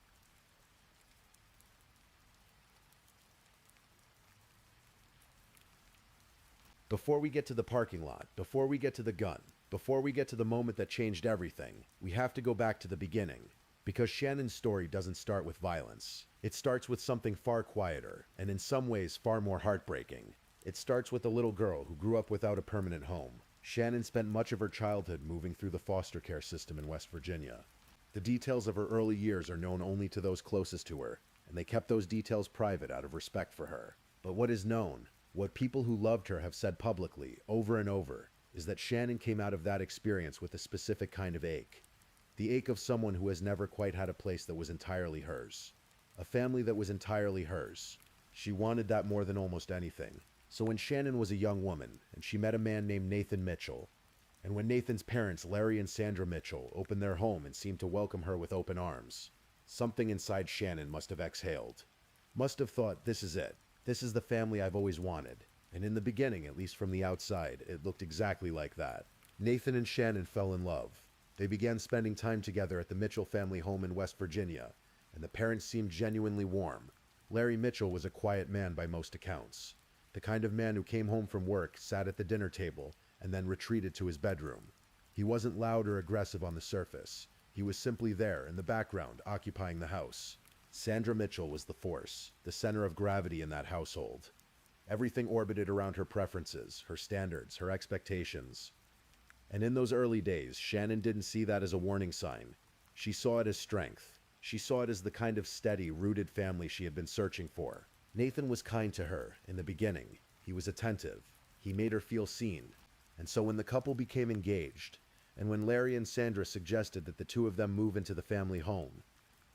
Before we get to the parking lot, before we get to the gun, before we get to the moment that changed everything, we have to go back to the beginning. Because Shannon's story doesn't start with violence. It starts with something far quieter, and in some ways far more heartbreaking. It starts with a little girl who grew up without a permanent home. Shannon spent much of her childhood moving through the foster care system in West Virginia. The details of her early years are known only to those closest to her, and they kept those details private out of respect for her. But what is known What people who loved her have said publicly, over and over, is that Shannon came out of that experience with a specific kind of ache. The ache of someone who has never quite had a place that was entirely hers. A family that was entirely hers. She wanted that more than almost anything. So when Shannon was a young woman, and she met a man named Nathan Mitchell, and when Nathan's parents, Larry and Sandra Mitchell, opened their home and seemed to welcome her with open arms, something inside Shannon must have exhaled. Must have thought, this is it. This is the family I've always wanted. And in the beginning, at least from the outside, it looked exactly like that. Nathan and Shannon fell in love. They began spending time together at the Mitchell family home in West Virginia, and the parents seemed genuinely warm. Larry Mitchell was a quiet man by most accounts. The kind of man who came home from work, sat at the dinner table, and then retreated to his bedroom. He wasn't loud or aggressive on the surface. He was simply there, in the background, occupying the house. Sandra Mitchell was the force, the center of gravity in that household. Everything orbited around her preferences, her standards, her expectations. And in those early days, Shannon didn't see that as a warning sign. She saw it as strength. She saw it as the kind of steady, rooted family she had been searching for. Nathan was kind to her in the beginning. He was attentive. He made her feel seen. And so when the couple became engaged, and when Larry and Sandra suggested that the two of them move into the family home,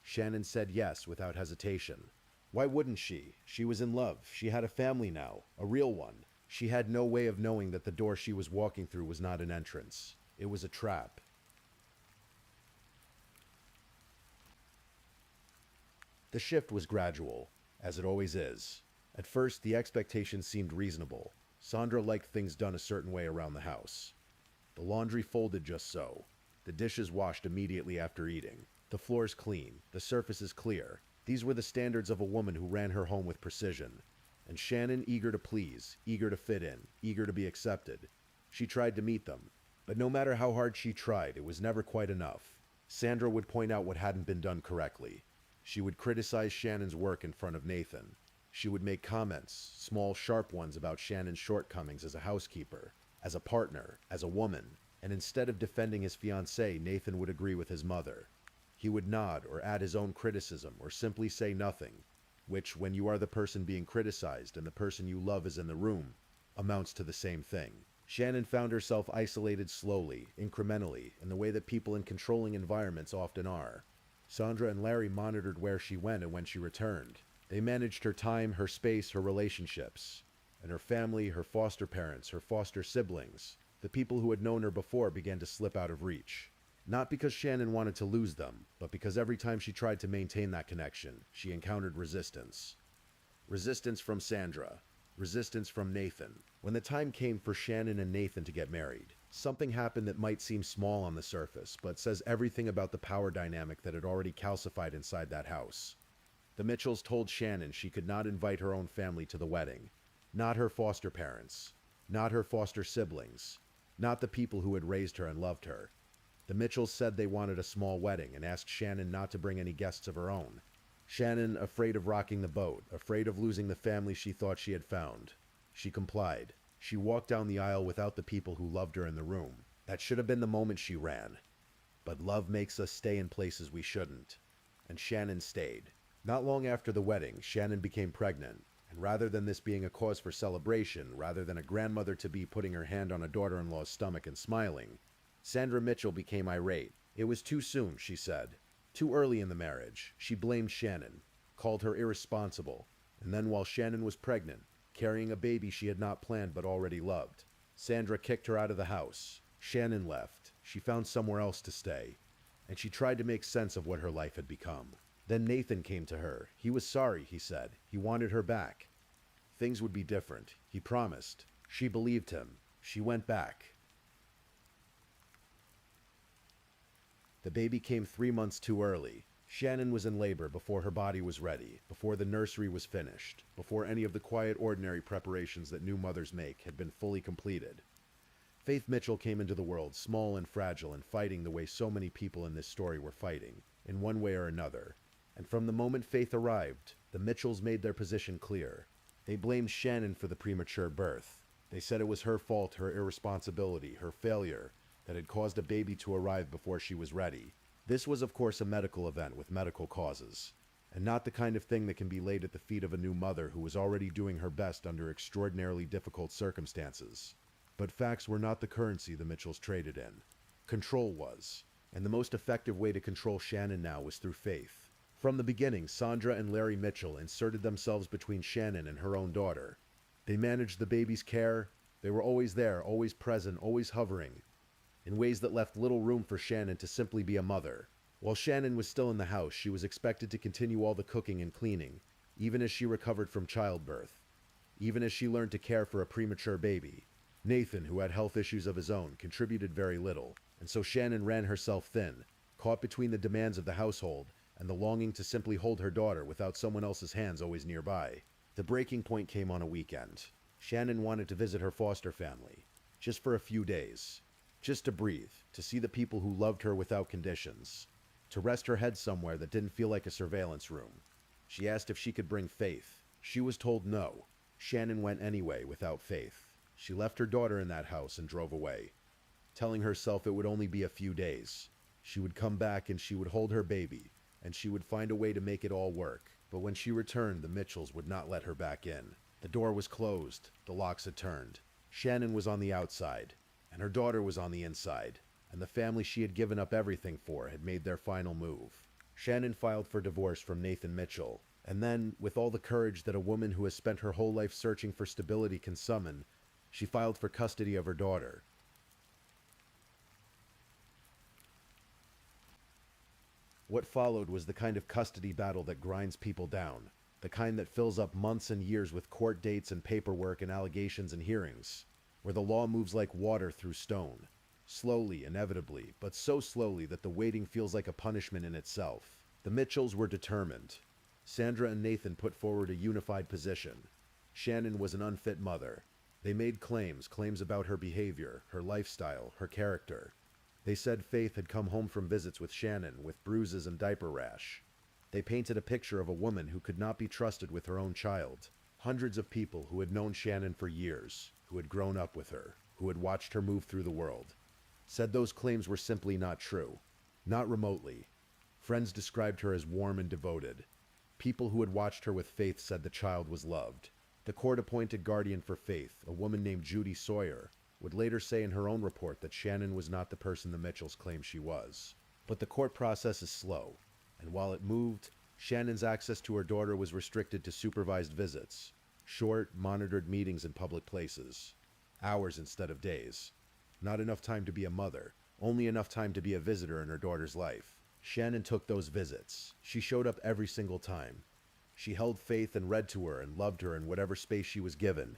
Shannon said yes without hesitation. Why wouldn't she? She was in love. She had a family now, a real one. She had no way of knowing that the door she was walking through was not an entrance. It was a trap. The shift was gradual, as it always is. At first, the expectations seemed reasonable. Sandra liked things done a certain way around the house. The laundry folded just so. The dishes washed immediately after eating. The floors clean. The surfaces clear. These were the standards of a woman who ran her home with precision. And Shannon, eager to please, eager to fit in, eager to be accepted. She tried to meet them. But no matter how hard she tried, it was never quite enough. Sandra would point out what hadn't been done correctly. She would criticize Shannon's work in front of Nathan. She would make comments, small, sharp ones, about Shannon's shortcomings as a housekeeper, as a partner, as a woman. And instead of defending his fiancée, Nathan would agree with his mother. He would nod or add his own criticism or simply say nothing, which, when you are the person being criticized and the person you love is in the room, amounts to the same thing. Shannon found herself isolated slowly, incrementally, in the way that people in controlling environments often are. Sandra and Larry monitored where she went and when she returned. They managed her time, her space, her relationships. And her family, her foster parents, her foster siblings, the people who had known her before, began to slip out of reach. Not because Shannon wanted to lose them, but because every time she tried to maintain that connection, she encountered resistance. Resistance from Sandra. Resistance from Nathan. When the time came for Shannon and Nathan to get married, something happened that might seem small on the surface, but says everything about the power dynamic that had already calcified inside that house. The Mitchells told Shannon she could not invite her own family to the wedding. Not her foster parents. Not her foster siblings. Not the people who had raised her and loved her. The Mitchells said they wanted a small wedding and asked Shannon not to bring any guests of her own. Shannon, afraid of rocking the boat, afraid of losing the family she thought she had found. She complied. She walked down the aisle without the people who loved her in the room. That should have been the moment she ran. But love makes us stay in places we shouldn't. And Shannon stayed. Not long after the wedding, Shannon became pregnant. And rather than this being a cause for celebration, rather than a grandmother-to-be putting her hand on a daughter-in-law's stomach and smiling, Sandra Mitchell became irate. It was too soon, she said. Too early in the marriage. She blamed Shannon, called her irresponsible, and then while Shannon was pregnant, carrying a baby she had not planned but already loved, Sandra kicked her out of the house. Shannon left. She found somewhere else to stay, and she tried to make sense of what her life had become. Then Nathan came to her. He was sorry, he said. He wanted her back. Things would be different. He promised. She believed him. She went back. The baby came 3 months too early. Shannon was in labor before her body was ready, before the nursery was finished, before any of the quiet, ordinary preparations that new mothers make had been fully completed. Faith Mitchell came into the world small and fragile and fighting the way so many people in this story were fighting, in one way or another. And from the moment Faith arrived, the Mitchells made their position clear. They blamed Shannon for the premature birth. They said it was her fault, her irresponsibility, her failure, that had caused a baby to arrive before she was ready. This was, of course, a medical event with medical causes. and not the kind of thing that can be laid at the feet of a new mother who was already doing her best under extraordinarily difficult circumstances. But facts were not the currency the Mitchells traded in. Control was, and the most effective way to control Shannon now was through faith. From the beginning, Sandra and Larry Mitchell inserted themselves between Shannon and her own daughter. They managed the baby's care. They were always there, always present, always hovering, in ways that left little room for Shannon to simply be a mother. While Shannon was still in the house, she was expected to continue all the cooking and cleaning, even as she recovered from childbirth, even as she learned to care for a premature baby. Nathan, who had health issues of his own, contributed very little, and so Shannon ran herself thin, caught between the demands of the household and the longing to simply hold her daughter without someone else's hands always nearby. The breaking point came on a weekend. Shannon wanted to visit her foster family, just for a few days, just to breathe, to see the people who loved her without conditions, to rest her head somewhere that didn't feel like a surveillance room. She asked if she could bring Faith. She was told no. Shannon went anyway without Faith. She left her daughter in that house and drove away, telling herself it would only be a few days. She would come back and she would hold her baby, and she would find a way to make it all work. But when she returned, the Mitchells would not let her back in. The door was closed. The locks had turned. Shannon was on the outside, and her daughter was on the inside, and the family she had given up everything for had made their final move. Shannon filed for divorce from Nathan Mitchell, and then, with all the courage that a woman who has spent her whole life searching for stability can summon, she filed for custody of her daughter. What followed was the kind of custody battle that grinds people down, the kind that fills up months and years with court dates and paperwork and allegations and hearings, where the law moves like water through stone, slowly, inevitably, but so slowly that the waiting feels like a punishment in itself. The Mitchells were determined. Sandra and Nathan put forward a unified position. Shannon was an unfit mother. They made claims about her behavior, her lifestyle, her character. They said Faith had come home from visits with Shannon with bruises and diaper rash. They painted a picture of a woman who could not be trusted with her own child. Hundreds of people who had known Shannon for years, who had grown up with her, who had watched her move through the world, said those claims were simply not true. Not remotely. Friends described her as warm and devoted. People who had watched her with Faith said the child was loved. The court-appointed guardian for Faith, a woman named Judy Sawyer, would later say in her own report that Shannon was not the person the Mitchells claimed she was. But the court process is slow, and while it moved, Shannon's access to her daughter was restricted to supervised visits, short, monitored meetings in public places, hours instead of days. Not enough time to be a mother, only enough time to be a visitor in her daughter's life. Shannon took those visits. She showed up every single time. She held Faith and read to her and loved her in whatever space she was given,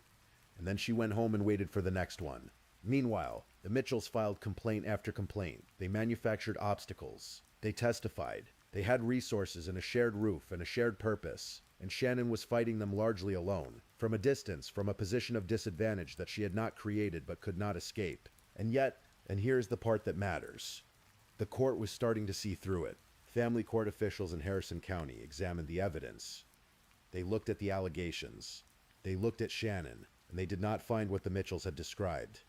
and then she went home and waited for the next one. Meanwhile, the Mitchells filed complaint after complaint. They manufactured obstacles. They testified. They had resources and a shared roof and a shared purpose, and Shannon was fighting them largely alone, from a distance, from a position of disadvantage that she had not created but could not escape. And yet, and here's the part that matters, the court was starting to see through it. Family court officials in Harrison County examined the evidence. They looked at the allegations. They looked at Shannon, and they did not find what the Mitchells had described.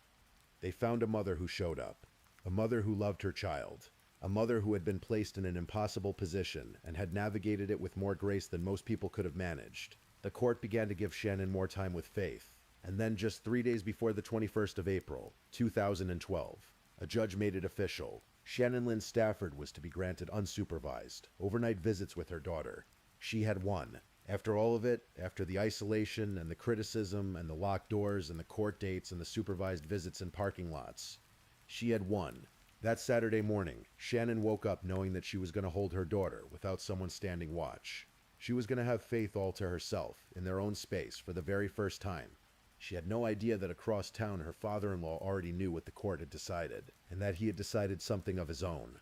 They found a mother who showed up, a mother who loved her child, a mother who had been placed in an impossible position and had navigated it with more grace than most people could have managed. The court began to give Shannon more time with Faith, and then just 3 days before the 21st of April, 2012, a judge made it official. Shannon Lynn Stafford was to be granted unsupervised, overnight visits with her daughter. She had won. After all of it, after the isolation and the criticism and the locked doors and the court dates and the supervised visits in parking lots, she had won. That Saturday morning, Shannon woke up knowing that she was going to hold her daughter without someone standing watch. She was going to have Faith all to herself, in their own space, for the very first time. She had no idea that across town her father-in-law already knew what the court had decided, and that he had decided something of his own.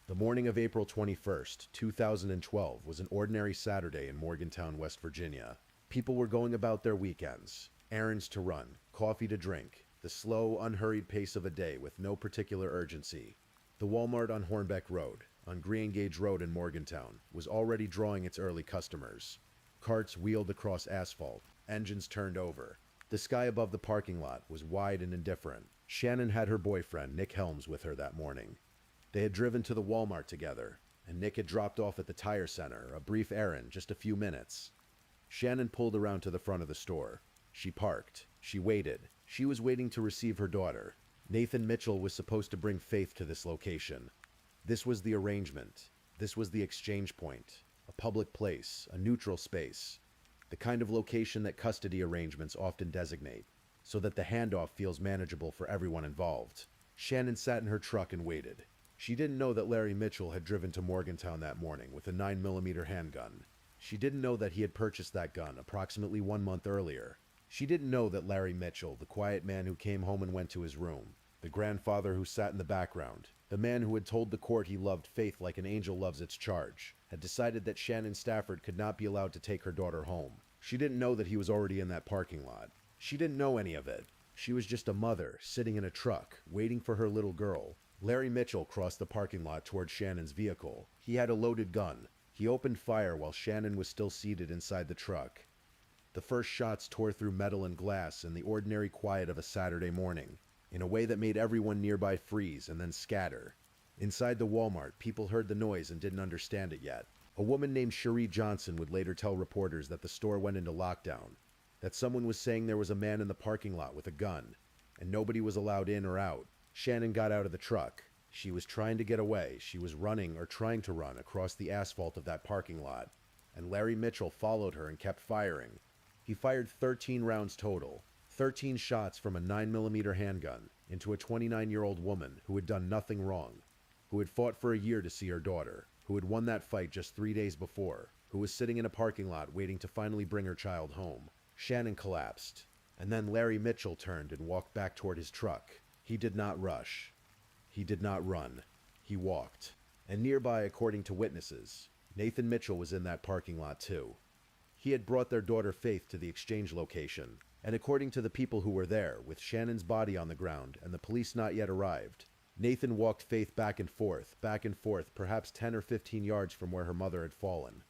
The morning of April 21st, 2012 was an ordinary Saturday in Morgantown, West Virginia. People were going about their weekends, errands to run, coffee to drink, the slow, unhurried pace of a day with no particular urgency. The Walmart on Hornbeck Road, on Greengage Road in Morgantown, was already drawing its early customers. Carts wheeled across asphalt, engines turned over. The sky above the parking lot was wide and indifferent. Shannon had her boyfriend, Nick Helms, with her that morning. They had driven to the Walmart together, and Nick had dropped off at the tire center, a brief errand, just a few minutes. Shannon pulled around to the front of the store. She parked. She waited. She was waiting to receive her daughter. Nathan Mitchell was supposed to bring Faith to this location. This was the arrangement. This was the exchange point. A public place, a neutral space. The kind of location that custody arrangements often designate, so that the handoff feels manageable for everyone involved. Shannon sat in her truck and waited. She didn't know that Larry Mitchell had driven to Morgantown that morning with a 9mm handgun. She didn't know that he had purchased that gun approximately 1 month earlier. She didn't know that Larry Mitchell, the quiet man who came home and went to his room, the grandfather who sat in the background, the man who had told the court he loved Faith like an angel loves its charge, had decided that Shannon Stafford could not be allowed to take her daughter home. She didn't know that he was already in that parking lot. She didn't know any of it. She was just a mother, sitting in a truck, waiting for her little girl. Larry Mitchell crossed the parking lot toward Shannon's vehicle. He had a loaded gun. He opened fire while Shannon was still seated inside the truck. The first shots tore through metal and glass in the ordinary quiet of a Saturday morning, in a way that made everyone nearby freeze and then scatter. Inside the Walmart, people heard the noise and didn't understand it yet. A woman named Cherie Johnson would later tell reporters that the store went into lockdown, that someone was saying there was a man in the parking lot with a gun, and nobody was allowed in or out. Shannon got out of the truck. She was trying to get away. She was running or trying to run across the asphalt of that parking lot, and Larry Mitchell followed her and kept firing. He fired 13 rounds total, 13 shots from a 9mm handgun into a 29-year-old woman who had done nothing wrong, who had fought for a year to see her daughter, who had won that fight just 3 days before, who was sitting in a parking lot waiting to finally bring her child home. Shannon collapsed, and then Larry Mitchell turned and walked back toward his truck. He did not rush. He did not run. He walked. And nearby, according to witnesses, Nathan Mitchell was in that parking lot too. He had brought their daughter Faith to the exchange location, and according to the people who were there, with Shannon's body on the ground and the police not yet arrived, Nathan walked Faith back and forth, perhaps 10 or 15 yards from where her mother had fallen.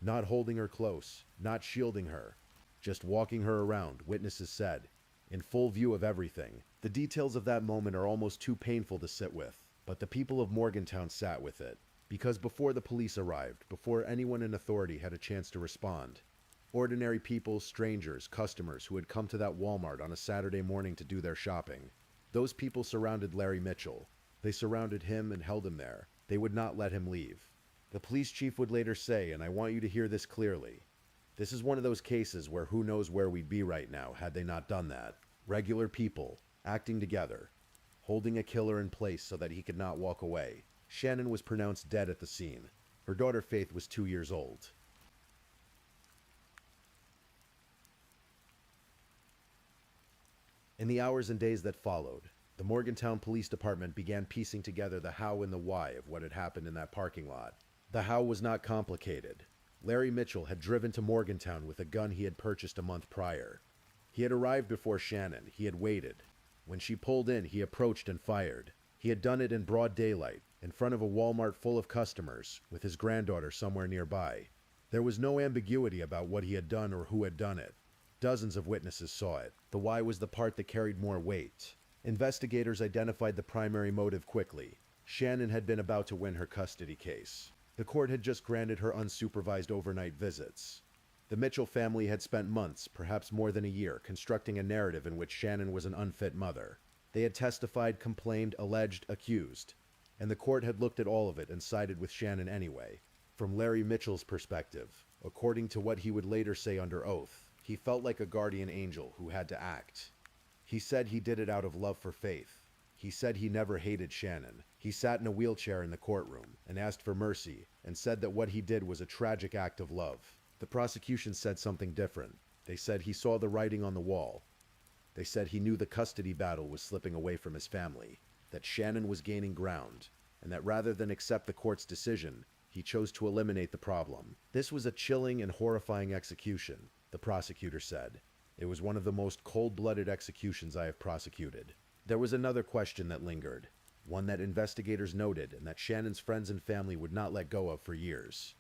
Not holding her close, not shielding her, just walking her around, witnesses said, in full view of everything. The details of that moment are almost too painful to sit with, but the people of Morgantown sat with it, because before the police arrived, before anyone in authority had a chance to respond, ordinary people, strangers, customers who had come to that Walmart on a Saturday morning to do their shopping, those people surrounded Larry Mitchell. They surrounded him and held him there. They would not let him leave. The police chief would later say, and I want you to hear this clearly, this is one of those cases where who knows where we'd be right now had they not done that. Regular people, acting together, holding a killer in place so that he could not walk away. Shannon was pronounced dead at the scene. Her daughter Faith was 2 years old. In the hours and days that followed, the Morgantown Police Department began piecing together the how and the why of what had happened in that parking lot. The how was not complicated. Larry Mitchell had driven to Morgantown with a gun he had purchased a month prior. He had arrived before Shannon. He had waited. When she pulled in, he approached and fired. He had done it in broad daylight, in front of a Walmart full of customers, with his granddaughter somewhere nearby. There was no ambiguity about what he had done or who had done it. Dozens of witnesses saw it. The why was the part that carried more weight. Investigators identified the primary motive quickly. Shannon had been about to win her custody case. The court had just granted her unsupervised overnight visits. The Mitchell family had spent months, perhaps more than a year, constructing a narrative in which Shannon was an unfit mother. They had testified, complained, alleged, accused, and the court had looked at all of it and sided with Shannon anyway. From Larry Mitchell's perspective, according to what he would later say under oath, he felt like a guardian angel who had to act. He said he did it out of love for Faith. He said he never hated Shannon. He sat in a wheelchair in the courtroom and asked for mercy and said that what he did was a tragic act of love. The prosecution said something different. They said he saw the writing on the wall. They said he knew the custody battle was slipping away from his family, that Shannon was gaining ground, and that rather than accept the court's decision, he chose to eliminate the problem. This was a chilling and horrifying execution, the prosecutor said. It was one of the most cold-blooded executions I have prosecuted. There was another question that lingered, one that investigators noted and that Shannon's friends and family would not let go of for years.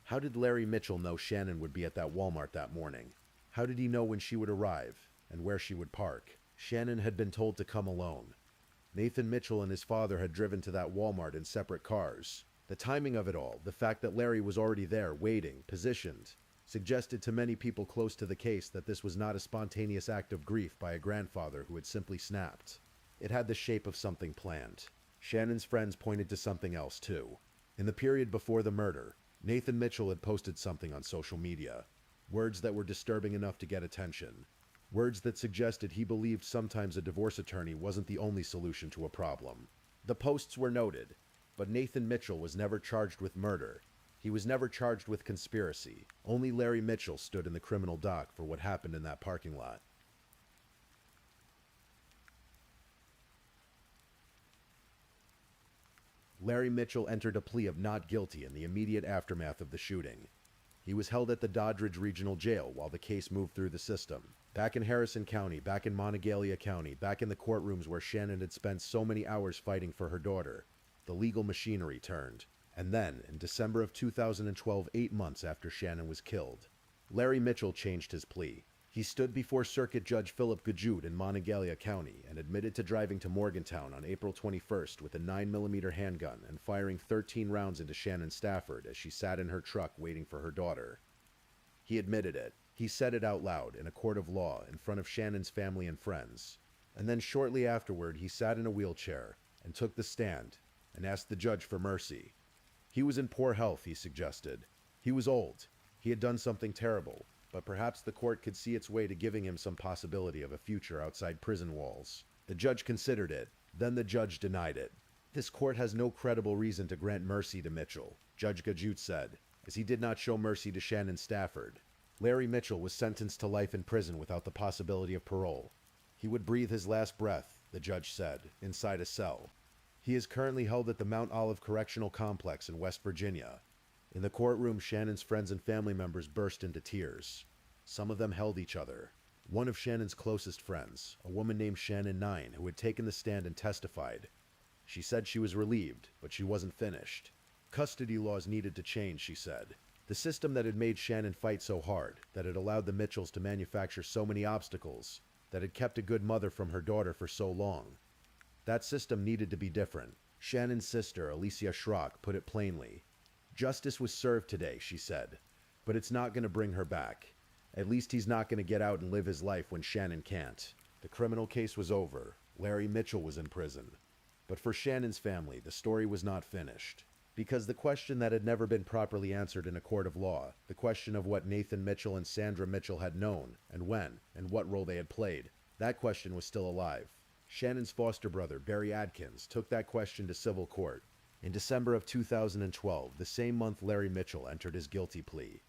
How did Larry Mitchell know Shannon would be at that Walmart that morning? How did he know when she would arrive and where she would park? Shannon had been told to come alone. Nathan Mitchell and his father had driven to that Walmart in separate cars. The timing of it all, the fact that Larry was already there, waiting, positioned, suggested to many people close to the case that this was not a spontaneous act of grief by a grandfather who had simply snapped. It had the shape of something planned. Shannon's friends pointed to something else too. In the period before the murder, Nathan Mitchell had posted something on social media. Words that were disturbing enough to get attention. Words that suggested he believed sometimes a divorce attorney wasn't the only solution to a problem. The posts were noted, but Nathan Mitchell was never charged with murder. He was never charged with conspiracy. Only Larry Mitchell stood in the criminal dock for what happened in that parking lot. Larry Mitchell entered a plea of not guilty in the immediate aftermath of the shooting. He was held at the Doddridge Regional Jail while the case moved through the system. Back in Harrison County, back in Monongalia County, back in the courtrooms where Shannon had spent so many hours fighting for her daughter, the legal machinery turned. And then, in December of 2012, 8 months after Shannon was killed, Larry Mitchell changed his plea. He stood before Circuit Judge Philip Gajut in Monongalia County and admitted to driving to Morgantown on April 21st with a 9mm handgun and firing 13 rounds into Shannon Stafford as she sat in her truck waiting for her daughter. He admitted it. He said it out loud in a court of law in front of Shannon's family and friends. And then shortly afterward, he sat in a wheelchair and took the stand and asked the judge for mercy. He was in poor health, he suggested. He was old. He had done something terrible. But perhaps the court could see its way to giving him some possibility of a future outside prison walls. The judge considered it. Then the judge denied it. This court has no credible reason to grant mercy to Mitchell, Judge Gajut said, as he did not show mercy to Shannon Stafford. Larry Mitchell was sentenced to life in prison without the possibility of parole. He would breathe his last breath, the judge said, inside a cell. He is currently held at the Mount Olive Correctional Complex in West Virginia. In the courtroom, Shannon's friends and family members burst into tears. Some of them held each other. One of Shannon's closest friends, a woman named Shannon Nine, who had taken the stand and testified. She said she was relieved, but she wasn't finished. Custody laws needed to change, she said. The system that had made Shannon fight so hard, that had allowed the Mitchells to manufacture so many obstacles, that had kept a good mother from her daughter for so long. That system needed to be different. Shannon's sister, Alicia Schrock, put it plainly. Justice was served today, she said, but it's not going to bring her back. At least he's not going to get out and live his life when Shannon can't. The criminal case was over. Larry Mitchell was in prison. But for Shannon's family, the story was not finished. Because the question that had never been properly answered in a court of law, the question of what Nathan Mitchell and Sandra Mitchell had known, and when, and what role they had played, that question was still alive. Shannon's foster brother, Barry Adkins, took that question to civil court. In December of 2012, the same month Larry Mitchell entered his guilty plea,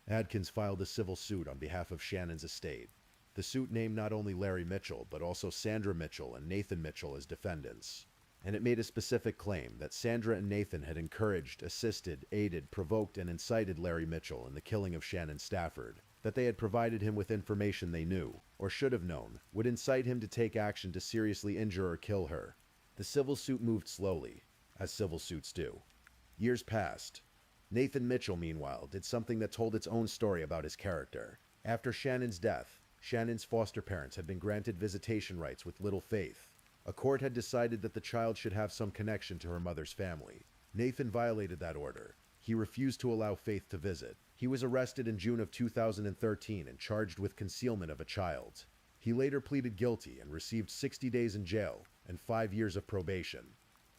Adkins filed a civil suit on behalf of Shannon's estate. The suit named not only Larry Mitchell, but also Sandra Mitchell and Nathan Mitchell as defendants. And it made a specific claim that Sandra and Nathan had encouraged, assisted, aided, provoked, and incited Larry Mitchell in the killing of Shannon Stafford. That they had provided him with information they knew, or should have known, would incite him to take action to seriously injure or kill her. The civil suit moved slowly, as civil suits do. Years passed. Nathan Mitchell, meanwhile, did something that told its own story about his character. After Shannon's death, Shannon's foster parents had been granted visitation rights with little faith. A court had decided that the child should have some connection to her mother's family. Nathan violated that order. He refused to allow Faith to visit. He was arrested in June of 2013 and charged with concealment of a child. He later pleaded guilty and received 60 days in jail and 5 years of probation.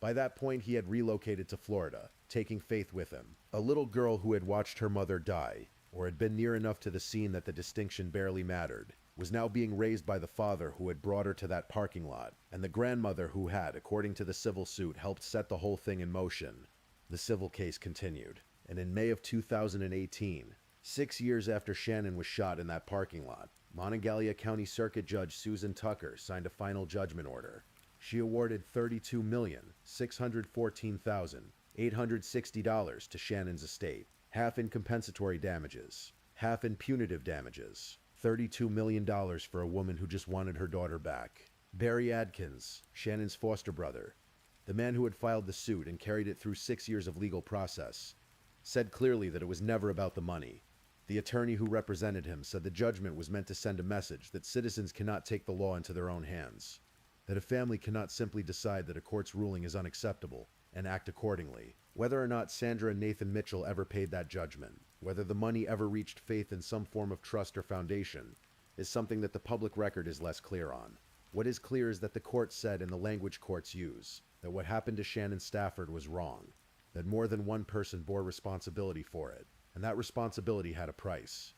By that point, he had relocated to Florida, taking Faith with him. A little girl who had watched her mother die, or had been near enough to the scene that the distinction barely mattered, was now being raised by the father who had brought her to that parking lot, and the grandmother who had, according to the civil suit, helped set the whole thing in motion. The civil case continued, and in May of 2018, 6 years after Shannon was shot in that parking lot, Monongalia County Circuit Judge Susan Tucker signed a final judgment order. She awarded $32,614,860 to Shannon's estate, half in compensatory damages, half in punitive damages. $32 million for a woman who just wanted her daughter back. Barry Adkins, Shannon's foster brother, the man who had filed the suit and carried it through 6 years of legal process, said clearly that it was never about the money. The attorney who represented him said the judgment was meant to send a message that citizens cannot take the law into their own hands. That a family cannot simply decide that a court's ruling is unacceptable and act accordingly. Whether or not Sandra and Nathan Mitchell ever paid that judgment, whether the money ever reached Faith in some form of trust or foundation, is something that the public record is less clear on. What is clear is that the court said in the language courts use, that what happened to Shannon Stafford was wrong, that more than one person bore responsibility for it, and that responsibility had a price.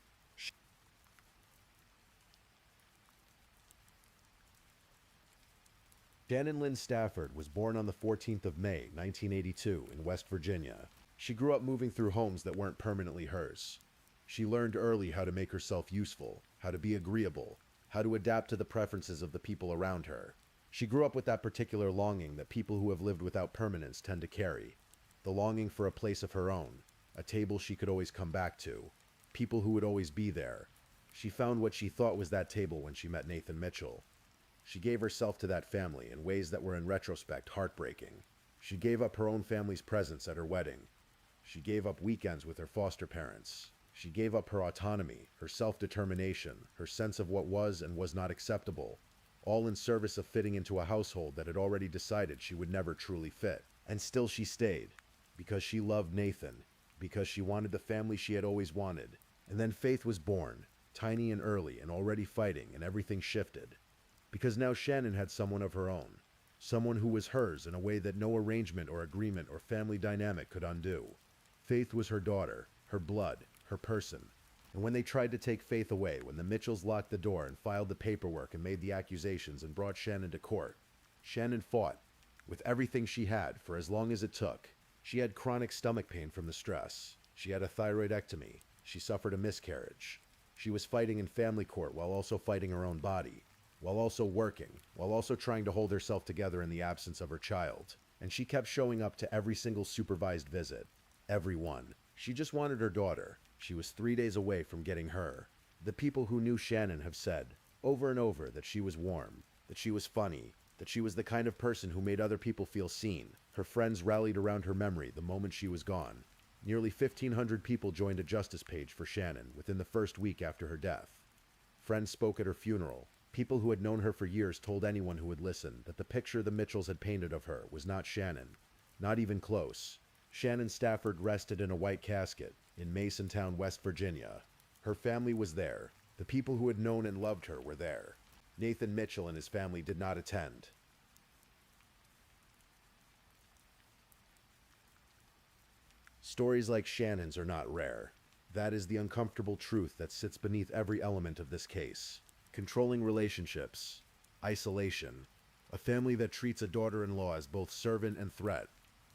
Shannon Lynn Stafford was born on the 14th of May, 1982, in West Virginia. She grew up moving through homes that weren't permanently hers. She learned early how to make herself useful, how to be agreeable, how to adapt to the preferences of the people around her. She grew up with that particular longing that people who have lived without permanence tend to carry. The longing for a place of her own, a table she could always come back to, people who would always be there. She found what she thought was that table when she met Nathan Mitchell. She gave herself to that family in ways that were in retrospect heartbreaking. She gave up her own family's presence at her wedding. She gave up weekends with her foster parents. She gave up her autonomy, her self-determination, her sense of what was and was not acceptable, all in service of fitting into a household that had already decided she would never truly fit. And still she stayed, because she loved Nathan, because she wanted the family she had always wanted. And then Faith was born, tiny and early and already fighting, and everything shifted. Because now Shannon had someone of her own, someone who was hers in a way that no arrangement or agreement or family dynamic could undo. Faith was her daughter, her blood, her person. And when they tried to take Faith away, when the Mitchells locked the door and filed the paperwork and made the accusations and brought Shannon to court, Shannon fought, with everything she had, for as long as it took. She had chronic stomach pain from the stress. She had a thyroidectomy. She suffered a miscarriage. She was fighting in family court while also fighting her own body, while also working, while also trying to hold herself together in the absence of her child. And she kept showing up to every single supervised visit. Every one. She just wanted her daughter. She was 3 days away from getting her. The people who knew Shannon have said, over and over, that she was warm, that she was funny, that she was the kind of person who made other people feel seen. Her friends rallied around her memory the moment she was gone. Nearly 1,500 people joined a justice page for Shannon within the first week after her death. Friends spoke at her funeral. People who had known her for years told anyone who would listen that the picture the Mitchells had painted of her was not Shannon, not even close. Shannon Stafford rested in a white casket in Masontown, West Virginia. Her family was there. The people who had known and loved her were there. Nathan Mitchell and his family did not attend. Stories like Shannon's are not rare. That is the uncomfortable truth that sits beneath every element of this case. Controlling relationships, isolation, a family that treats a daughter-in-law as both servant and threat,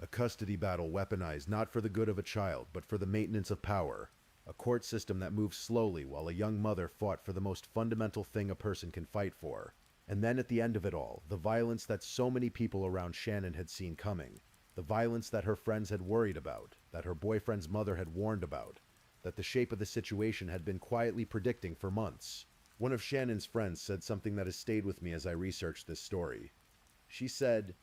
a custody battle weaponized not for the good of a child but for the maintenance of power, a court system that moves slowly while a young mother fought for the most fundamental thing a person can fight for. And then at the end of it all, the violence that so many people around Shannon had seen coming, the violence that her friends had worried about, that her boyfriend's mother had warned about, that the shape of the situation had been quietly predicting for months. One of Shannon's friends said something that has stayed with me as I researched this story. She said,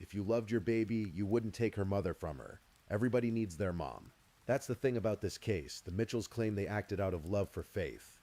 "If you loved your baby, you wouldn't take her mother from her. Everybody needs their mom." That's the thing about this case. The Mitchells claim they acted out of love for Faith.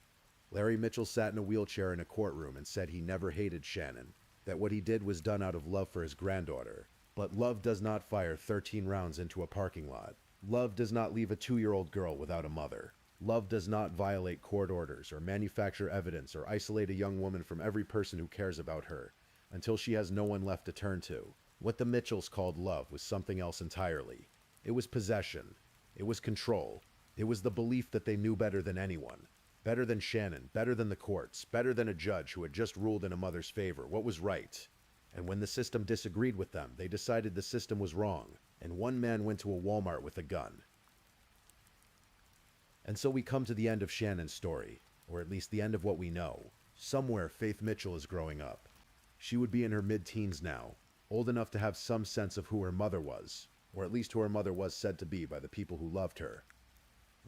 Larry Mitchell sat in a wheelchair in a courtroom and said he never hated Shannon, that what he did was done out of love for his granddaughter. But love does not fire 13 rounds into a parking lot. Love does not leave a 2-year-old girl without a mother. Love does not violate court orders or manufacture evidence or isolate a young woman from every person who cares about her until she has no one left to turn to. What the Mitchells called love was something else entirely. It was possession. It was control. It was the belief that they knew better than anyone. Better than Shannon, better than the courts, better than a judge who had just ruled in a mother's favor, what was right. And when the system disagreed with them, they decided the system was wrong, and one man went to a Walmart with a gun. And so we come to the end of Shannon's story, or at least the end of what we know. Somewhere Faith Mitchell is growing up. She would be in her mid-teens now, old enough to have some sense of who her mother was, or at least who her mother was said to be by the people who loved her.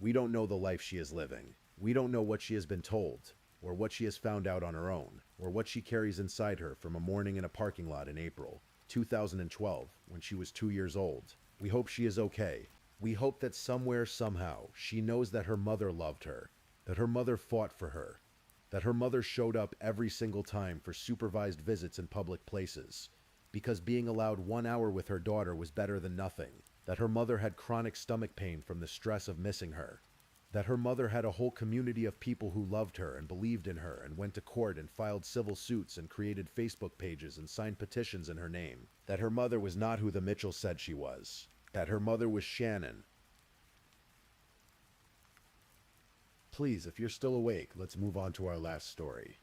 We don't know the life she is living. We don't know what she has been told, or what she has found out on her own, or what she carries inside her from a morning in a parking lot in April 2012, when she was 2 years old. We hope she is okay. We hope that somewhere, somehow, she knows that her mother loved her, that her mother fought for her, that her mother showed up every single time for supervised visits in public places, because being allowed 1 hour with her daughter was better than nothing, that her mother had chronic stomach pain from the stress of missing her, that her mother had a whole community of people who loved her and believed in her and went to court and filed civil suits and created Facebook pages and signed petitions in her name, that her mother was not who the Mitchells said she was, that her mother was Shannon. Please, if you're still awake, let's move on to our last story.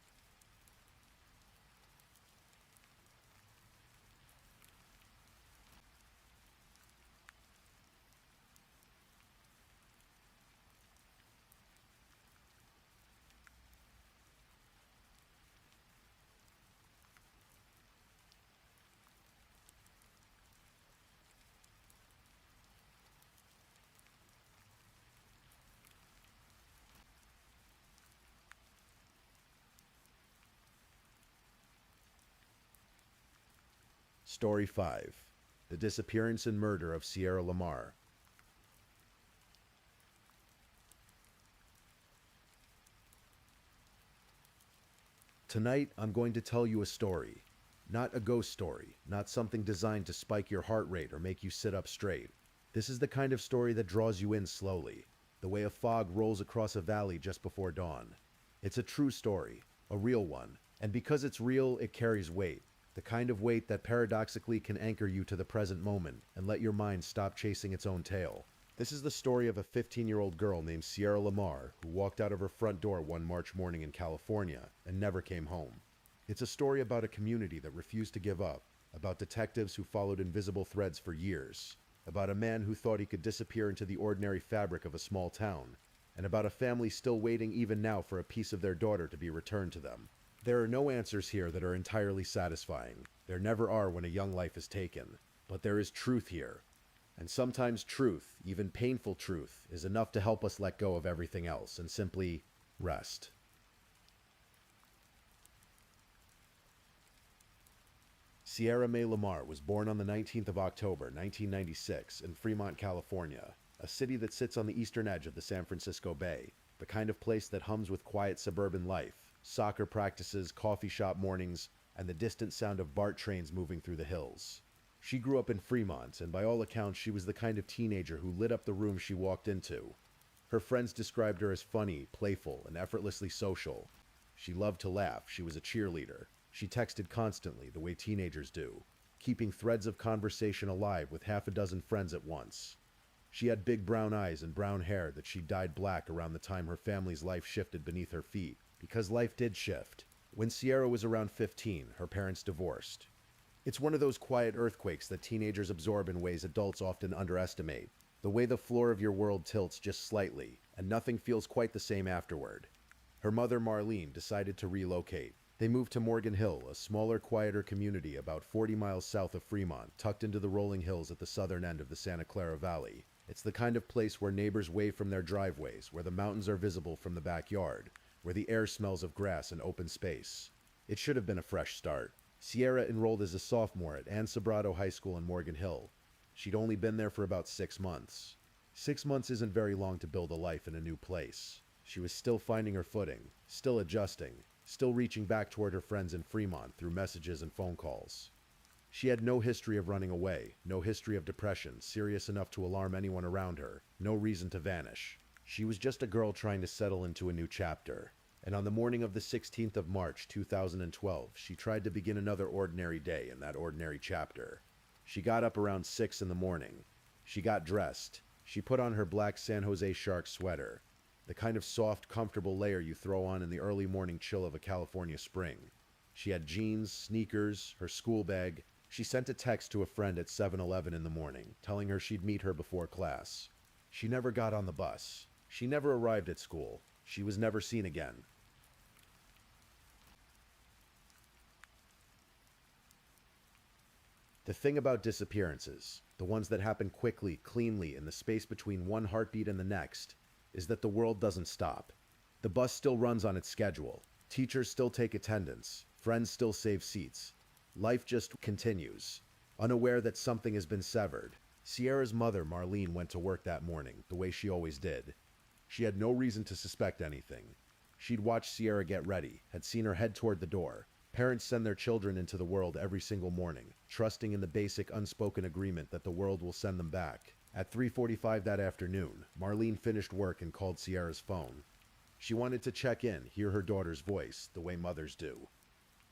Story 5. The Disappearance and Murder of Sierra Lamar. Tonight, I'm going to tell you a story. Not a ghost story, not something designed to spike your heart rate or make you sit up straight. This is the kind of story that draws you in slowly, the way a fog rolls across a valley just before dawn. It's a true story, a real one, and because it's real, it carries weight. The kind of weight that paradoxically can anchor you to the present moment and let your mind stop chasing its own tail. This is the story of a 15-year-old girl named Sierra Lamar who walked out of her front door one March morning in California and never came home. It's a story about a community that refused to give up, about detectives who followed invisible threads for years, about a man who thought he could disappear into the ordinary fabric of a small town, and about a family still waiting even now for a piece of their daughter to be returned to them. There are no answers here that are entirely satisfying. There never are when a young life is taken. But there is truth here. And sometimes truth, even painful truth, is enough to help us let go of everything else and simply rest. Sierra Mae Lamar was born on the 19th of October, 1996, in Fremont, California, a city that sits on the eastern edge of the San Francisco Bay, the kind of place that hums with quiet suburban life, soccer practices, coffee shop mornings, and the distant sound of BART trains moving through the hills. She grew up in Fremont, and by all accounts she was the kind of teenager who lit up the room she walked into. Her friends described her as funny, playful, and effortlessly social. She loved to laugh, she was a cheerleader. She texted constantly, the way teenagers do, keeping threads of conversation alive with half a dozen friends at once. She had big brown eyes and brown hair that she dyed black around the time her family's life shifted beneath her feet. Because life did shift. When Sierra was around 15, her parents divorced. It's one of those quiet earthquakes that teenagers absorb in ways adults often underestimate. The way the floor of your world tilts just slightly, and nothing feels quite the same afterward. Her mother, Marlene, decided to relocate. They moved to Morgan Hill, a smaller, quieter community about 40 miles south of Fremont, tucked into the rolling hills at the southern end of the Santa Clara Valley. It's the kind of place where neighbors wave from their driveways, where the mountains are visible from the backyard, where the air smells of grass and open space. It should have been a fresh start. Sierra enrolled as a sophomore at Ann Sobrato High School in Morgan Hill. She'd only been there for about 6 months. 6 months isn't very long to build a life in a new place. She was still finding her footing, still adjusting, still reaching back toward her friends in Fremont through messages and phone calls. She had no history of running away, no history of depression serious enough to alarm anyone around her, no reason to vanish. She was just a girl trying to settle into a new chapter. And on the morning of the 16th of March, 2012, she tried to begin another ordinary day in that ordinary chapter. She got up around 6 in the morning. She got dressed. She put on her black San Jose Sharks sweater, the kind of soft, comfortable layer you throw on in the early morning chill of a California spring. She had jeans, sneakers, her school bag. She sent a text to a friend at 7-Eleven in the morning, telling her she'd meet her before class. She never got on the bus. She never arrived at school. She was never seen again. The thing about disappearances, the ones that happen quickly, cleanly, in the space between one heartbeat and the next, is that the world doesn't stop. The bus still runs on its schedule. Teachers still take attendance. Friends still save seats. Life just continues, unaware that something has been severed. Sierra's mother, Marlene, went to work that morning, the way she always did. She had no reason to suspect anything. She'd watched Sierra get ready, had seen her head toward the door. Parents send their children into the world every single morning, trusting in the basic unspoken agreement that the world will send them back. At 3:45 that afternoon, Marlene finished work and called Sierra's phone. She wanted to check in, hear her daughter's voice, the way mothers do.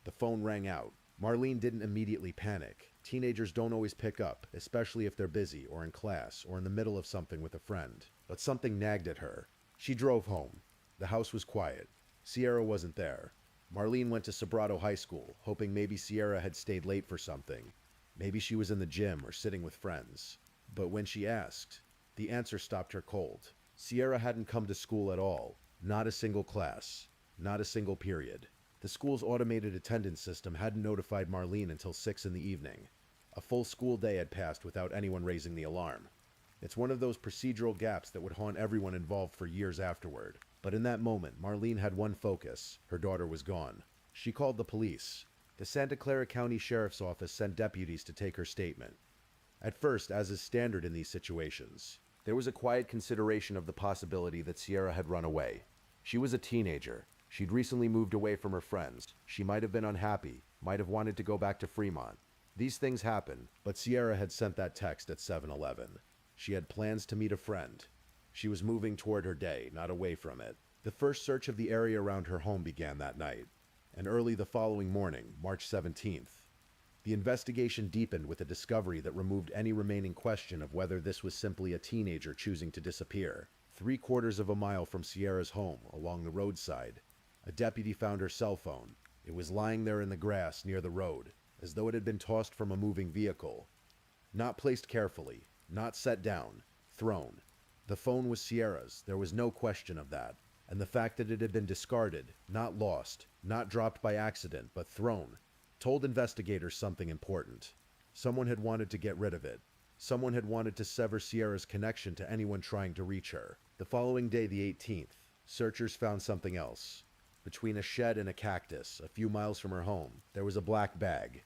The phone rang out. Marlene didn't immediately panic. Teenagers don't always pick up, especially if they're busy or in class or in the middle of something with a friend. But something nagged at her. She drove home. The house was quiet. Sierra wasn't there. Marlene went to Sobrato High School, hoping maybe Sierra had stayed late for something. Maybe she was in the gym or sitting with friends. But when she asked, the answer stopped her cold. Sierra hadn't come to school at all. Not a single class. Not a single period. The school's automated attendance system hadn't notified Marlene until 6 in the evening. A full school day had passed without anyone raising the alarm. It's one of those procedural gaps that would haunt everyone involved for years afterward. But in that moment, Marlene had one focus. Her daughter was gone. She called the police. The Santa Clara County Sheriff's Office sent deputies to take her statement. At first, as is standard in these situations, there was a quiet consideration of the possibility that Sierra had run away. She was a teenager. She'd recently moved away from her friends. She might have been unhappy, might have wanted to go back to Fremont. These things happen, but Sierra had sent that text at 7:11. She had plans to meet a friend. She was moving toward her day, not away from it. The first search of the area around her home began that night, and early the following morning, March 17th. The investigation deepened with a discovery that removed any remaining question of whether this was simply a teenager choosing to disappear. 3/4 of a mile from Sierra's home, along the roadside, a deputy found her cell phone. It was lying there in the grass near the road, as though it had been tossed from a moving vehicle. Not placed carefully, not set down, thrown. The phone was Sierra's, there was no question of that. And the fact that it had been discarded, not lost, not dropped by accident, but thrown, told investigators something important. Someone had wanted to get rid of it. Someone had wanted to sever Sierra's connection to anyone trying to reach her. The following day, the 18th, searchers found something else. Between a shed and a cactus, a few miles from her home, there was a black bag.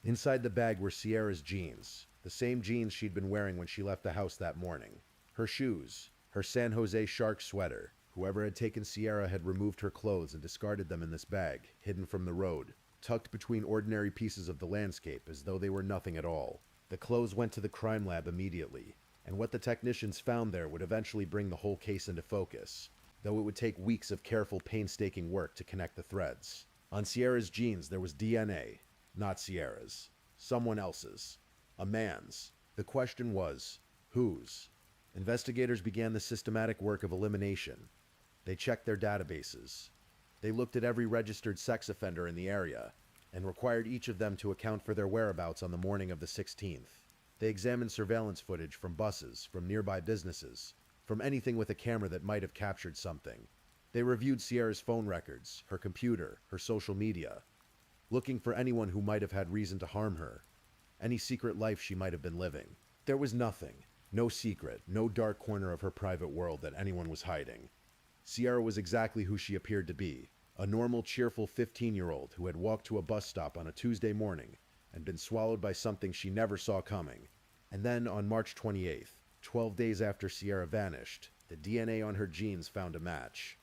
Inside the bag were Sierra's jeans, the same jeans she'd been wearing when she left the house that morning. Her shoes, her San Jose Sharks sweater. Whoever had taken Sierra had removed her clothes and discarded them in this bag, hidden from the road, tucked between ordinary pieces of the landscape as though they were nothing at all. The clothes went to the crime lab immediately, and what the technicians found there would eventually bring the whole case into focus, though it would take weeks of careful, painstaking work to connect the threads. On Sierra's jeans there was DNA, not Sierra's, someone else's, a man's. The question was, whose? Investigators began the systematic work of elimination. They checked their databases. They looked at every registered sex offender in the area, and required each of them to account for their whereabouts on the morning of the 16th. They examined surveillance footage from buses, from nearby businesses, from anything with a camera that might have captured something. They reviewed Sierra's phone records, her computer, her social media, looking for anyone who might have had reason to harm her, any secret life she might have been living. There was nothing, no secret, no dark corner of her private world that anyone was hiding. Sierra was exactly who she appeared to be, a normal, cheerful 15-year-old who had walked to a bus stop on a Tuesday morning and been swallowed by something she never saw coming. And then, on March 28th, 12 days after Sierra vanished, the DNA on her jeans found a match.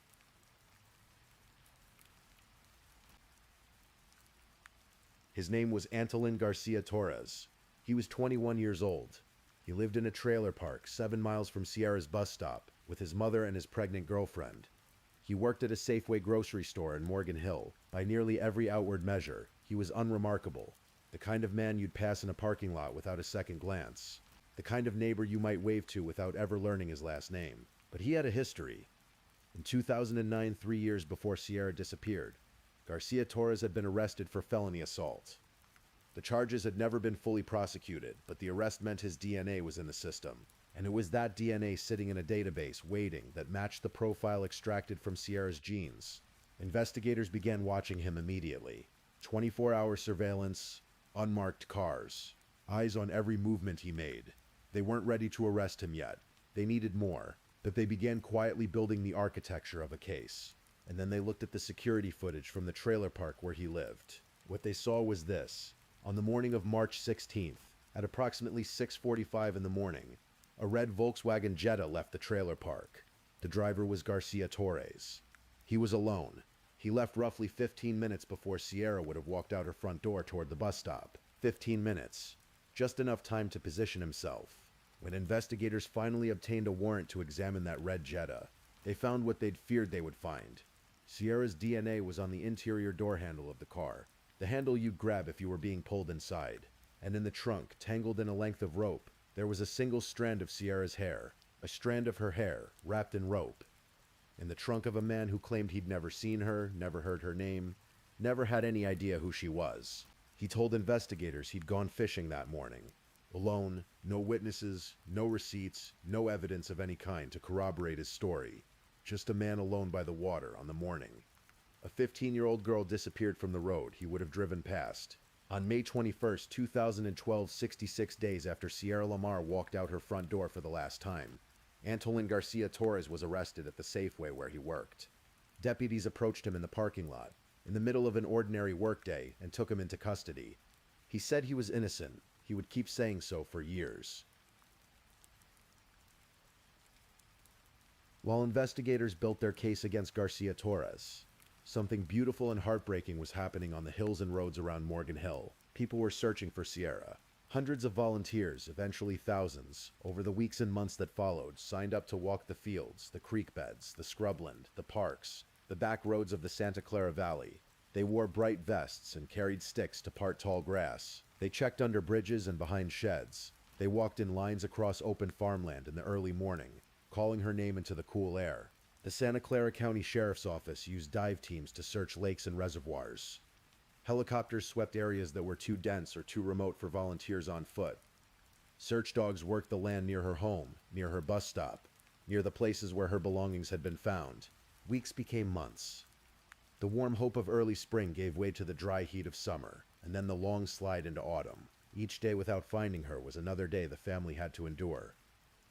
His name was Antolin Garcia Torres. He was 21 years old. He lived in a trailer park 7 miles from Sierra's bus stop with his mother and his pregnant girlfriend. He worked at a Safeway grocery store in Morgan Hill. By nearly every outward measure, he was unremarkable, the kind of man you'd pass in a parking lot without a second glance, the kind of neighbor you might wave to without ever learning his last name. But he had a history. In 2009, 3 years before Sierra disappeared, Garcia Torres had been arrested for felony assault. The charges had never been fully prosecuted, but the arrest meant his DNA was in the system. And it was that DNA sitting in a database waiting that matched the profile extracted from Sierra's jeans. Investigators began watching him immediately. 24-hour surveillance, unmarked cars, eyes on every movement he made. They weren't ready to arrest him yet. They needed more, but they began quietly building the architecture of a case. And then they looked at the security footage from the trailer park where he lived. What they saw was this. On the morning of March 16th, at approximately 6:45 in the morning, a red Volkswagen Jetta left the trailer park. The driver was Garcia Torres. He was alone. He left roughly 15 minutes before Sierra would have walked out her front door toward the bus stop. 15 minutes. Just enough time to position himself. When investigators finally obtained a warrant to examine that red Jetta, they found what they'd feared they would find. Sierra's DNA was on the interior door handle of the car, the handle you'd grab if you were being pulled inside. And in the trunk, tangled in a length of rope, there was a single strand of Sierra's hair, a strand of her hair, wrapped in rope. In the trunk of a man who claimed he'd never seen her, never heard her name, never had any idea who she was. He told investigators he'd gone fishing that morning. Alone, no witnesses, no receipts, no evidence of any kind to corroborate his story. Just a man alone by the water on the morning. A 15-year-old girl disappeared from the road he would have driven past. On May 21st, 2012, 66 days after Sierra Lamar walked out her front door for the last time, Antolin Garcia Torres was arrested at the Safeway where he worked. Deputies approached him in the parking lot, in the middle of an ordinary workday, and took him into custody. He said he was innocent. He would keep saying so for years. While investigators built their case against Garcia Torres, something beautiful and heartbreaking was happening on the hills and roads around Morgan Hill. People were searching for Sierra. Hundreds of volunteers, eventually thousands, over the weeks and months that followed, signed up to walk the fields, the creek beds, the scrubland, the parks, the back roads of the Santa Clara Valley. They wore bright vests and carried sticks to part tall grass. They checked under bridges and behind sheds. They walked in lines across open farmland in the early morning, calling her name into the cool air. The Santa Clara County Sheriff's Office used dive teams to search lakes and reservoirs. Helicopters swept areas that were too dense or too remote for volunteers on foot. Search dogs worked the land near her home, near her bus stop, near the places where her belongings had been found. Weeks became months. The warm hope of early spring gave way to the dry heat of summer, and then the long slide into autumn. Each day without finding her was another day the family had to endure.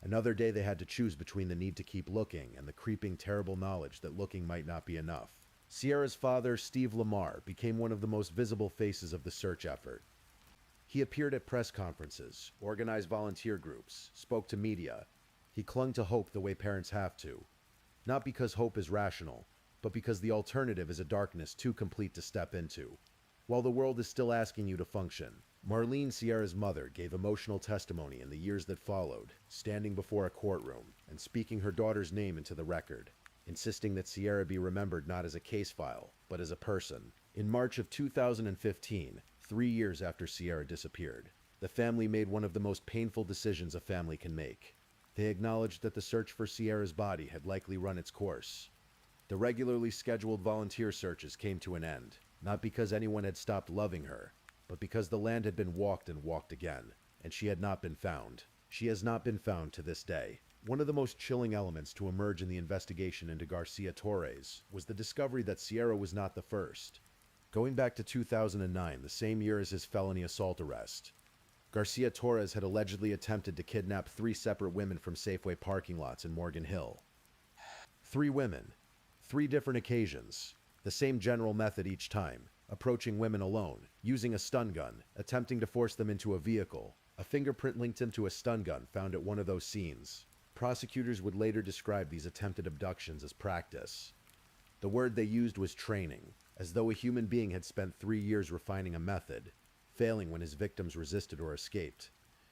Another day they had to choose between the need to keep looking and the creeping terrible knowledge that looking might not be enough. Sierra's father, Steve Lamar, became one of the most visible faces of the search effort. He appeared at press conferences, organized volunteer groups, spoke to media. He clung to hope the way parents have to. Not because hope is rational, but because the alternative is a darkness too complete to step into. While the world is still asking you to function, Marlene, Sierra's mother, gave emotional testimony in the years that followed, standing before a courtroom and speaking her daughter's name into the record, insisting that Sierra be remembered not as a case file, but as a person. In March of 2015, 3 years after Sierra disappeared, the family made one of the most painful decisions a family can make. They acknowledged that the search for Sierra's body had likely run its course. The regularly scheduled volunteer searches came to an end, not because anyone had stopped loving her, but because the land had been walked and walked again, and she had not been found. She has not been found to this day. One of the most chilling elements to emerge in the investigation into Garcia Torres was the discovery that Sierra was not the first. Going back to 2009, the same year as his felony assault arrest, Garcia Torres had allegedly attempted to kidnap 3 separate women from Safeway parking lots in Morgan Hill. 3 women, 3 different occasions, the same general method each time, approaching women alone, using a stun gun, attempting to force them into a vehicle. A fingerprint linked him to a stun gun found at one of those scenes. Prosecutors would later describe these attempted abductions as practice. The word they used was training, as though a human being had spent 3 years refining a method, failing when his victims resisted or escaped,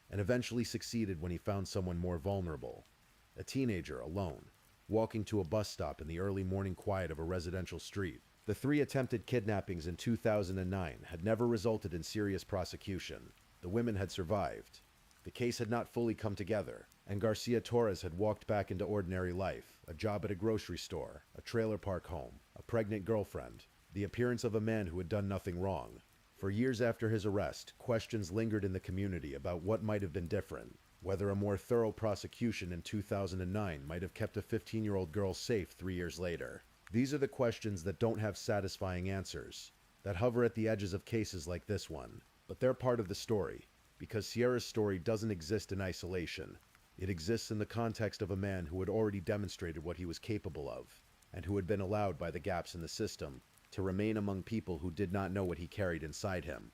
and eventually succeeded when he found someone more vulnerable. A teenager, alone, walking to a bus stop in the early morning quiet of a residential street. The 3 attempted kidnappings in 2009 had never resulted in serious prosecution. The women had survived. The case had not fully come together, and Garcia Torres had walked back into ordinary life, a job at a grocery store, a trailer park home, a pregnant girlfriend, the appearance of a man who had done nothing wrong. For years after his arrest, questions lingered in the community about what might have been different, whether a more thorough prosecution in 2009 might have kept a 15-year-old girl safe 3 years later. These are the questions that don't have satisfying answers, that hover at the edges of cases like this one. But they're part of the story, because Sierra's story doesn't exist in isolation. It exists in the context of a man who had already demonstrated what he was capable of, and who had been allowed by the gaps in the system to remain among people who did not know what he carried inside him.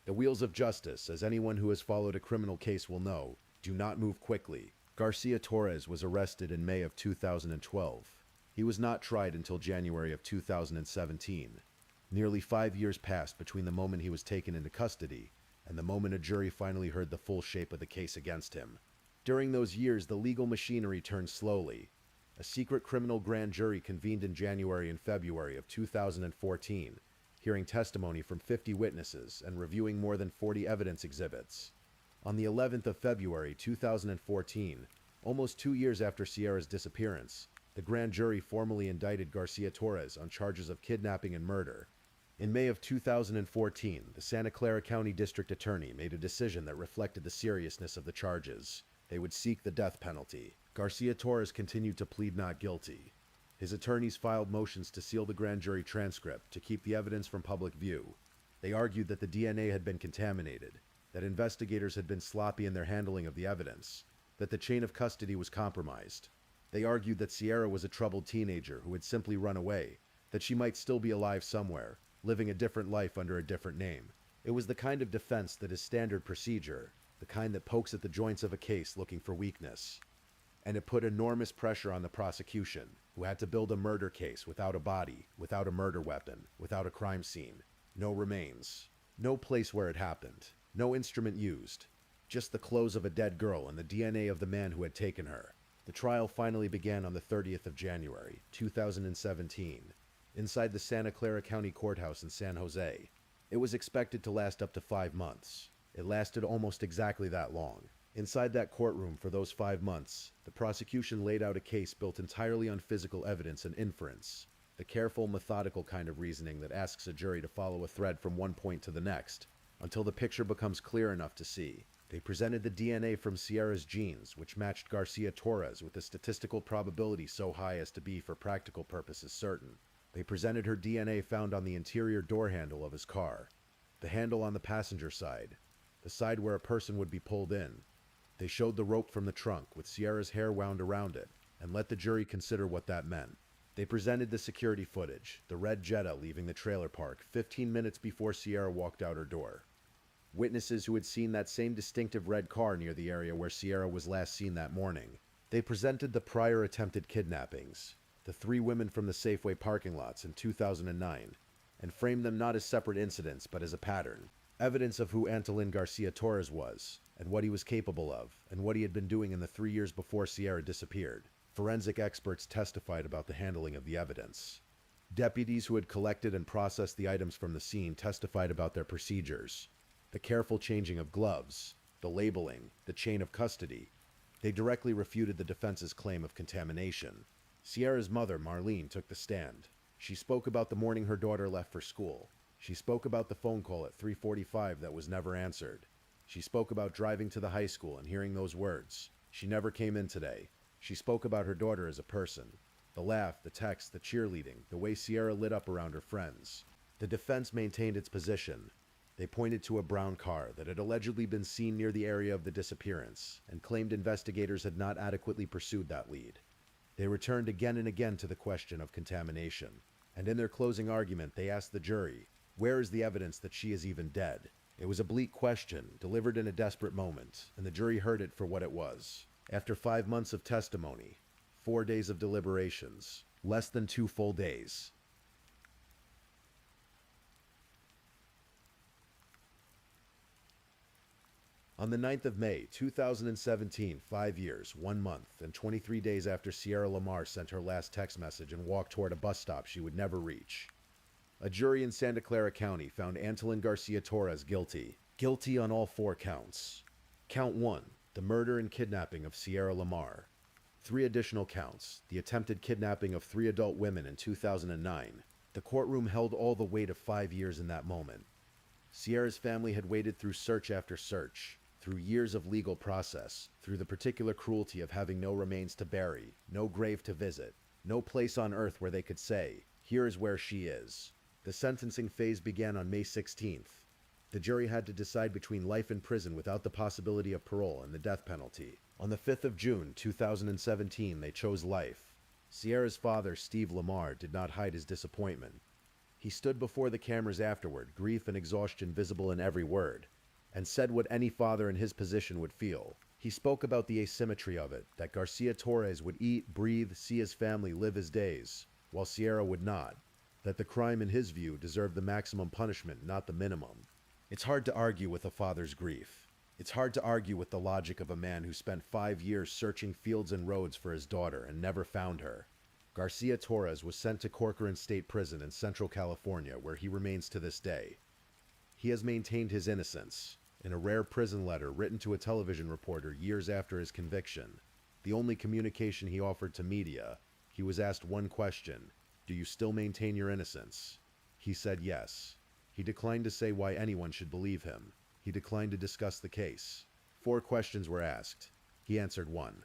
The wheels of justice, as anyone who has followed a criminal case will know, Do not move quickly. Garcia Torres was arrested in May of 2012. He was not tried until January of 2017. Nearly 5 years passed between the moment he was taken into custody and the moment a jury finally heard the full shape of the case against him. During those years, the legal machinery turned slowly. A secret criminal grand jury convened in January and February of 2014, hearing testimony from 50 witnesses and reviewing more than 40 evidence exhibits. On the 11th of February 2014, almost 2 years after Sierra's disappearance, the grand jury formally indicted Garcia Torres on charges of kidnapping and murder. In May of 2014, the Santa Clara County District Attorney made a decision that reflected the seriousness of the charges. They would seek the death penalty. Garcia Torres continued to plead not guilty. His attorneys filed motions to seal the grand jury transcript to keep the evidence from public view. They argued that the DNA had been contaminated, that investigators had been sloppy in their handling of the evidence, that the chain of custody was compromised. They argued that Sierra was a troubled teenager who had simply run away, that she might still be alive somewhere, living a different life under a different name. It was the kind of defense that is standard procedure, the kind that pokes at the joints of a case looking for weakness. And it put enormous pressure on the prosecution, who had to build a murder case without a body, without a murder weapon, without a crime scene, no remains, no place where it happened, no instrument used, just the clothes of a dead girl and the DNA of the man who had taken her. The trial finally began on the 30th of January, 2017, inside the Santa Clara County Courthouse in San Jose. It was expected to last up to 5 months. It lasted almost exactly that long. Inside that courtroom for those 5 months, the prosecution laid out a case built entirely on physical evidence and inference, the careful, methodical kind of reasoning that asks a jury to follow a thread from one point to the next, until the picture becomes clear enough to see. They presented the DNA from Sierra's genes, which matched Garcia Torres with a statistical probability so high as to be, for practical purposes, certain. They presented her DNA found on the interior door handle of his car, the handle on the passenger side, the side where a person would be pulled in. They showed the rope from the trunk with Sierra's hair wound around it, and let the jury consider what that meant. They presented the security footage, the red Jetta leaving the trailer park 15 minutes before Sierra walked out her door. Witnesses who had seen that same distinctive red car near the area where Sierra was last seen that morning. They presented the prior attempted kidnappings, the 3 women from the Safeway parking lots in 2009, and framed them not as separate incidents but as a pattern. Evidence of who Antolin Garcia Torres was, and what he was capable of, and what he had been doing in the 3 years before Sierra disappeared. Forensic experts testified about the handling of the evidence. Deputies who had collected and processed the items from the scene testified about their procedures. The careful changing of gloves, the labeling, the chain of custody. They directly refuted the defense's claim of contamination. Sierra's mother, Marlene, took the stand. She spoke about the morning her daughter left for school. She spoke about the phone call at 3:45 that was never answered. She spoke about driving to the high school and hearing those words, "She never came in today." She spoke about her daughter as a person. The laugh, the text, the cheerleading, the way Sierra lit up around her friends. The defense maintained its position. They pointed to a brown car that had allegedly been seen near the area of the disappearance, and claimed investigators had not adequately pursued that lead. They returned again and again to the question of contamination, and in their closing argument they asked the jury, where is the evidence that she is even dead? It was a bleak question, delivered in a desperate moment, and the jury heard it for what it was. After 5 months of testimony, 4 days of deliberations, less than 2 full days, on the 9th of May, 2017, 5 years, 1 month, and 23 days after Sierra Lamar sent her last text message and walked toward a bus stop she would never reach, a jury in Santa Clara County found Antolin Garcia Torres guilty. Guilty on all 4 counts. Count 1, the murder and kidnapping of Sierra Lamar. 3 additional counts, the attempted kidnapping of 3 adult women in 2009. The courtroom held all the weight of 5 years in that moment. Sierra's family had waded through search after search, through years of legal process, through the particular cruelty of having no remains to bury, no grave to visit, no place on earth where they could say, here is where she is. The sentencing phase began on May 16th. The jury had to decide between life in prison without the possibility of parole and the death penalty. On the 5th of June, 2017, they chose life. Sierra's father, Steve Lamar, did not hide his disappointment. He stood before the cameras afterward, grief and exhaustion visible in every word, and said what any father in his position would feel. He spoke about the asymmetry of it, that Garcia Torres would eat, breathe, see his family, live his days, while Sierra would not, that the crime in his view deserved the maximum punishment, not the minimum. It's hard to argue with a father's grief. It's hard to argue with the logic of a man who spent 5 years searching fields and roads for his daughter and never found her. Garcia Torres was sent to Corcoran State Prison in Central California, where he remains to this day. He has maintained his innocence. In a rare prison letter written to a television reporter years after his conviction, the only communication he offered to media, he was asked one question: "Do you still maintain your innocence?" He said yes. He declined to say why anyone should believe him. He declined to discuss the case. 4 questions were asked. He answered 1.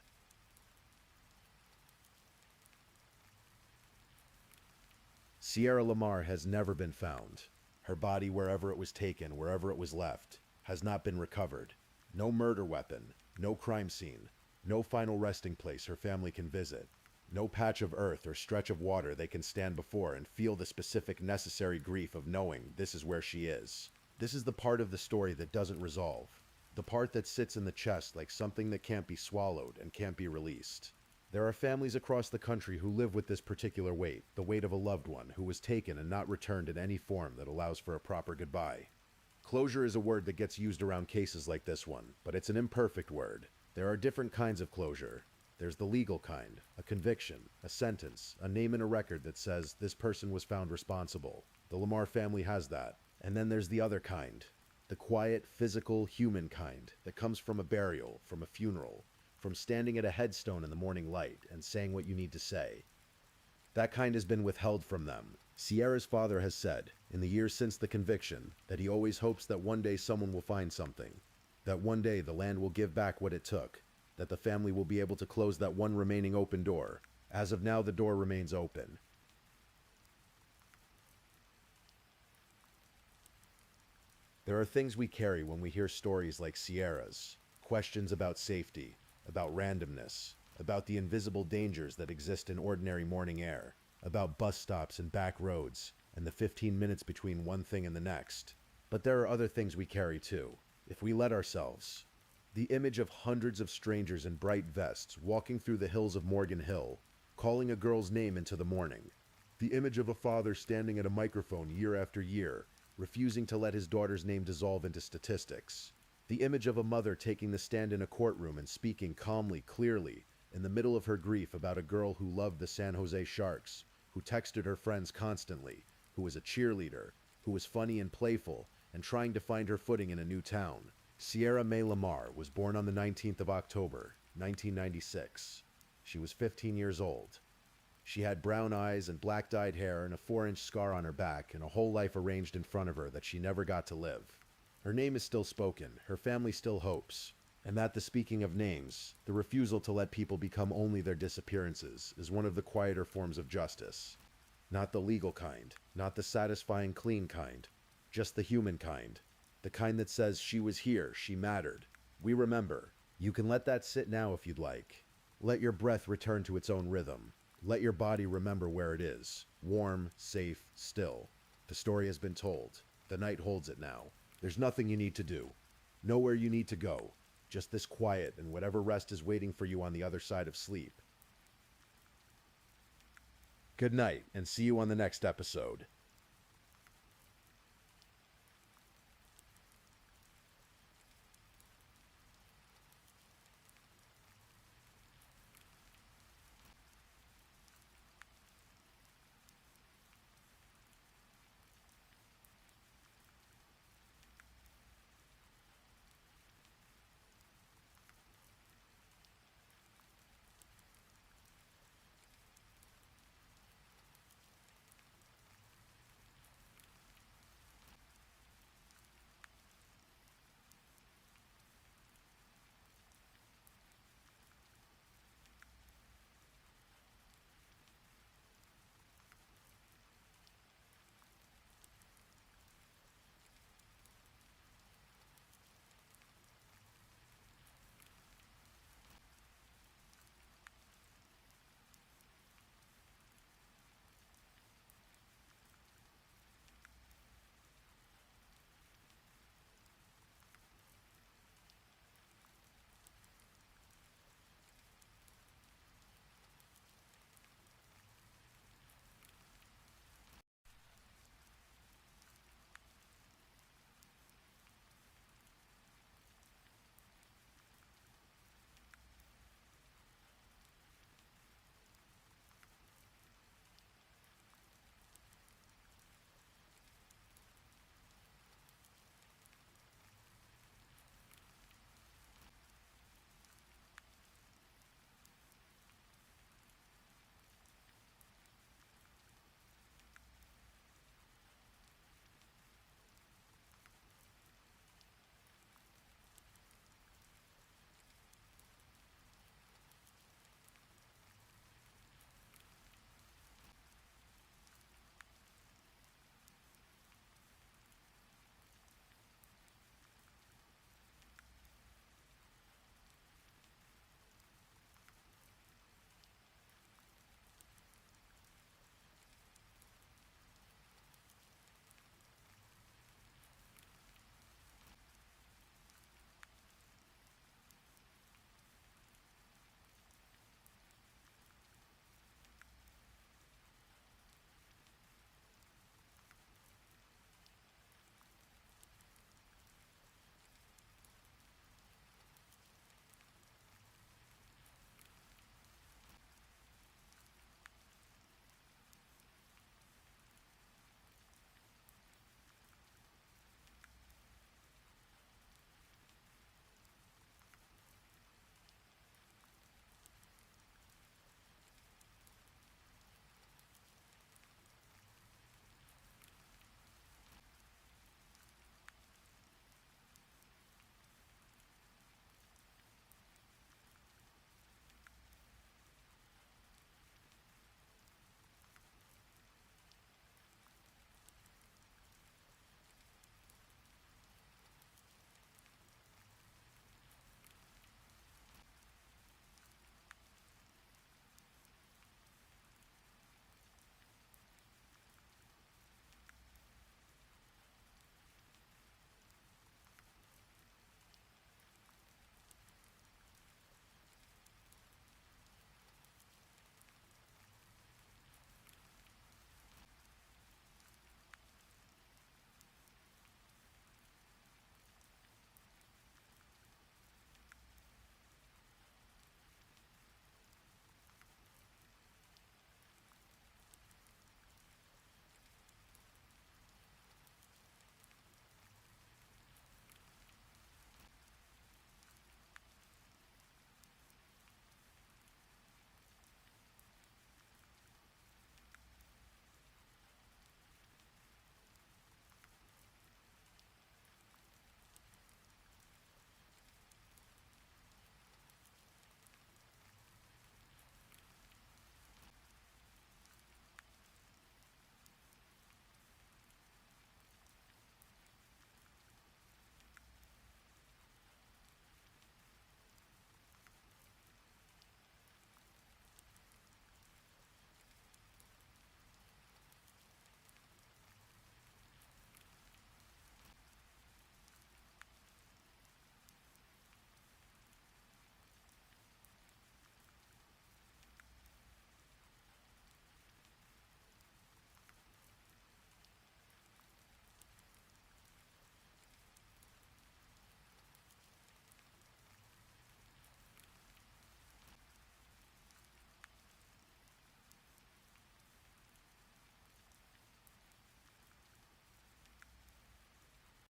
Sierra Lamar has never been found. Her body, wherever it was taken, wherever it was left, has not been recovered. No murder weapon, no crime scene, no final resting place her family can visit, no patch of earth or stretch of water they can stand before and feel the specific necessary grief of knowing this is where she is. This is the part of the story that doesn't resolve, the part that sits in the chest like something that can't be swallowed and can't be released. There are families across the country who live with this particular weight, the weight of a loved one who was taken and not returned in any form that allows for a proper goodbye. Closure is a word that gets used around cases like this one, but it's an imperfect word. There are different kinds of closure. There's the legal kind, a conviction, a sentence, a name in a record that says this person was found responsible. The Lamar family has that. And then there's the other kind, the quiet, physical, human kind that comes from a burial, from a funeral, from standing at a headstone in the morning light and saying what you need to say. That kind has been withheld from them. Sierra's father has said, in the years since the conviction, that he always hopes that one day someone will find something, that one day the land will give back what it took, that the family will be able to close that one remaining open door. As of now, the door remains open. There are things we carry when we hear stories like Sierra's, questions about safety, about randomness, about the invisible dangers that exist in ordinary morning air, about bus stops and back roads, and the 15 minutes between one thing and the next. But there are other things we carry too, if we let ourselves. The image of hundreds of strangers in bright vests walking through the hills of Morgan Hill, calling a girl's name into the morning. The image of a father standing at a microphone year after year, refusing to let his daughter's name dissolve into statistics. The image of a mother taking the stand in a courtroom and speaking calmly, clearly, in the middle of her grief about a girl who loved the San Jose Sharks, who texted her friends constantly, who was a cheerleader, who was funny and playful, and trying to find her footing in a new town. Sierra May Lamar was born on the 19th of October, 1996. She was 15 years old. She had brown eyes and black-dyed hair and a 4-inch scar on her back and a whole life arranged in front of her that she never got to live. Her name is still spoken, her family still hopes, and that the speaking of names, the refusal to let people become only their disappearances, is one of the quieter forms of justice. Not the legal kind, not the satisfying clean kind, just the human kind. The kind that says she was here, she mattered. We remember. You can let that sit now if you'd like. Let your breath return to its own rhythm. Let your body remember where it is. Warm, safe, still. The story has been told. The night holds it now. There's nothing you need to do. Nowhere you need to go. Just this quiet and whatever rest is waiting for you on the other side of sleep. Good night, and see you on the next episode.